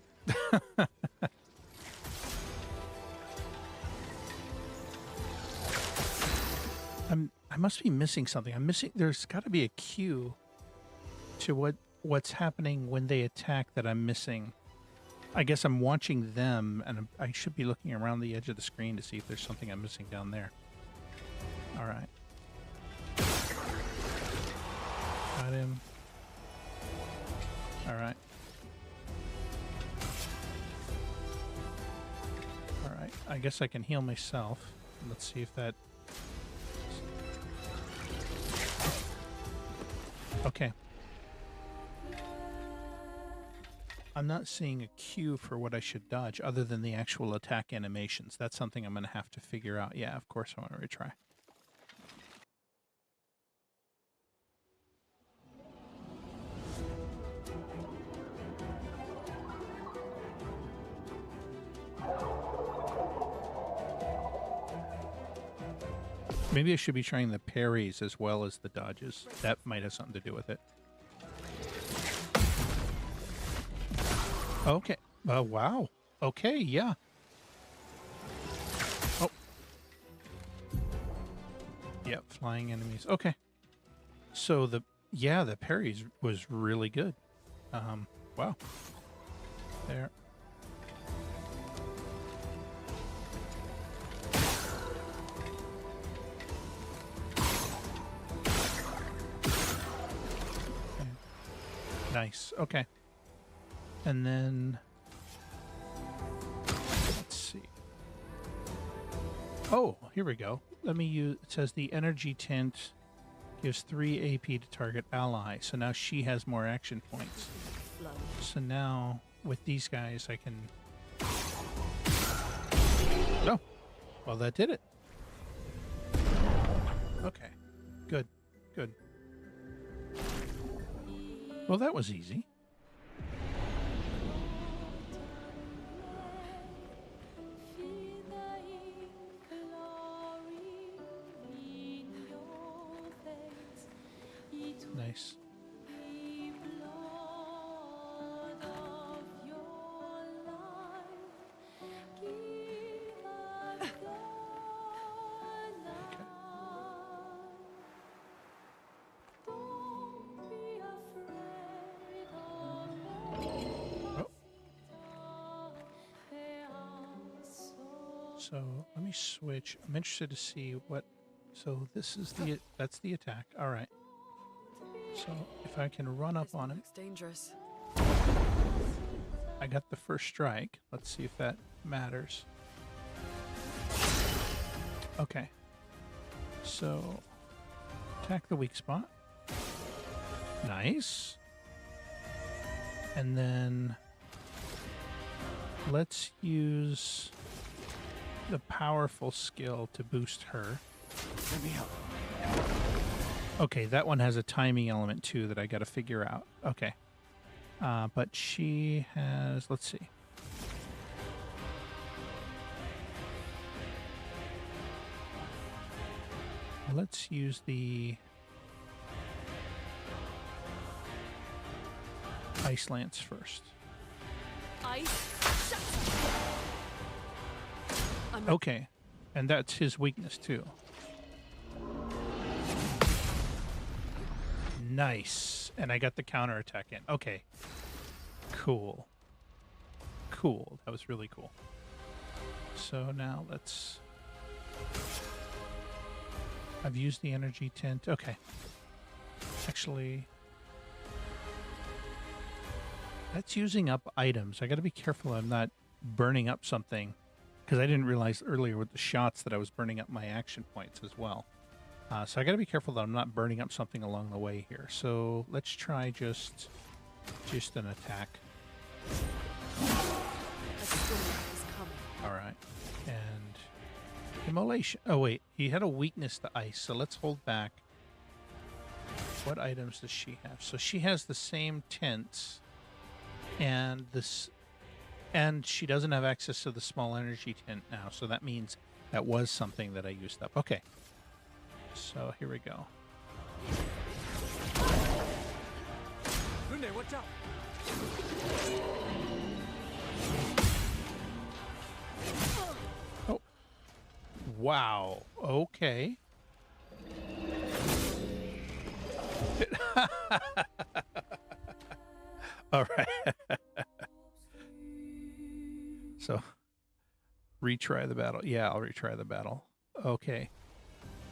I must be missing something. I'm missing. There's got to be a cue to what's happening when they attack that I'm missing. I guess I'm watching them, and I should be looking around the edge of the screen to see if there's something I'm missing down there. All right. Got him. All right. All right. I guess I can heal myself. Let's see if that... Okay. I'm not seeing a cue for what I should dodge other than the actual attack animations. That's something I'm going to have to figure out. Yeah, of course I want to retry. Maybe I should be trying the parries as well as the dodges. That might have something to do with it. Okay. Wow. Okay, yeah. Oh. Yeah, flying enemies. Okay. So the parries was really good. Wow. There. Nice. Okay. And then let's see. Oh, here we go. Let me use, it says the energy tint gives 3 AP to target ally. So now she has more action points. So now with these guys I can... Oh, well that did it. Okay. Good. Good. Well, that was easy. Nice. So let me switch. I'm interested to see what. So this is the that's the attack. All right. So if I can run up on him, Looks dangerous. I got the first strike. Let's see if that matters. Okay. So attack the weak spot. Nice. And then let's use the powerful skill to boost her. Let me help. Okay, that one has a timing element too that I got to figure out. Okay. But she has, let's see. Let's use the Ice Lance first. Ice. Okay. And that's his weakness too. Nice. And I got the counterattack in. Okay. Cool. Cool. That was really cool. So now let's... I've used the energy tint. Okay. Actually... That's using up items. I got to be careful I'm not burning up something. Because I didn't realize earlier with the shots that I was burning up my action points as well. So I got to be careful that I'm not burning up something along the way here. So let's try just an attack. All right. And immolation. Oh, wait. He had a weakness to ice, so let's hold back. What items does she have? So she has the same tents and this... And she doesn't have access to the small energy tent now, so that means that was something that I used up. Okay. So here we go. Lunde, watch out! Oh. Wow. Okay. All right. So, retry the battle. Yeah, I'll retry the battle. Okay.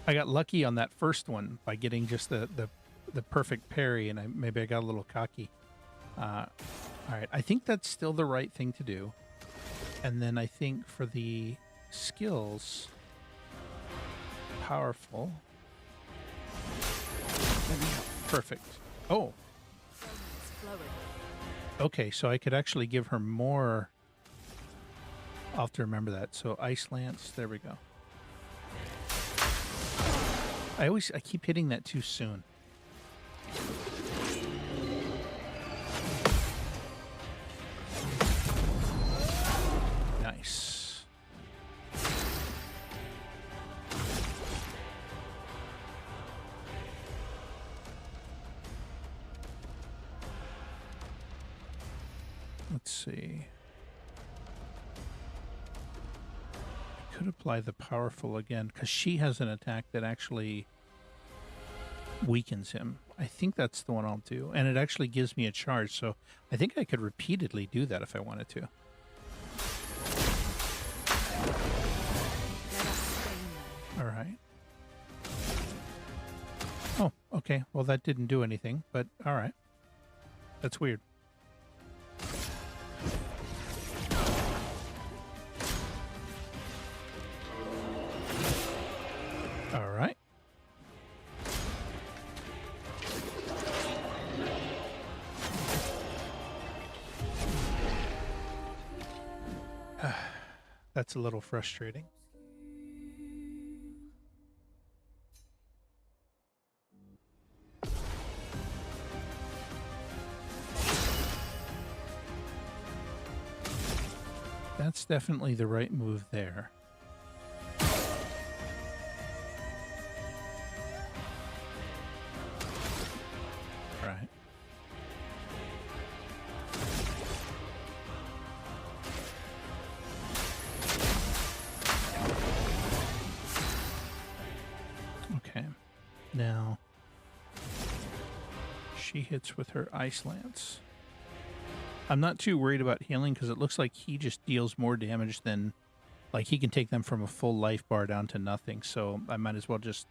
I got lucky on that first one by getting just the perfect parry, and maybe I got a little cocky. All right. I think that's still the right thing to do. And then I think for the skills, powerful. Perfect. Oh. Okay, so I could actually give her more... I'll have to remember that. So Ice Lance, there we go. I keep hitting that too soon. Nice. Let's see. Could apply the powerful again because she has an attack that actually weakens him. I think that's the one I'll do, and it actually gives me a charge, so I think I could repeatedly do that if I wanted to. All right. Oh, okay. Well, that didn't do anything, but all right. That's weird. All right. That's a little frustrating. That's definitely the right move there. Right. Okay. Now she hits with her Ice Lance. I'm not too worried about healing because it looks like he just deals more damage than Like, he can take them from a full life bar down to nothing, so I might as well just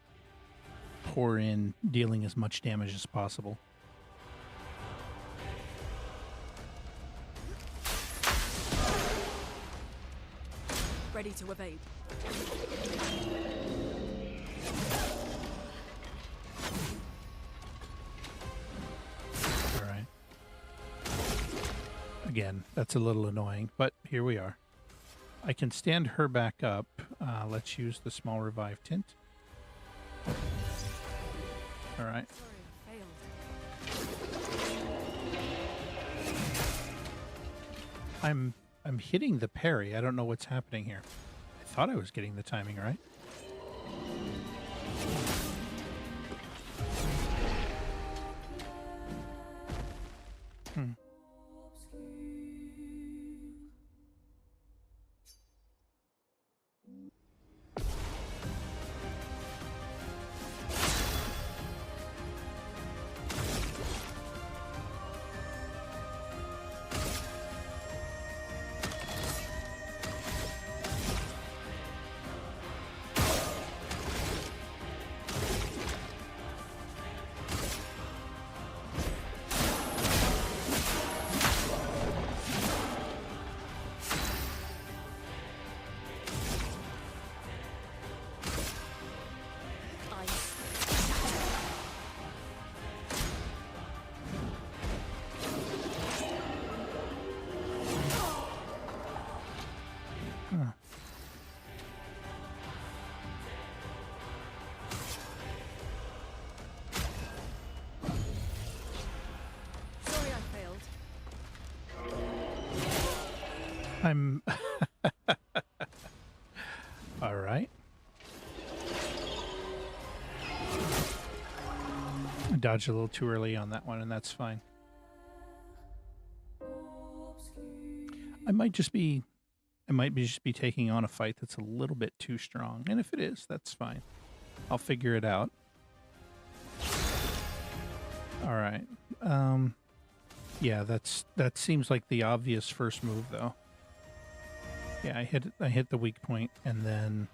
pour in dealing as much damage as possible. Ready to evade. All right. Again, that's a little annoying, but here we are. I can stand her back up. Let's use the small revive tint. All right. I'm hitting the parry. I don't know what's happening here. I thought I was getting the timing right. Hmm. I'm all right. I dodged a little too early on that one, and that's fine. I might just be taking on a fight that's a little bit too strong, and if it is, that's fine. I'll figure it out. All right. Yeah, that seems like the obvious first move, though. Yeah, I hit the weak point, and then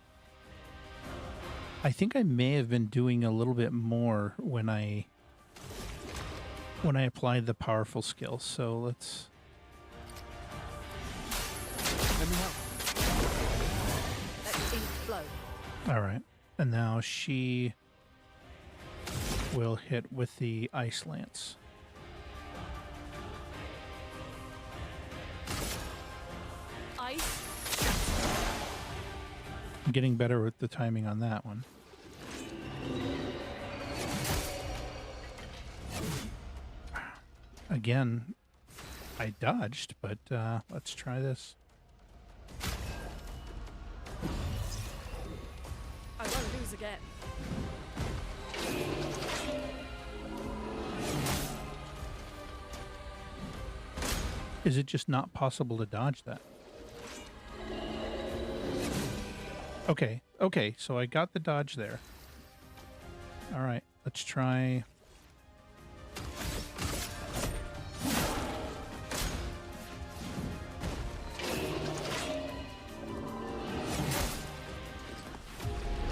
I think I may have been doing a little bit more when I applied the powerful skill. So let's. Let me help. Let the ink flow. All right, and now she will hit with the ice lance. Ice. I'm getting better with the timing on that one. Again, I dodged, but let's try this. I won't lose again. Is it just not possible to dodge that? Okay, so I got the dodge there. All right, let's try.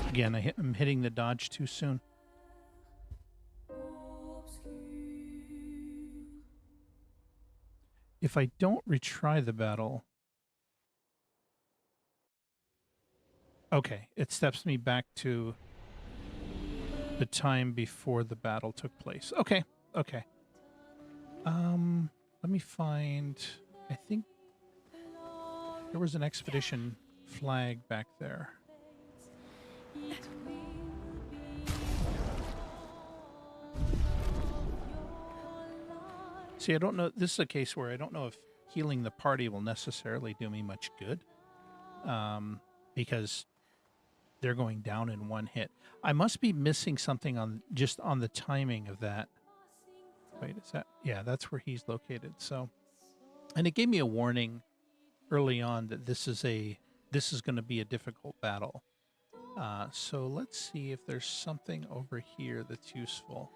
Again, I'm hitting the dodge too soon. If I don't retry the battle... Okay, it steps me back to the time before the battle took place. Okay. Let me find... I think there was an expedition flag back there. See, I don't know. This is a case where I don't know if healing the party will necessarily do me much good. Because they're going down in one hit. I must be missing something on the timing of that. Wait, is that? Yeah, that's where he's located. So, and it gave me a warning early on that this is going to be a difficult battle. So let's see if there's something over here that's useful.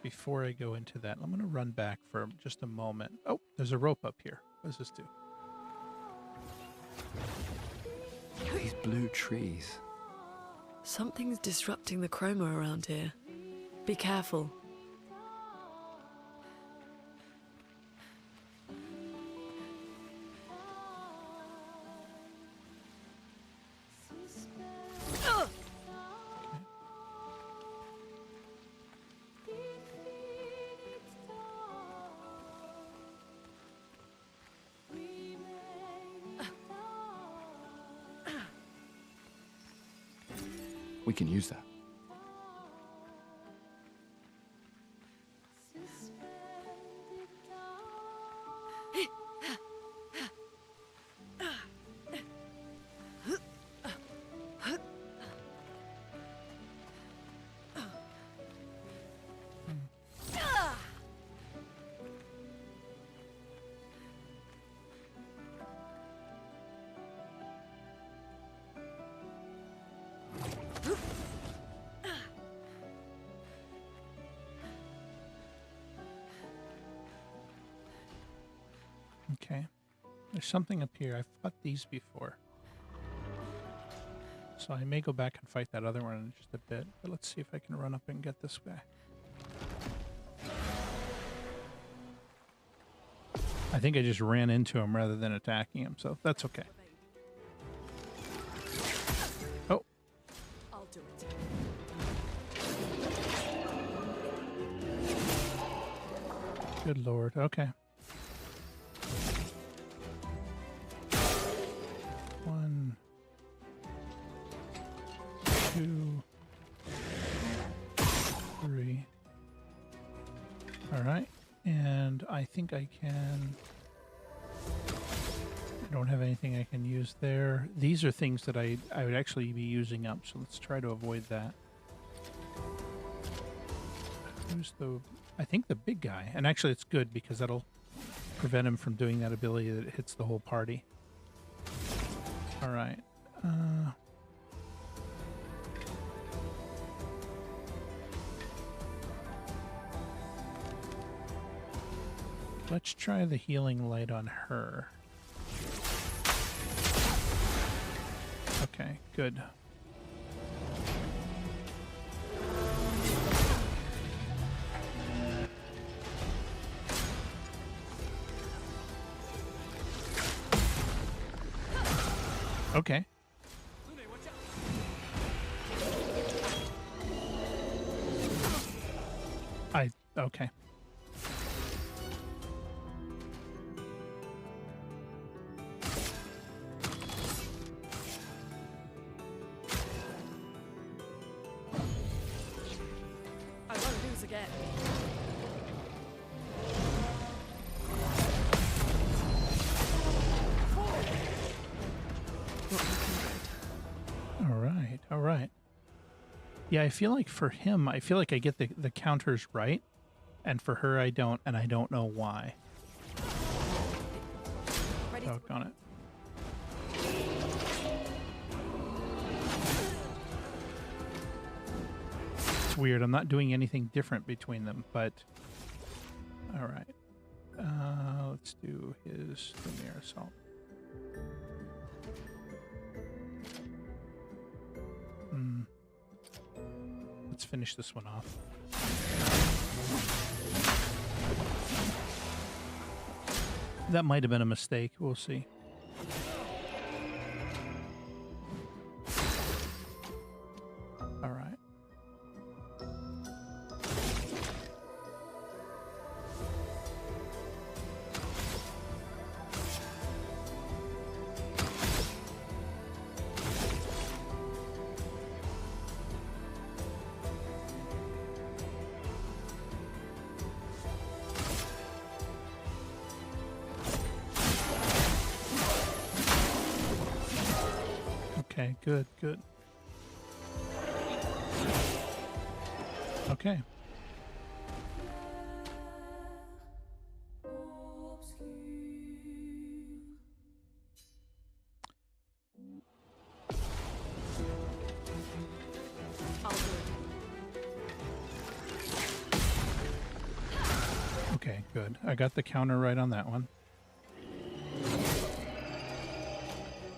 Before I go into that, I'm going to run back for just a moment. Oh, there's a rope up here. What does this do? These blue trees. Something's disrupting the chroma around here. Be careful. We can use that. Okay. There's something up here. I've fought these before. So I may go back and fight that other one in just a bit. But let's see if I can run up and get this guy. I think I just ran into him rather than attacking him, so that's okay. Oh. I'll do it. Good lord. Okay. 1, 2, 3. All right. And I think I can... I don't have anything I can use there. These are things that I would actually be using up, so let's try to avoid that. Who's the... I think the big guy. And actually it's good because that'll prevent him from doing that ability that hits the whole party. All right. Let's try the healing light on her. Okay, good. Okay. Okay. I won't lose again. All right. All right. Yeah, I feel like for him, I feel like I get the counters right, and for her I don't, and I don't know why. Doggone it. It's weird. I'm not doing anything different between them, but all right. Let's do his Lumiere Assault. Let's finish this one off. That might have been a mistake. We'll see. All right. Okay, good, good. Okay. Okay, good. I got the counter right on that one.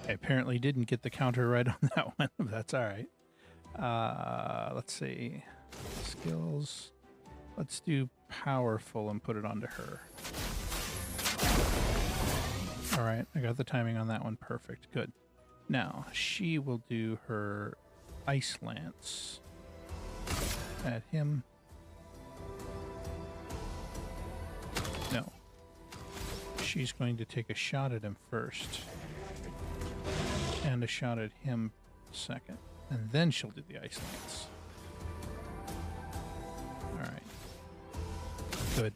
I apparently didn't get the counter right on that one, but that's all right. Let's see. Skills. Let's do powerful and put it onto her. All right, I got the timing on that one perfect. Good. Now, she will do her Ice Lance at him. No. She's going to take a shot at him first. And a shot at him second. And then she'll do the Ice Lance. Alright. Good.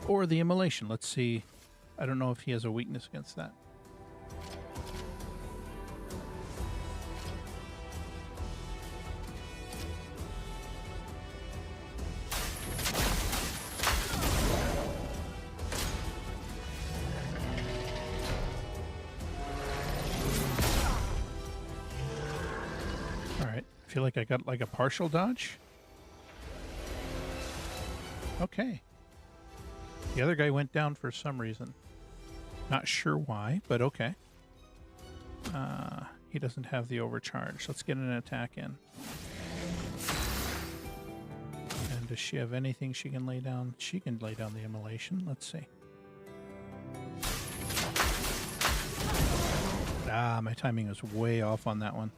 Or the Immolation. Let's see. I don't know if he has a weakness against that. I feel like I got like a partial dodge. Okay. The other guy went down for some reason. Not sure why, but okay. He doesn't have the overcharge. Let's get an attack in. And does she have anything she can lay down? She can lay down the Immolation. Let's see. Ah, my timing was way off on that one.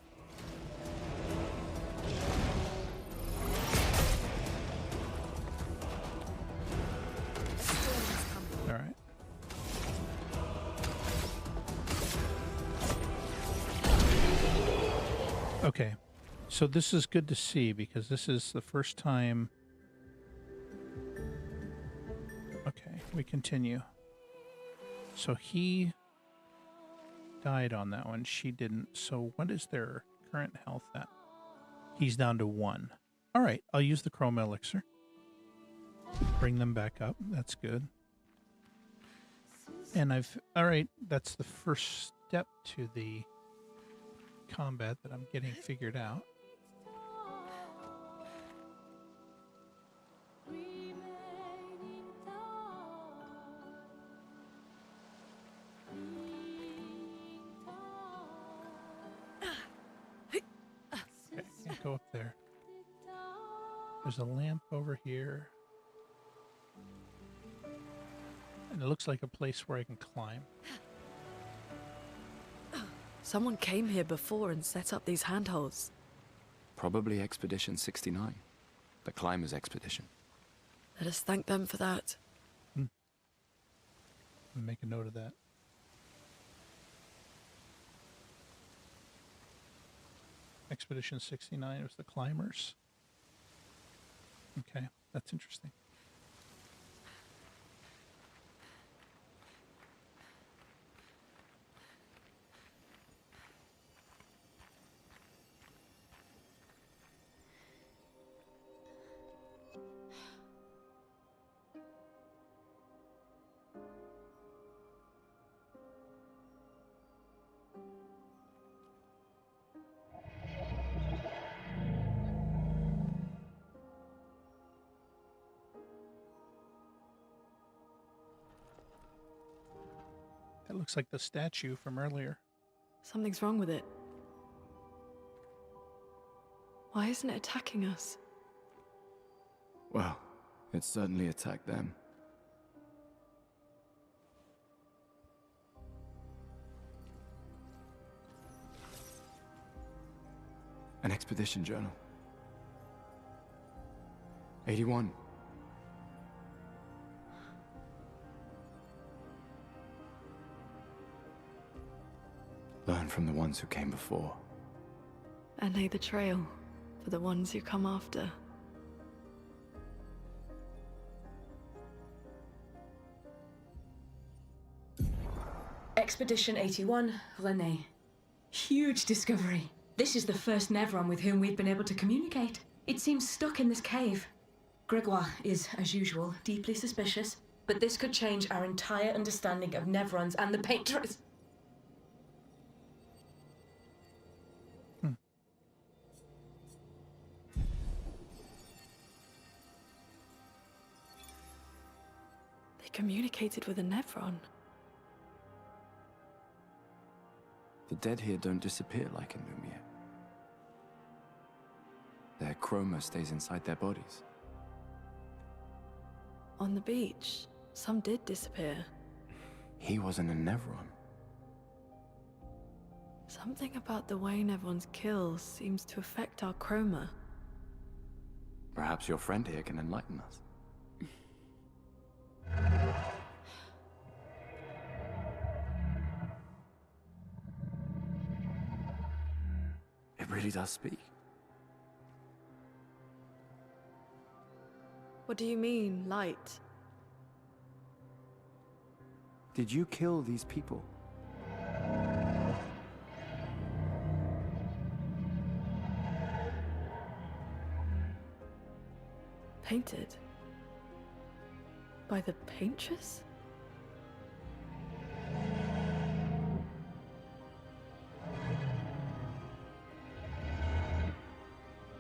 Okay, so this is good to see because this is the first time. Okay, we continue. So he died on that one. She didn't. So what is their current health at? He's down to 1. All right, I'll use the Chrome Elixir. Bring them back up. That's good. And all right, that's the first step to the combat that I'm getting figured out. Okay, can't go up there. There's a lamp over here. And it looks like a place where I can climb. Someone came here before and set up these handholds. Probably Expedition 69. The Climbers Expedition. Let us thank them for that. Make a note of that. Expedition 69 was the Climbers. Okay, that's interesting. That looks like the statue from earlier. Something's wrong with it. Why isn't it attacking us? Well, it certainly attacked them. An expedition journal. 81. Learn from the ones who came before. And lay the trail for the ones who come after. Expedition 81, René. Huge discovery. This is the first Nevron with whom we've been able to communicate. It seems stuck in this cave. Gregoire is, as usual, deeply suspicious, but this could change our entire understanding of Nevrons and the Paintress. They communicated with a Nevron. The dead here don't disappear like in Lumiere. Their chroma stays inside their bodies. On the beach, some did disappear. He wasn't a Nevron. Something about the way Nevron's kills seems to affect our chroma. Perhaps your friend here can enlighten us. It really does speak. What do you mean, light? Did you kill these people? Painted? By the paintress?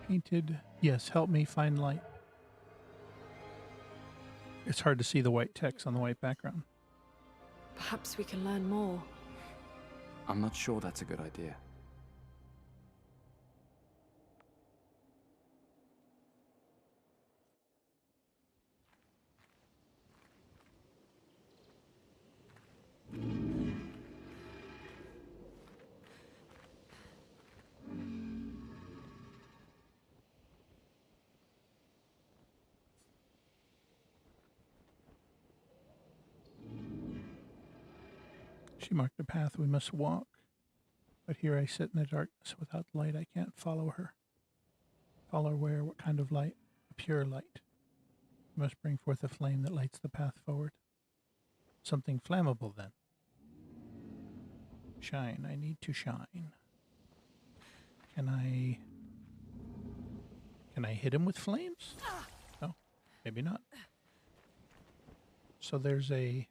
Painted. Yes, help me find light. It's hard to see the white text on the white background. Perhaps we can learn more. I'm not sure that's a good idea. She marked a path we must walk, but here I sit in the darkness without light. I can't follow her. Follow where? What kind of light? A pure light. We must bring forth a flame that lights the path forward. Something flammable, then. Shine. I need to shine. Can I hit him with flames? No, maybe not. So there's a...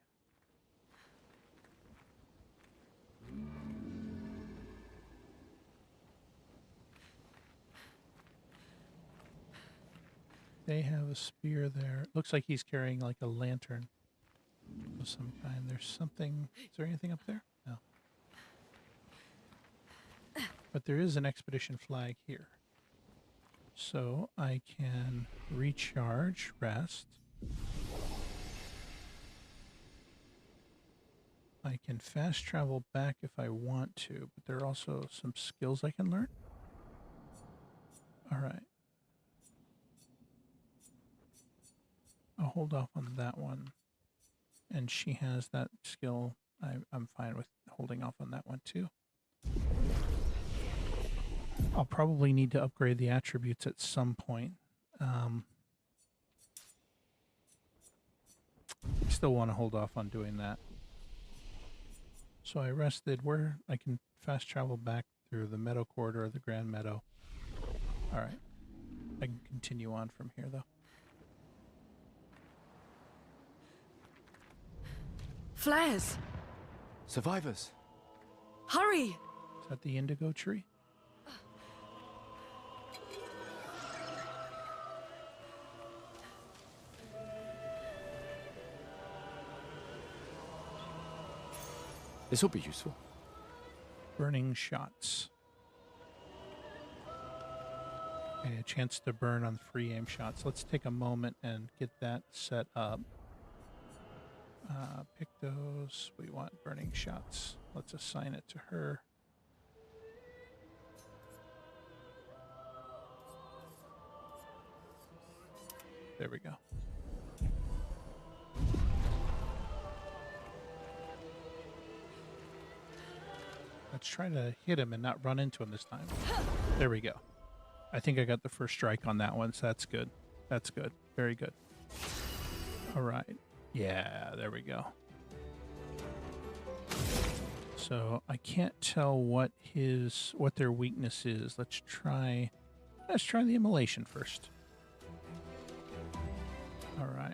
They have a spear there. It looks like he's carrying like a lantern of some kind. There's something... Is there anything up there? No. But there is an expedition flag here. So I can recharge, rest. I can fast travel back if I want to, but there are also some skills I can learn. All right. I'll hold off on that one. And she has that skill. I'm fine with holding off on that one too. I'll probably need to upgrade the attributes at some point. I still want to hold off on doing that. So I rested where I can fast travel back through the Meadow Corridor, the Grand Meadow. All right. I can continue on from here though. Flares! Survivors! Hurry! Is that the indigo tree? This will be useful. Burning shots. Okay, a chance to burn on free aim shots. Let's take a moment and get that set up. Pick those. We want burning shots. Let's assign it to her. There we go. Let's try to hit him and not run into him this time. There we go. I think I got the first strike on that one, so that's good. That's good. Very good. All right. Yeah, there we go. So I can't tell what their weakness is. Let's try the immolation first. All right.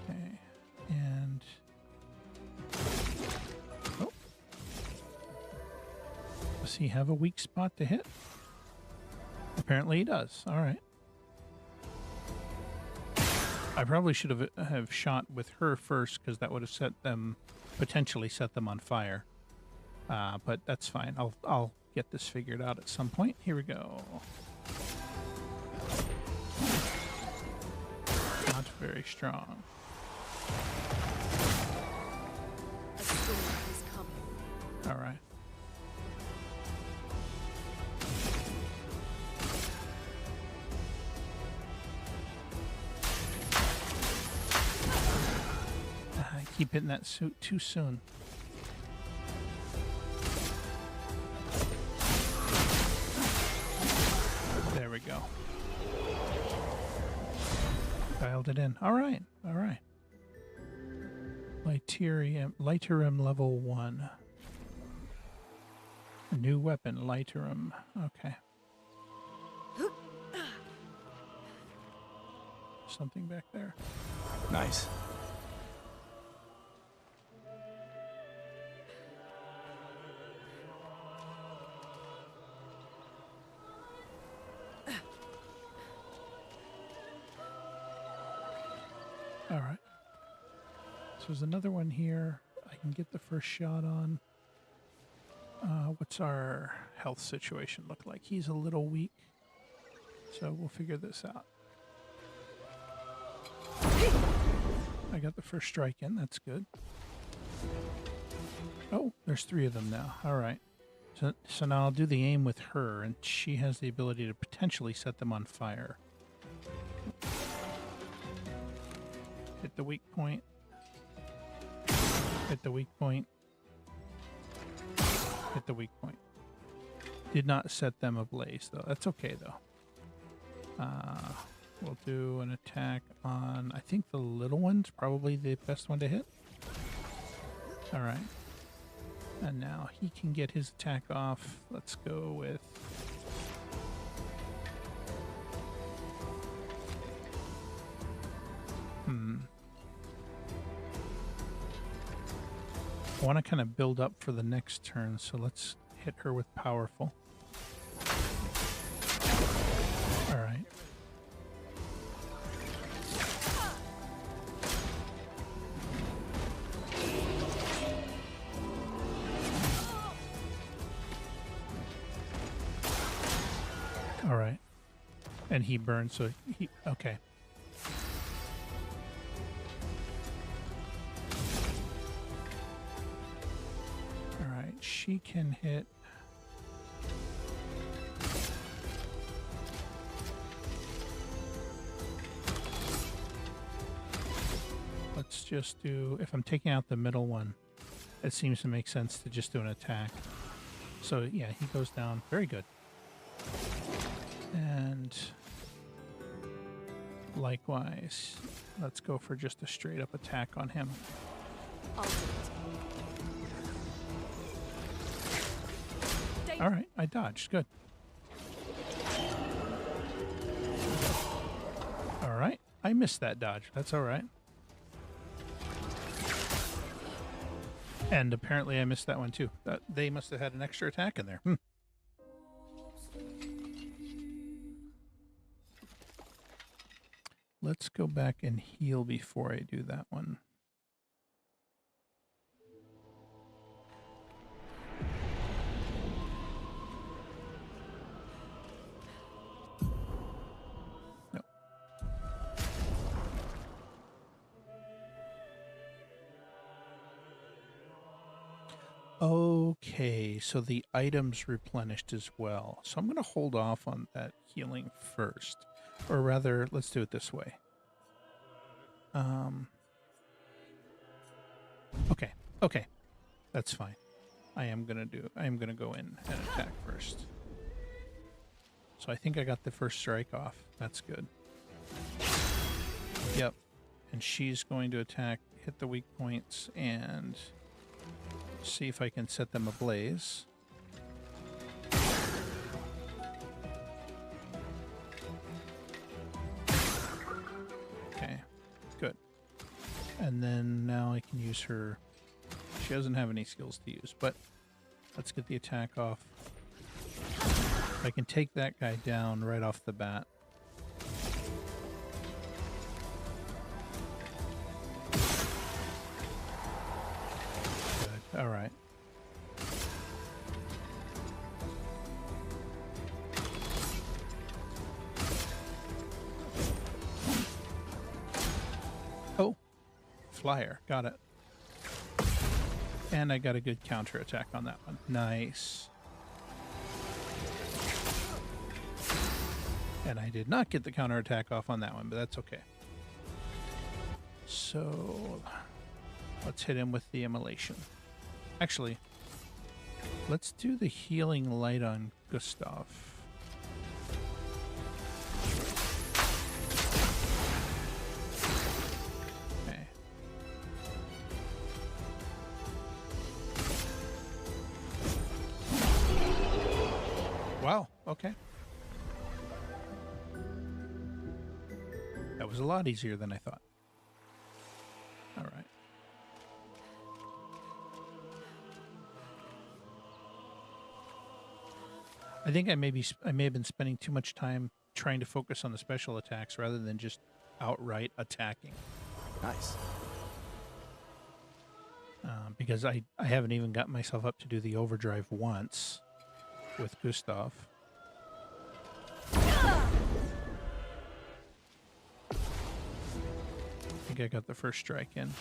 Okay. And oh. Does he have a weak spot to hit? Apparently he does. All right. I probably should have shot with her first because that would have potentially set them on fire. But that's fine. I'll get this figured out at some point. Here we go. Not very strong. A storm is coming. All right. I keep hitting that suit too soon. There we go. Dialed it in. All right. All right. Lyturium level 1. A new weapon, Lyturium. Okay. Something back there. Nice. All right. So there's another one here. I can get the first shot on. What's our health situation look like? He's a little weak. So we'll figure this out. I got the first strike in. That's good. Oh, there's 3 of them now. All right. So now I'll do the aim with her, and she has the ability to potentially set them on fire. Hit the weak point. Hit the weak point. Hit the weak point. Did not set them ablaze, though. That's okay, though. We'll do an attack on... I think the little one's probably the best one to hit. All right. And now he can get his attack off. Let's go with... I want to kind of build up for the next turn, so let's hit her with powerful. All right. All right. And he burns, so he... Okay. She can hit. Let's just do, if I'm taking out the middle one, it seems to make sense to just do an attack. So yeah, he goes down. Very good. And likewise, let's go for just a straight up attack on him. All right, I dodged. Good. All right, I missed that dodge. That's all right. And apparently I missed that one too. They must have had an extra attack in there. Let's go back and heal before I do that one. Okay, so the items replenished as well. So I'm going to hold off on that healing first. Or rather, let's do it this way. Okay. That's fine. I am going to go in and attack first. So I think I got the first strike off. That's good. Yep. And she's going to attack, hit the weak points, and... see if I can set them ablaze. Okay, good. And then now I can use her. She doesn't have any skills to use, but let's get the attack off. I can take that guy down right off the bat. flyer. Got it. And I got a good counterattack on that one. Nice. And I did not get the counterattack off on that one, but that's okay. So let's hit him with the immolation. Actually, let's do the healing light on Gustav. Okay. Wow, okay. That was a lot easier than I thought. All right. I think I may have been spending too much time trying to focus on the special attacks rather than just outright attacking. Nice. Because I haven't even got myself up to do the overdrive once with Gustav. I think I got the first strike in.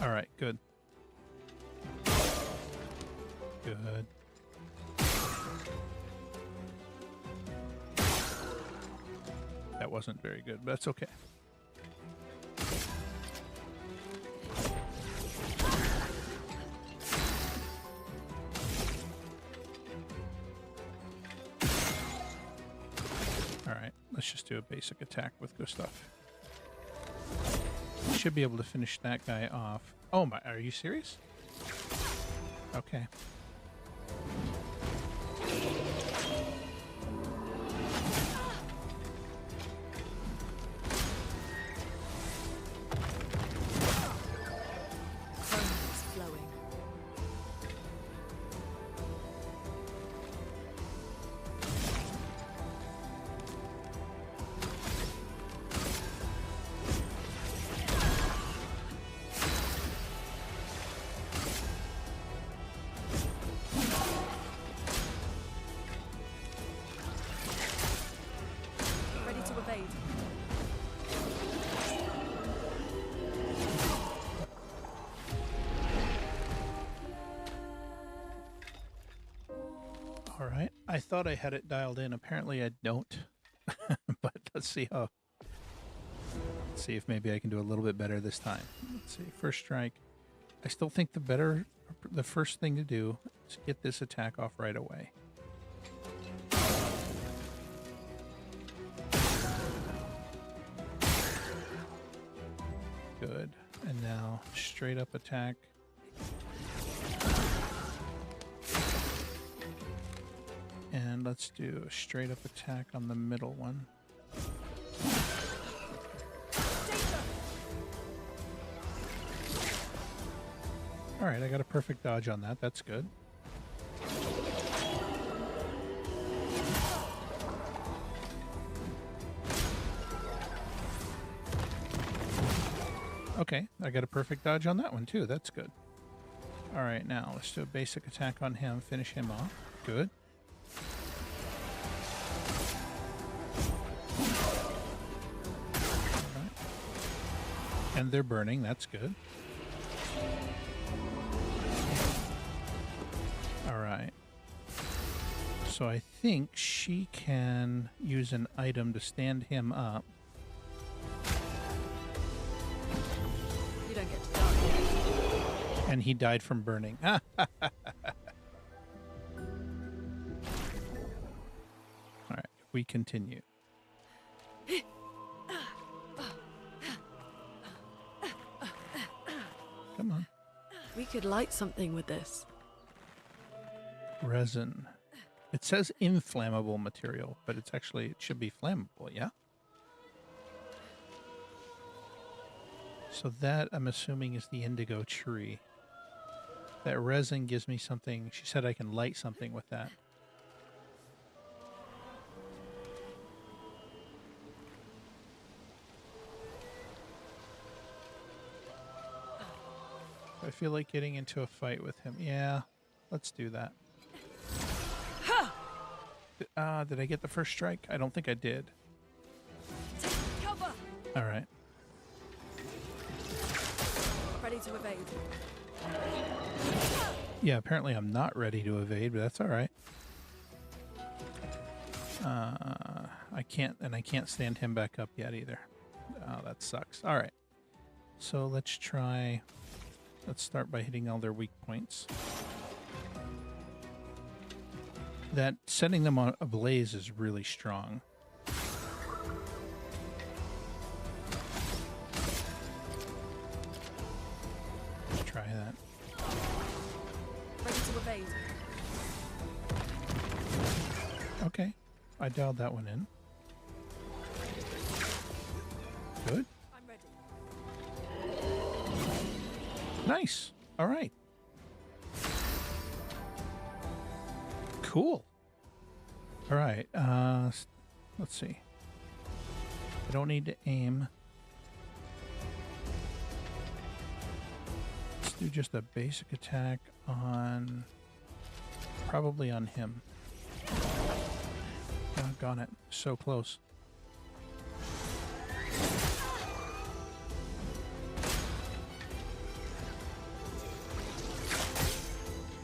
All right, good. Good. That wasn't very good, but that's okay. All right, let's just do a basic attack with Gustav. Should be able to finish that guy off. Oh my, are you serious? Okay. All right. I thought I had it dialed in. Apparently I don't. But let's see how. Let's see if maybe I can do a little bit better this time. Let's see. First strike. I still think the first thing to do is get this attack off right away. Good. And now straight up attack. And let's do a straight up attack on the middle one. All right, I got a perfect dodge on that. That's good. Okay, I got a perfect dodge on that one too. That's good. All right, now let's do a basic attack on him, finish him off. Good. All right. And they're burning. That's good. All right. So I think she can use an item to stand him up. You don't get to die. And he died from burning. All right, we continue. Come on. We could light something with this. Resin. It says inflammable material, but it's actually, it should be flammable, yeah? So that, I'm assuming, is the indigo tree. That resin gives me something. She said I can light something with that. I feel like getting into a fight with him. Yeah, let's do that. Did I get the first strike? I don't think I did. All right. Ready to evade. Yeah, apparently I'm not ready to evade, but that's all right. I can't stand him back up yet either. Oh, that sucks. All right. So let's start by hitting all their weak points. That setting them on ablaze is really strong. Let's try that. Ready to evade. Okay. I dialed that one in. Good. I'm ready. Nice. All right. Cool. All right. Let's see. I don't need to aim. Let's do just a basic attack on... probably on him. Doggone it. So close.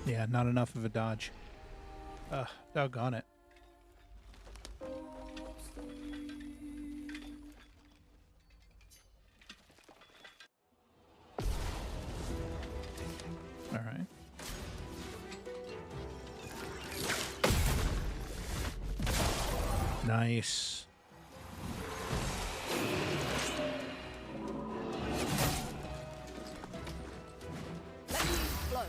Yeah, not enough of a dodge. Ugh, doggone it. All right. Nice. Let me flow.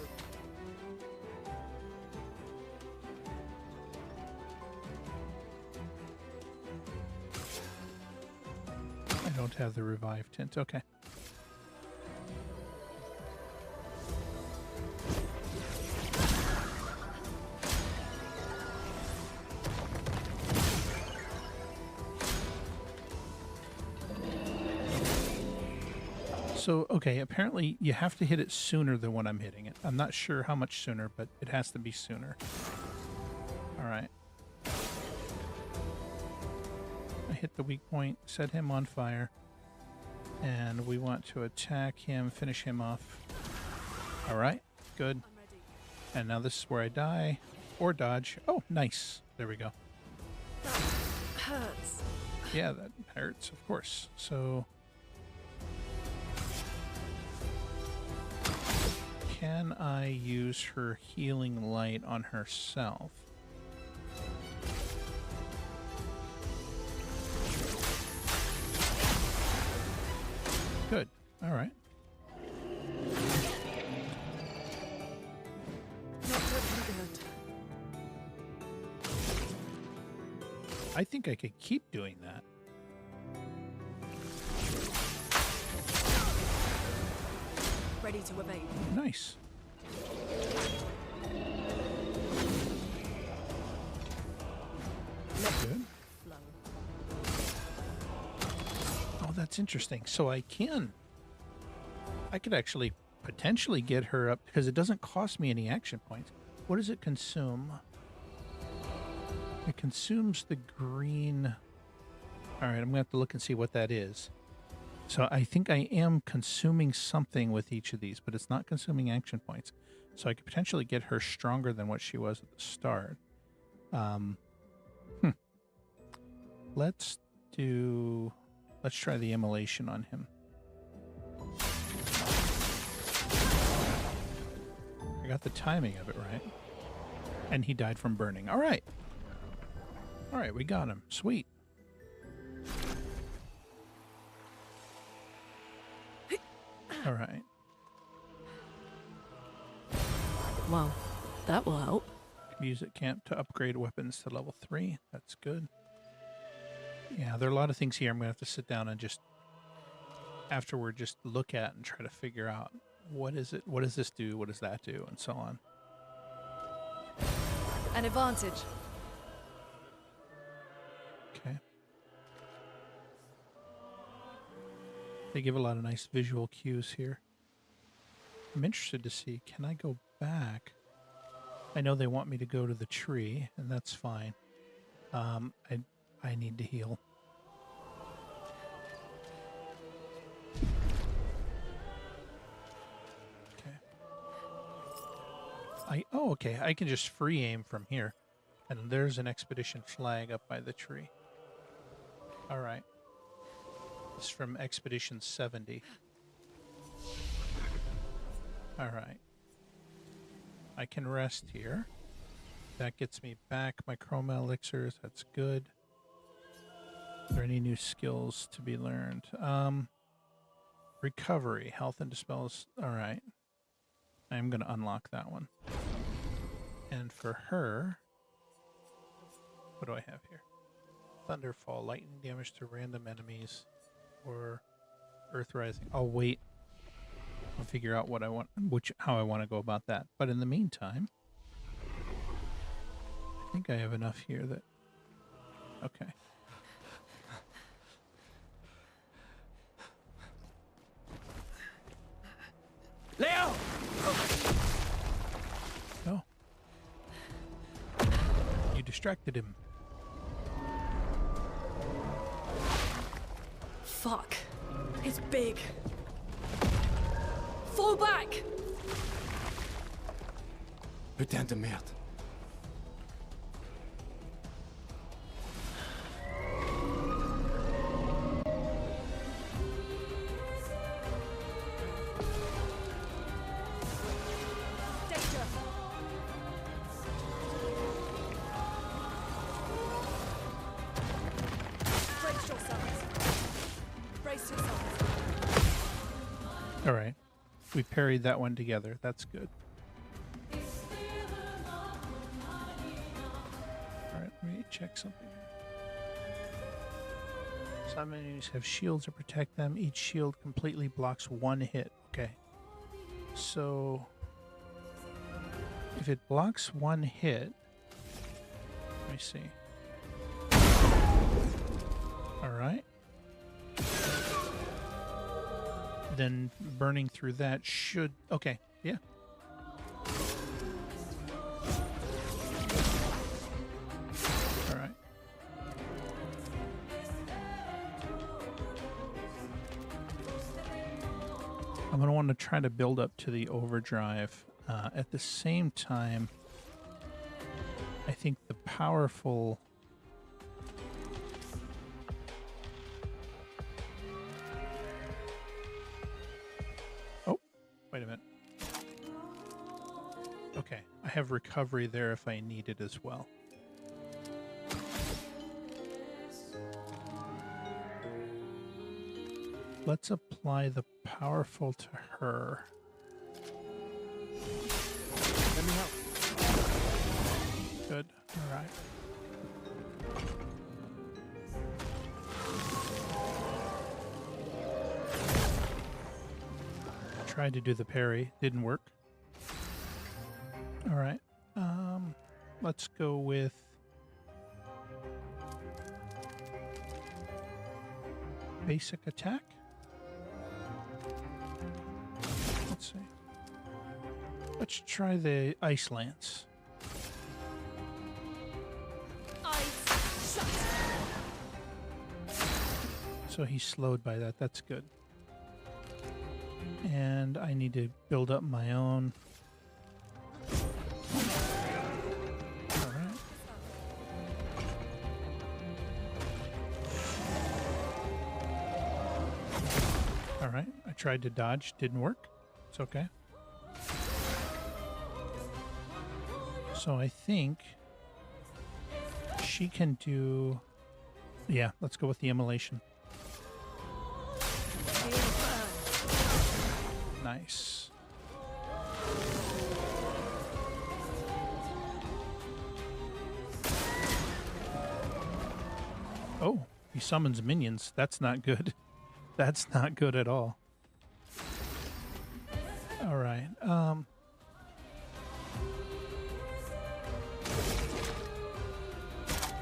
I don't have the revive tint. Okay. So, okay, apparently you have to hit it sooner than when I'm hitting it. I'm not sure how much sooner, but it has to be sooner. All right. I hit the weak point, set him on fire, and we want to attack him, finish him off. All right, good. And now this is where I die or dodge. Oh, nice. There we go. Hurts. Yeah, that hurts, of course. So... can I use her healing light on herself? Good. All right. Not looking good. I think I could keep doing that. Ready to evade. Nice. Good. Oh, that's interesting. So I could actually potentially get her up because it doesn't cost me any action points. What does it consume? It consumes the green. All right, I'm gonna have to look and see what that is. So I think I am consuming something with each of these, but it's not consuming action points. So I could potentially get her stronger than what she was at the start. Let's try the immolation on him. I got the timing of it right. And he died from burning. All right. All right, we got him. Sweet. All right. Well, that will help. Use at camp to upgrade weapons to level 3. That's good. Yeah, there are a lot of things here I'm going to have to sit down and just afterward just look at and try to figure out what is it, what does this do, what does that do, and so on. An advantage. Okay. They give a lot of nice visual cues here. I'm interested to see, can I go back? I know they want me to go to the tree, and that's fine. I need to heal. Oh, okay. I can just free aim from here. And there's an expedition flag up by the tree. All right. It's from Expedition 70. All right. I can rest here. That gets me back my chroma elixirs. That's good. Are there any new skills to be learned? Recovery, health and dispels. All right. I'm going to unlock that one. And for her, what do I have here? Thunderfall, lightning damage to random enemies, or Earth Rising. I'll wait. I'll figure out what I want, how I want to go about that. But in the meantime, I think I have enough here that. Okay. Leo! Oh. You distracted him. Fuck. It's big. Fall back! Putain de merde. All right. We parried that one together. That's good. All right, let me check something. Some enemies have shields to protect them. Each shield completely blocks one hit. Okay. So if it blocks one hit, let me see. All right. Then burning through that should... Okay, yeah. All right. I'm going to want to try to build up to the overdrive. At the same time, I think the powerful... Wait a minute. Okay, I have recovery there if I need it as well. Let's apply the powerful to her. Let me help. Good, all right. Tried to do the parry, didn't work. All right, let's go with basic attack. Let's see. Let's try the Ice Lance. So he's slowed by that. That's good. And I need to build up my own. All right. All right. I tried to dodge. Didn't work. It's okay. So I think she can do... Yeah, let's go with the immolation. Nice. Oh, he summons minions. That's not good. That's not good at all. All right.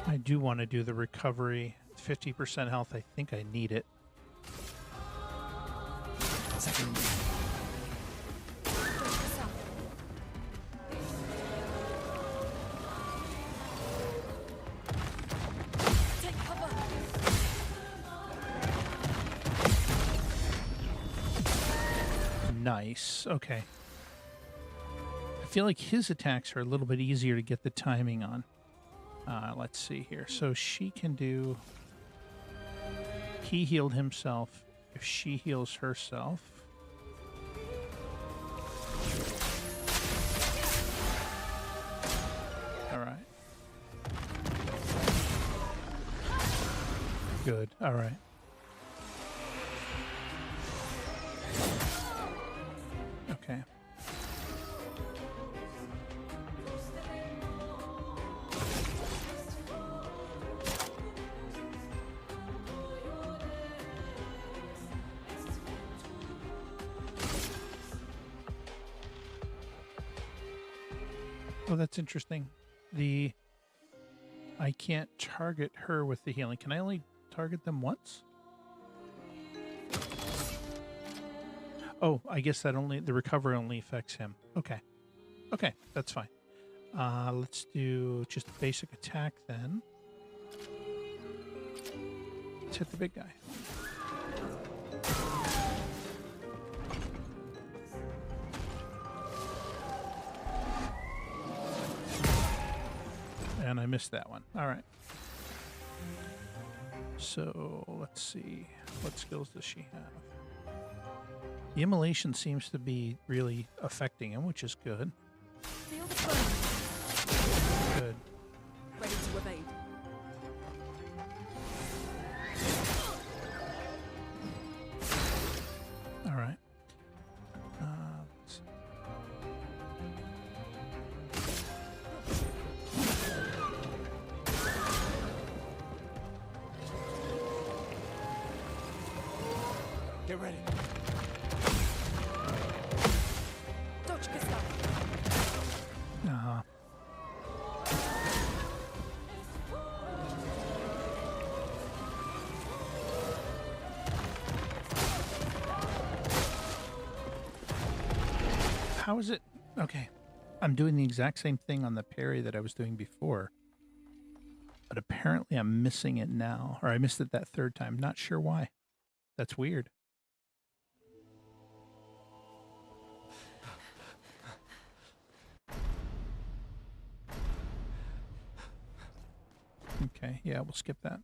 I do want to do the recovery. 50% health. I think I need it. Second. Nice. Okay. feel like his attacks are a little bit easier to get the timing on. Let's see here. So she can do... He healed himself. If she heals herself... All right. Good. All right. Okay. Oh, that's interesting. I can't target her with the healing. Can I only target them once? Oh, I guess that the recovery only affects him. Okay. Okay, that's fine. Let's do just a basic attack then. Let's hit the big guy. And I missed that one. All right. So let's see. What skills does she have? The immolation seems to be really affecting him, which is good. Feel the burn. Good. Ready to evade. All right. Get ready. Dodge Gustav. How is it? Okay. I'm doing the exact same thing on the parry that I was doing before. But apparently I'm missing it now. Or I missed it that third time. Not sure why. That's weird. Okay, yeah, we'll skip that.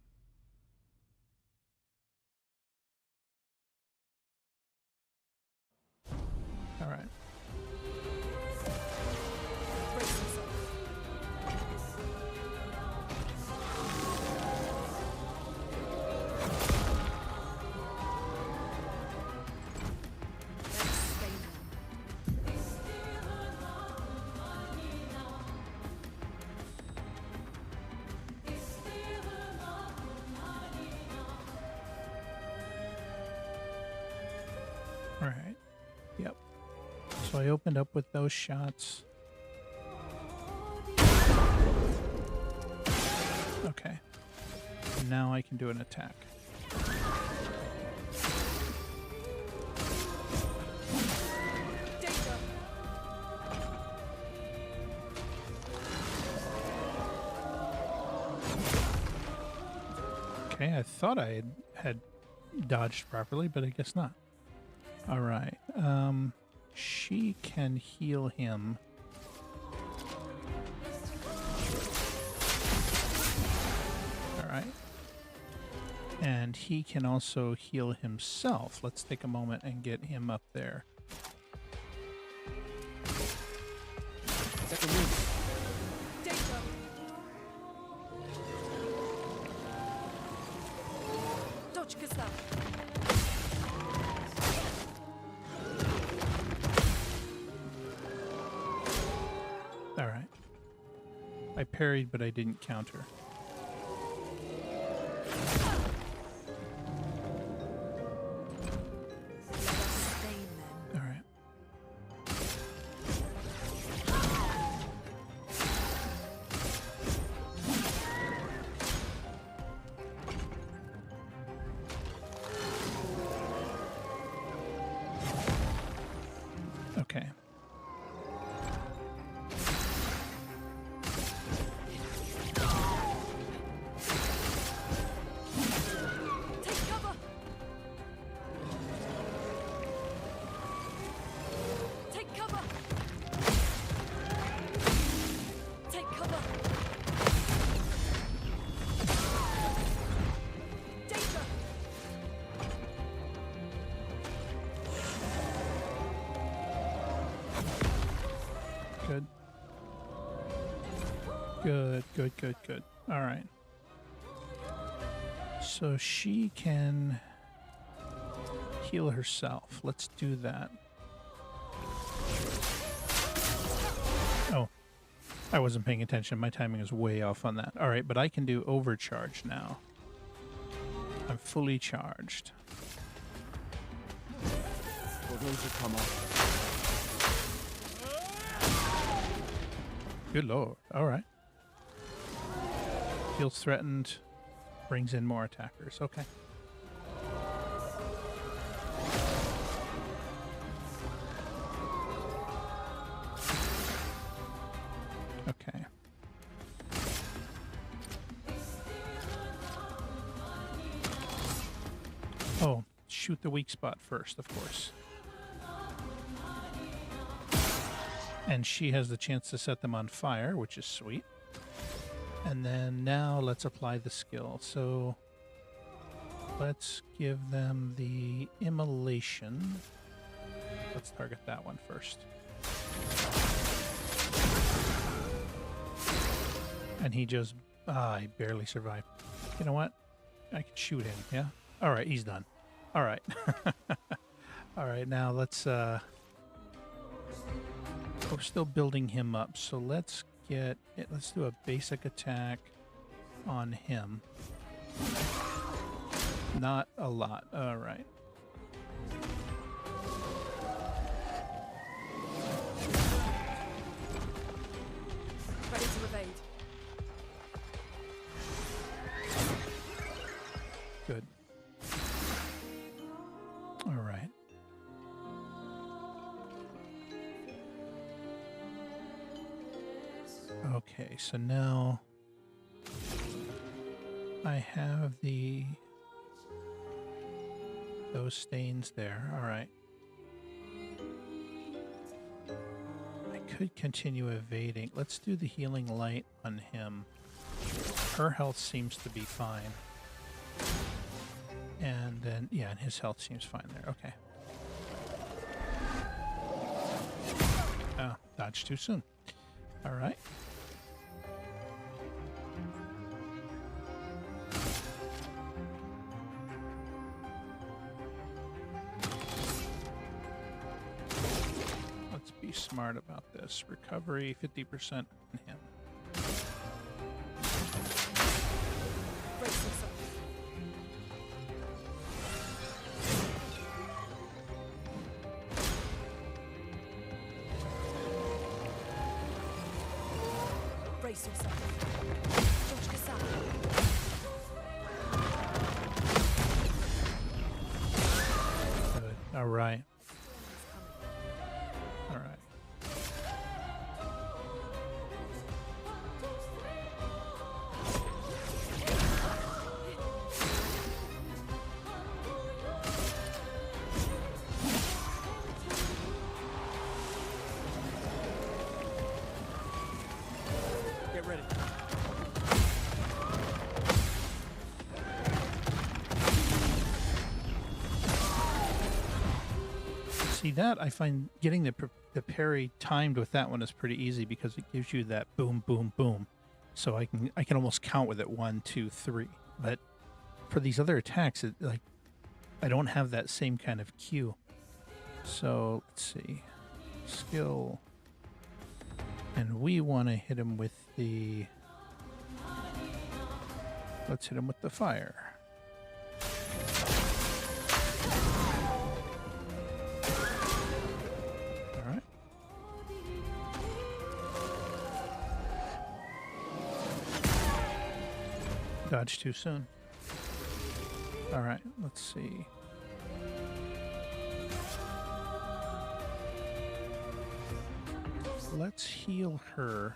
All right. All right. Yep. So I opened up with those shots. Okay. And now I can do an attack. Okay, I thought I had dodged properly, but I guess not. All right. She can heal him. All right. And he can also heal himself. Let's take a moment and get him up there. Second move. Dodge Gustav. All right. I parried, but I didn't counter. All right. Okay. Good, good, good, good. All right. So she can heal herself. Let's do that. Oh, I wasn't paying attention. My timing is way off on that. All right, but I can do overcharge now. I'm fully charged. We're going to come off. Good lord. All right. Feels threatened. Brings in more attackers. Okay. Okay. Oh, shoot the weak spot first, of course. And she has the chance to set them on fire, which is sweet. And then now let's apply the skill. So let's give them the immolation. Let's target that one first. And he just, he barely survived. You know what? I can shoot him, yeah? All right, he's done. All right. All right, now let's, we're still building him up. So let's get it. Let's do a basic attack on him. Not a lot. All right. Ready to evade. Good. All right. Okay, so now I have those stains there. All right. I could continue evading. Let's do the healing light on him. Her health seems to be fine. And then, yeah, and his health seems fine there. Okay. Oh, dodged too soon. All right. Let's be smart about this. Recovery 50% on him. Brace yourself. Brace yourself. George Kassab. Good. All right. All right. Get ready. See that? I find getting the parry timed with that one is pretty easy because it gives you that boom, boom, boom. So I can almost count with it 1, 2, 3. But for these other attacks, I don't have that same kind of cue. So let's see, skill, and we want to hit him with the. Let's hit him with the fire. Dodge too soon. All right, let's see. Let's heal her.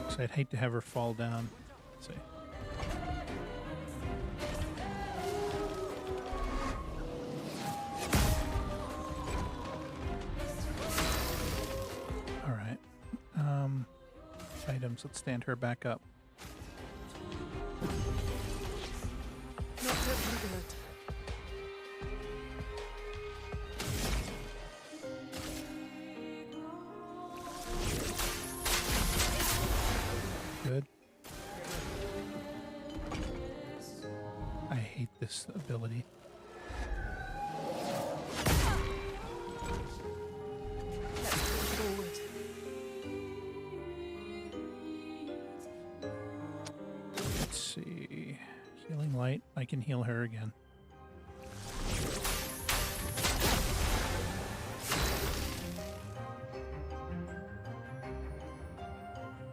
'Cause I'd hate to have her fall down. Let's see. All right. Items. Let's stand her back up. Not looking good. hate this ability. Forward. Let's see. Healing light. I can heal her again.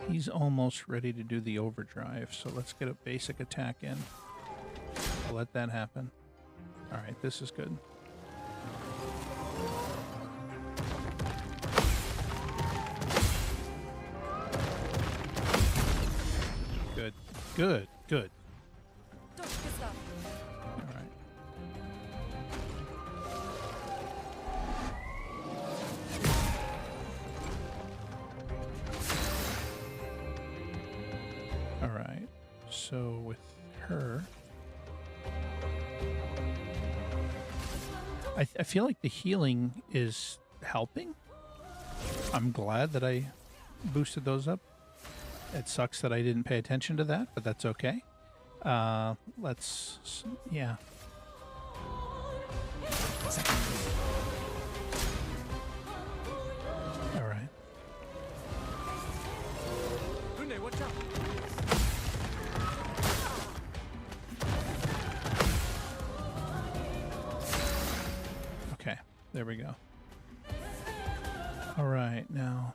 He's almost ready to do the overdrive, so let's get a basic attack in. I'll let that happen. Alright, this is good. Good. Good. Good. Alright. Alright. So with her... I feel like the healing is helping. I'm glad that I boosted those up. It sucks that I didn't pay attention to that, but that's okay. Let's... yeah. Alright. Watch out. Okay, there we go. Alright, now...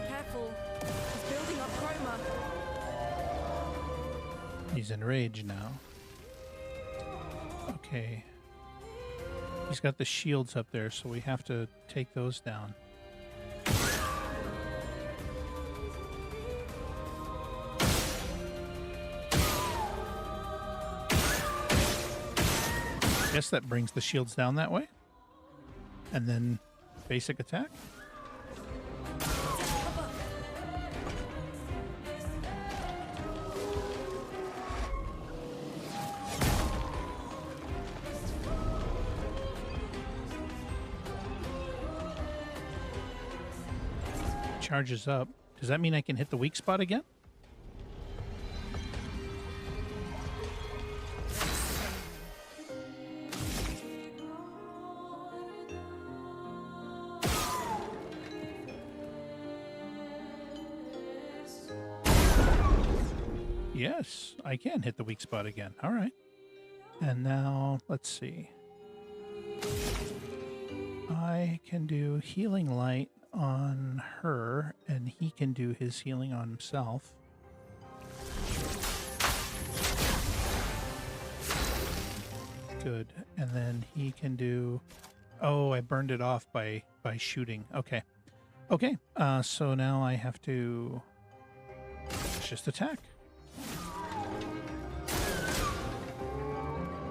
Careful. He's building up chroma. He's enraged now. Okay. He's got the shields up there, so we have to take those down. Guess that brings the shields down that way. And then basic attack. Charges up. Does that mean I can hit the weak spot again? Yes, I can hit the weak spot again. All right. And now, let's see. I can do healing light on her, and he can do his healing on himself. Good. And then he can do... Oh, I burned it off by shooting. Okay. Okay, so now I have to just attack.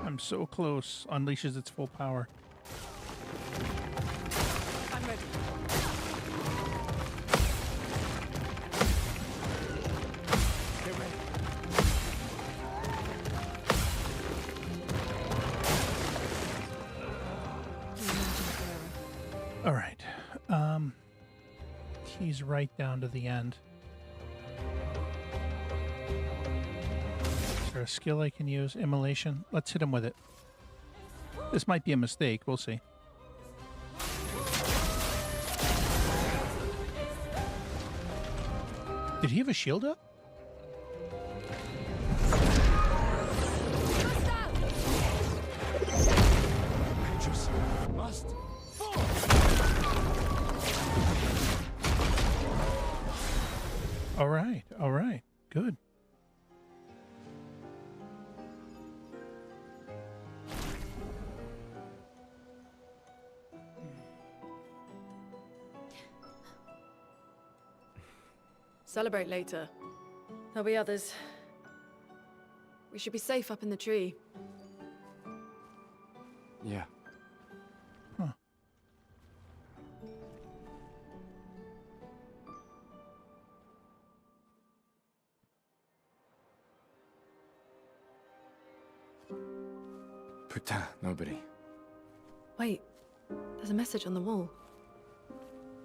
I'm so close. Unleashes its full power. I'm ready. Get ready. All right. He's right down to the end. Is there a skill I can use? Immolation? Let's hit him with it. This might be a mistake. We'll see. Did he have a shield up? Just must. All right. All right. Good. Celebrate later. There'll be others. We should be safe up in the tree. Yeah. Huh. Putain, nobody. Wait, there's a message on the wall.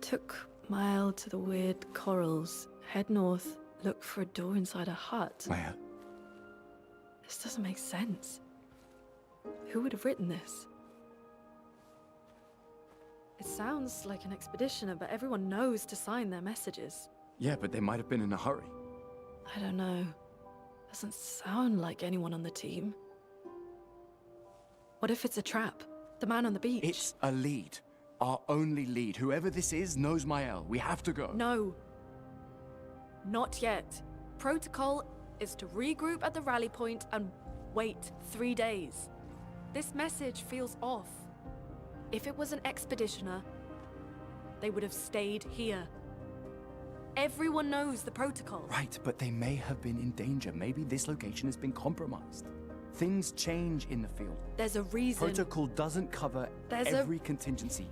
Took Mile to the weird corals. Head north, look for a door inside a hut. Maya. This doesn't make sense. Who would have written this? It sounds like an expeditioner, but everyone knows to sign their messages. Yeah, but they might have been in a hurry. I don't know. Doesn't sound like anyone on the team. What if it's a trap? The man on the beach? It's a lead. Our only lead. Whoever this is knows Mael. We have to go. No. Not yet. Protocol is to regroup at the rally point and wait 3 days. This message feels off. If it was an expeditioner, they would have stayed here. Everyone knows the protocol. Right, but they may have been in danger. Maybe this location has been compromised. Things change in the field. There's a reason. Protocol doesn't cover every contingency.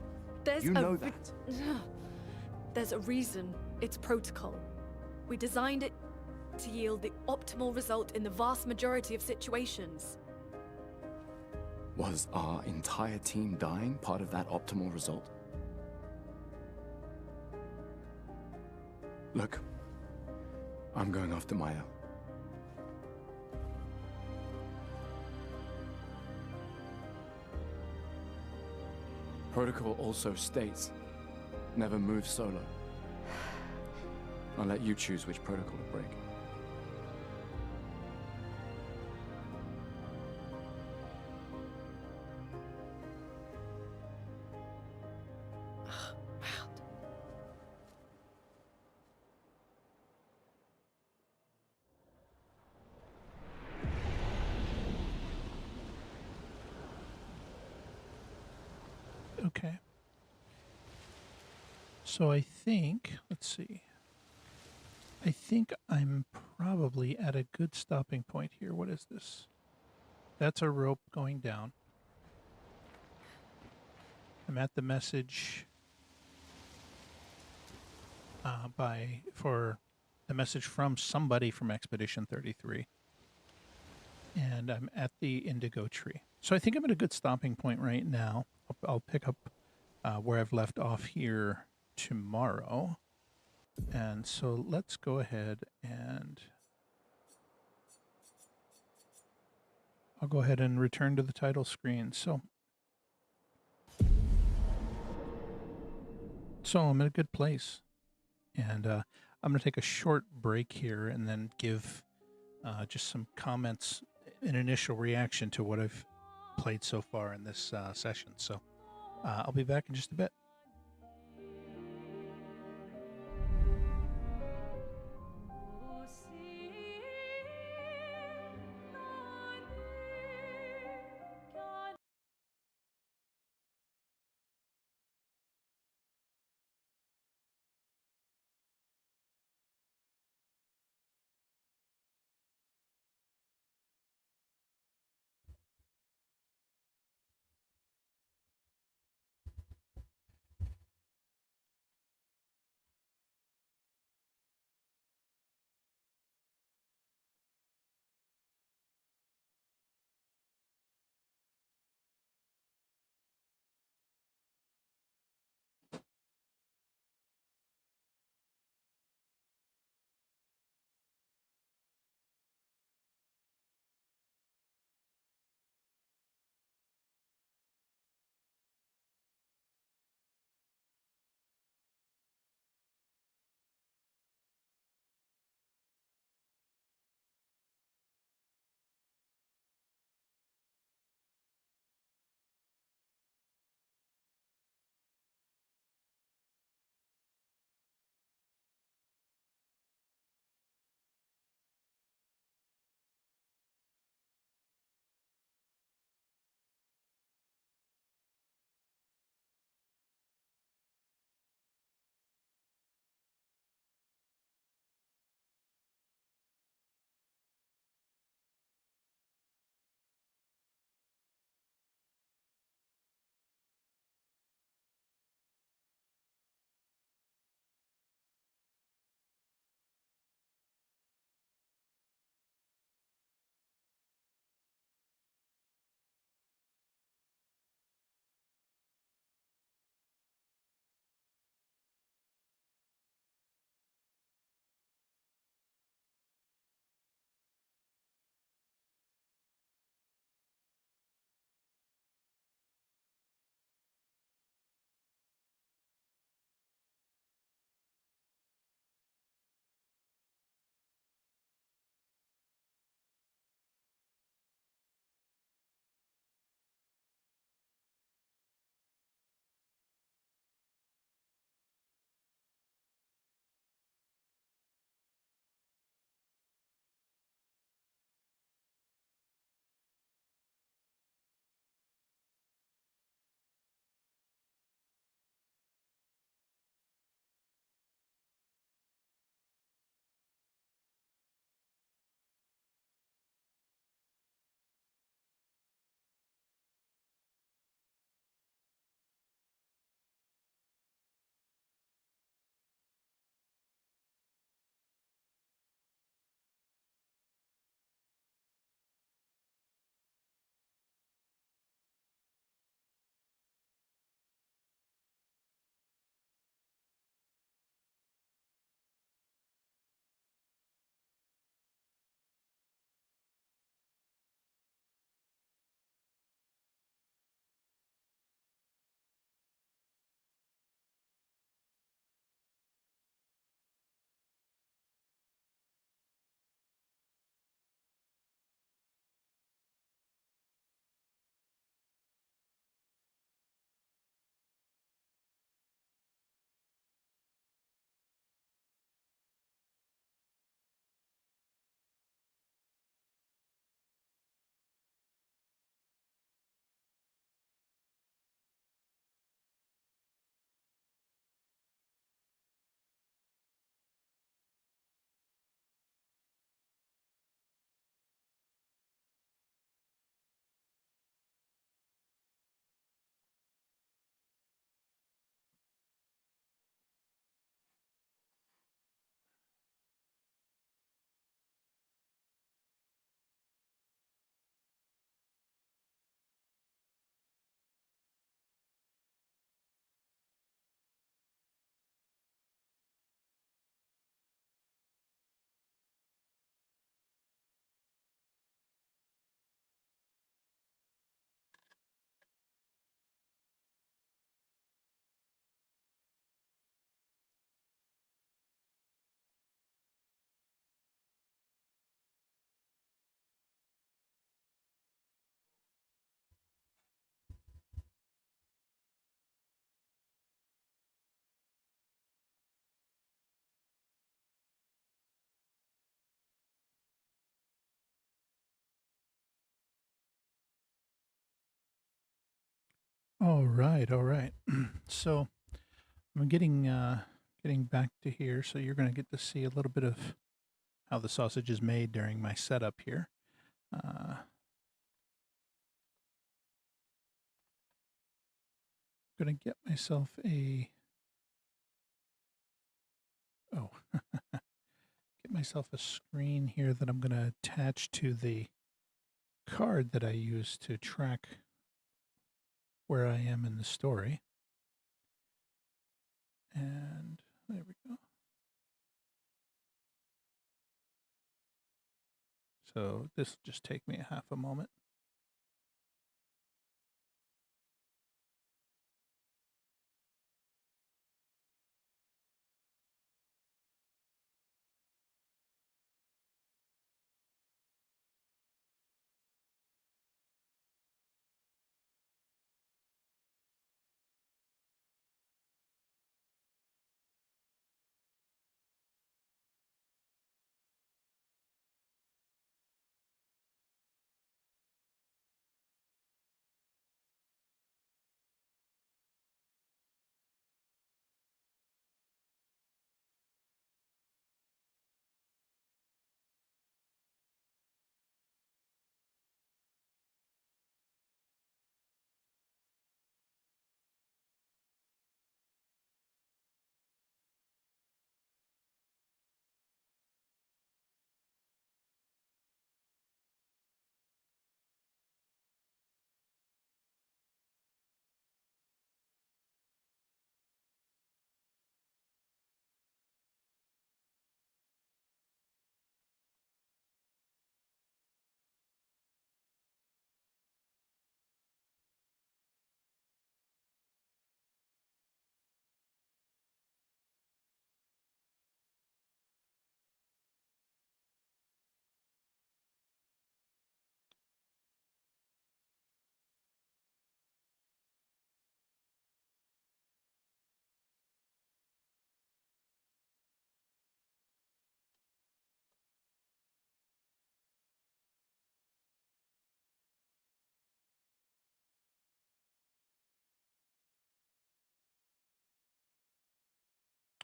You know that. There's a reason it's protocol. We designed it to yield the optimal result in the vast majority of situations. Was our entire team dying part of that optimal result? Look, I'm going after Maya. Protocol also states, never move solo. I'll let you choose which protocol to break. Okay. So I think, let's see. I think I'm probably at a good stopping point here. What is this? That's a rope going down. I'm at the message for the message from somebody from Expedition 33. And I'm at the indigo tree. So I think I'm at a good stopping point right now. I'll pick up where I've left off here tomorrow. And so let's go ahead and I'll go ahead and return to the title screen. So I'm in a good place. And I'm going to take a short break here and then give just some comments, an initial reaction to what I've played so far in this session. So I'll be back in just a bit. All right, all right. So I'm getting back to here. So you're going to get to see a little bit of how the sausage is made during my setup here. Going to get myself a get myself a screen here that I'm going to attach to the card that I use to track where I am in the story. And there we go. So this will just take me a half a moment.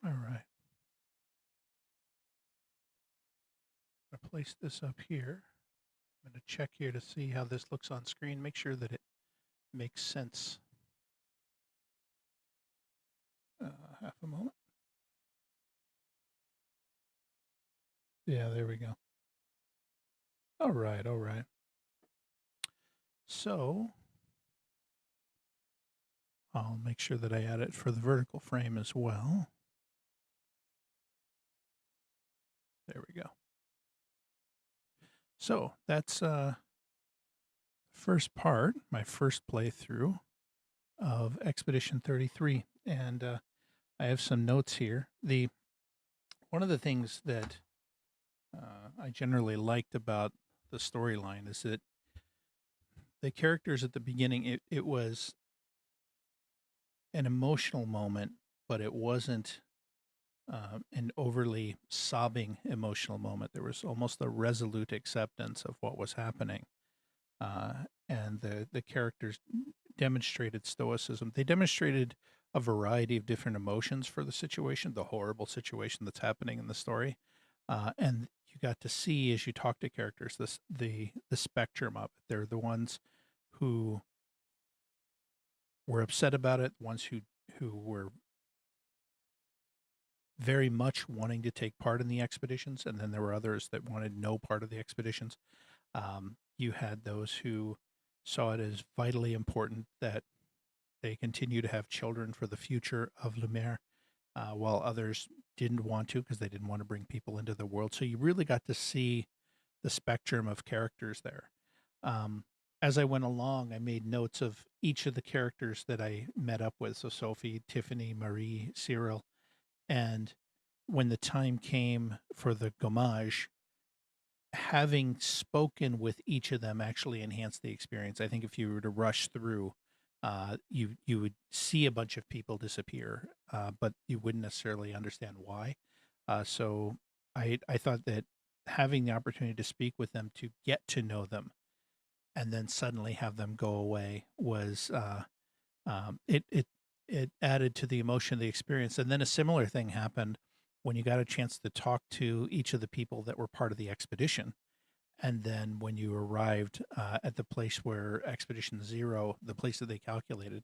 All right. I'll place this up here. I'm going to check here to see how this looks on screen. Make sure that it makes sense. Half a moment. Yeah, there we go. All right, all right. So I'll make sure that I add it for the vertical frame as well. There we go. So that's first part, my first playthrough of Expedition 33. And I have some notes here. One of the things that I generally liked about the storyline is that the characters at the beginning, it was an emotional moment, but it wasn't an overly sobbing emotional moment. There was almost a resolute acceptance of what was happening. And the characters demonstrated stoicism. They demonstrated a variety of different emotions for the situation, the horrible situation that's happening in the story. And you got to see, as you talk to characters, the spectrum of it. They're the ones who were upset about it, the ones who were very much wanting to take part in the expeditions, and then there were others that wanted no part of the expeditions. You had those who saw it as vitally important that they continue to have children for the future of Lumiere, while others didn't want to because they didn't want to bring people into the world. So you really got to see the spectrum of characters there. As I went along, I made notes of each of the characters that I met up with. So Sophie, Tiffany, Marie, Cyril. And when the time came for the gommage, having spoken with each of them actually enhanced the experience. I think if you were to rush through, you would see a bunch of people disappear, but you wouldn't necessarily understand why. So I thought that having the opportunity to speak with them, to get to know them, and then suddenly have them go away was It added to the emotion of the experience. And then a similar thing happened when you got a chance to talk to each of the people that were part of the expedition. And then when you arrived at the place where Expedition Zero, the place that they calculated,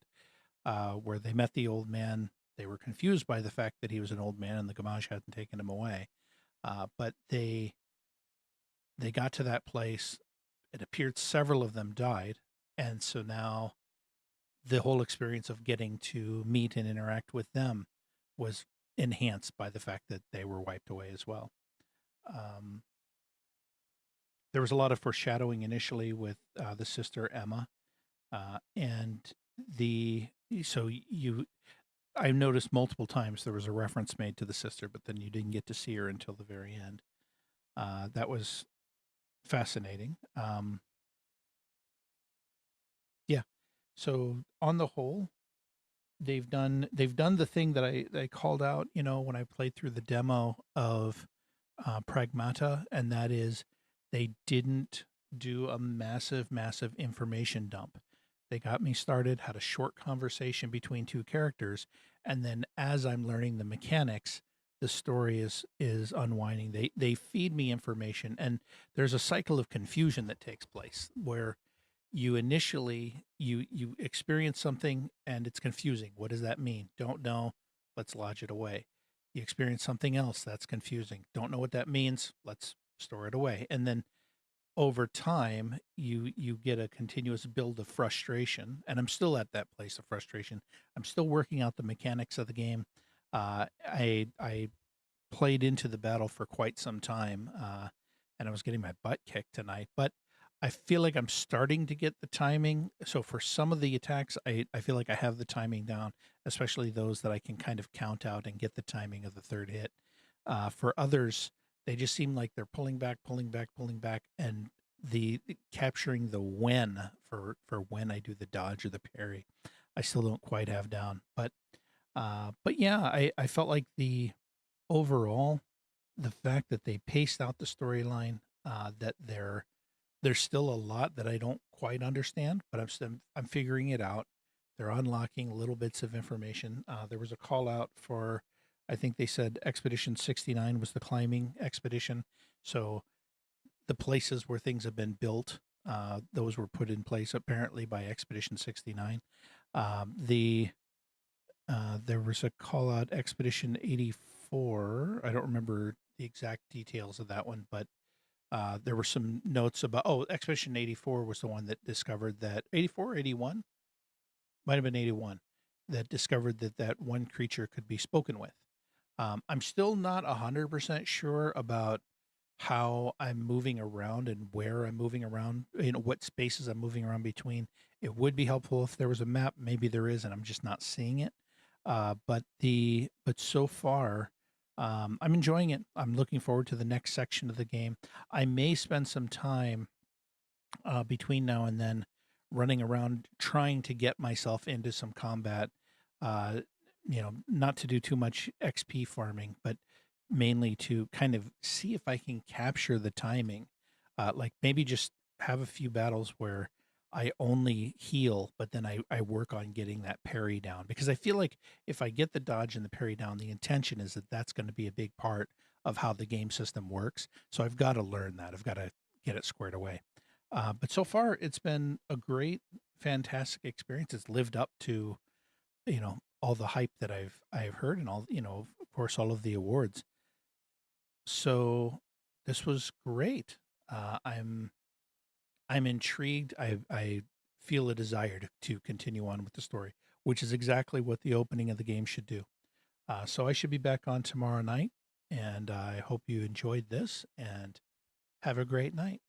where they met the old man, they were confused by the fact that he was an old man and the Gamage hadn't taken him away. But they got to that place. It appeared several of them died. And so now the whole experience of getting to meet and interact with them was enhanced by the fact that they were wiped away as well. There was a lot of foreshadowing initially with the sister Emma, and I noticed multiple times there was a reference made to the sister, but then you didn't get to see her until the very end. That was fascinating. Yeah. So on the whole, they've done the thing that I called out, when I played through the demo of Pragmata, and that is they didn't do a massive information dump. They got me started, had a short conversation between two characters, and then as I'm learning the mechanics, the story is unwinding. They feed me information, and there's a cycle of confusion that takes place where you initially you experience something and it's confusing. What does that mean? Don't know. Let's lodge it away. You experience something else that's confusing. Don't know what that means. Let's store it away. And then over time, you get a continuous build of frustration. And I'm still at that place of frustration. I'm still working out the mechanics of the game. I played into the battle for quite some time, and I was getting my butt kicked tonight. But I feel like I'm starting to get the timing. So for some of the attacks, I feel like I have the timing down, especially those that I can kind of count out and get the timing of the third hit. For others, they just seem like they're pulling back, and the capturing the when for when I do the dodge or the parry, I still don't quite have down. But yeah, I felt like the fact that they paced out the storyline, that there's still a lot that I don't quite understand, but I'm figuring it out. They're unlocking little bits of information. There was a call out for, I think they said Expedition 69 was the climbing expedition. So the places where things have been built, those were put in place apparently by Expedition 69. There was a call out Expedition 84. I don't remember the exact details of that one, but there were some notes about, Expedition 84 was the one that discovered that, 84 or 81? Might have been 81, that discovered that one creature could be spoken with. I'm still not 100% sure about how I'm moving around and where I'm moving around, what spaces I'm moving around between. It would be helpful if there was a map. Maybe there is, and I'm just not seeing it. But so far, I'm enjoying it. I'm looking forward to the next section of the game. I may spend some time between now and then running around trying to get myself into some combat, not to do too much XP farming, but mainly to kind of see if I can capture the timing. Like maybe just have a few battles where I only heal, but then I work on getting that parry down, because I feel like if I get the dodge and the parry down, the intention is that that's going to be a big part of how the game system works. So I've got to learn that. I've got to get it squared away. But so far, it's been a great, fantastic experience. It's lived up to, all the hype that I've heard, and all, of course, all of the awards. So this was great. I'm intrigued. I feel a desire to continue on with the story, which is exactly what the opening of the game should do. So I should be back on tomorrow night, and I hope you enjoyed this, and have a great night.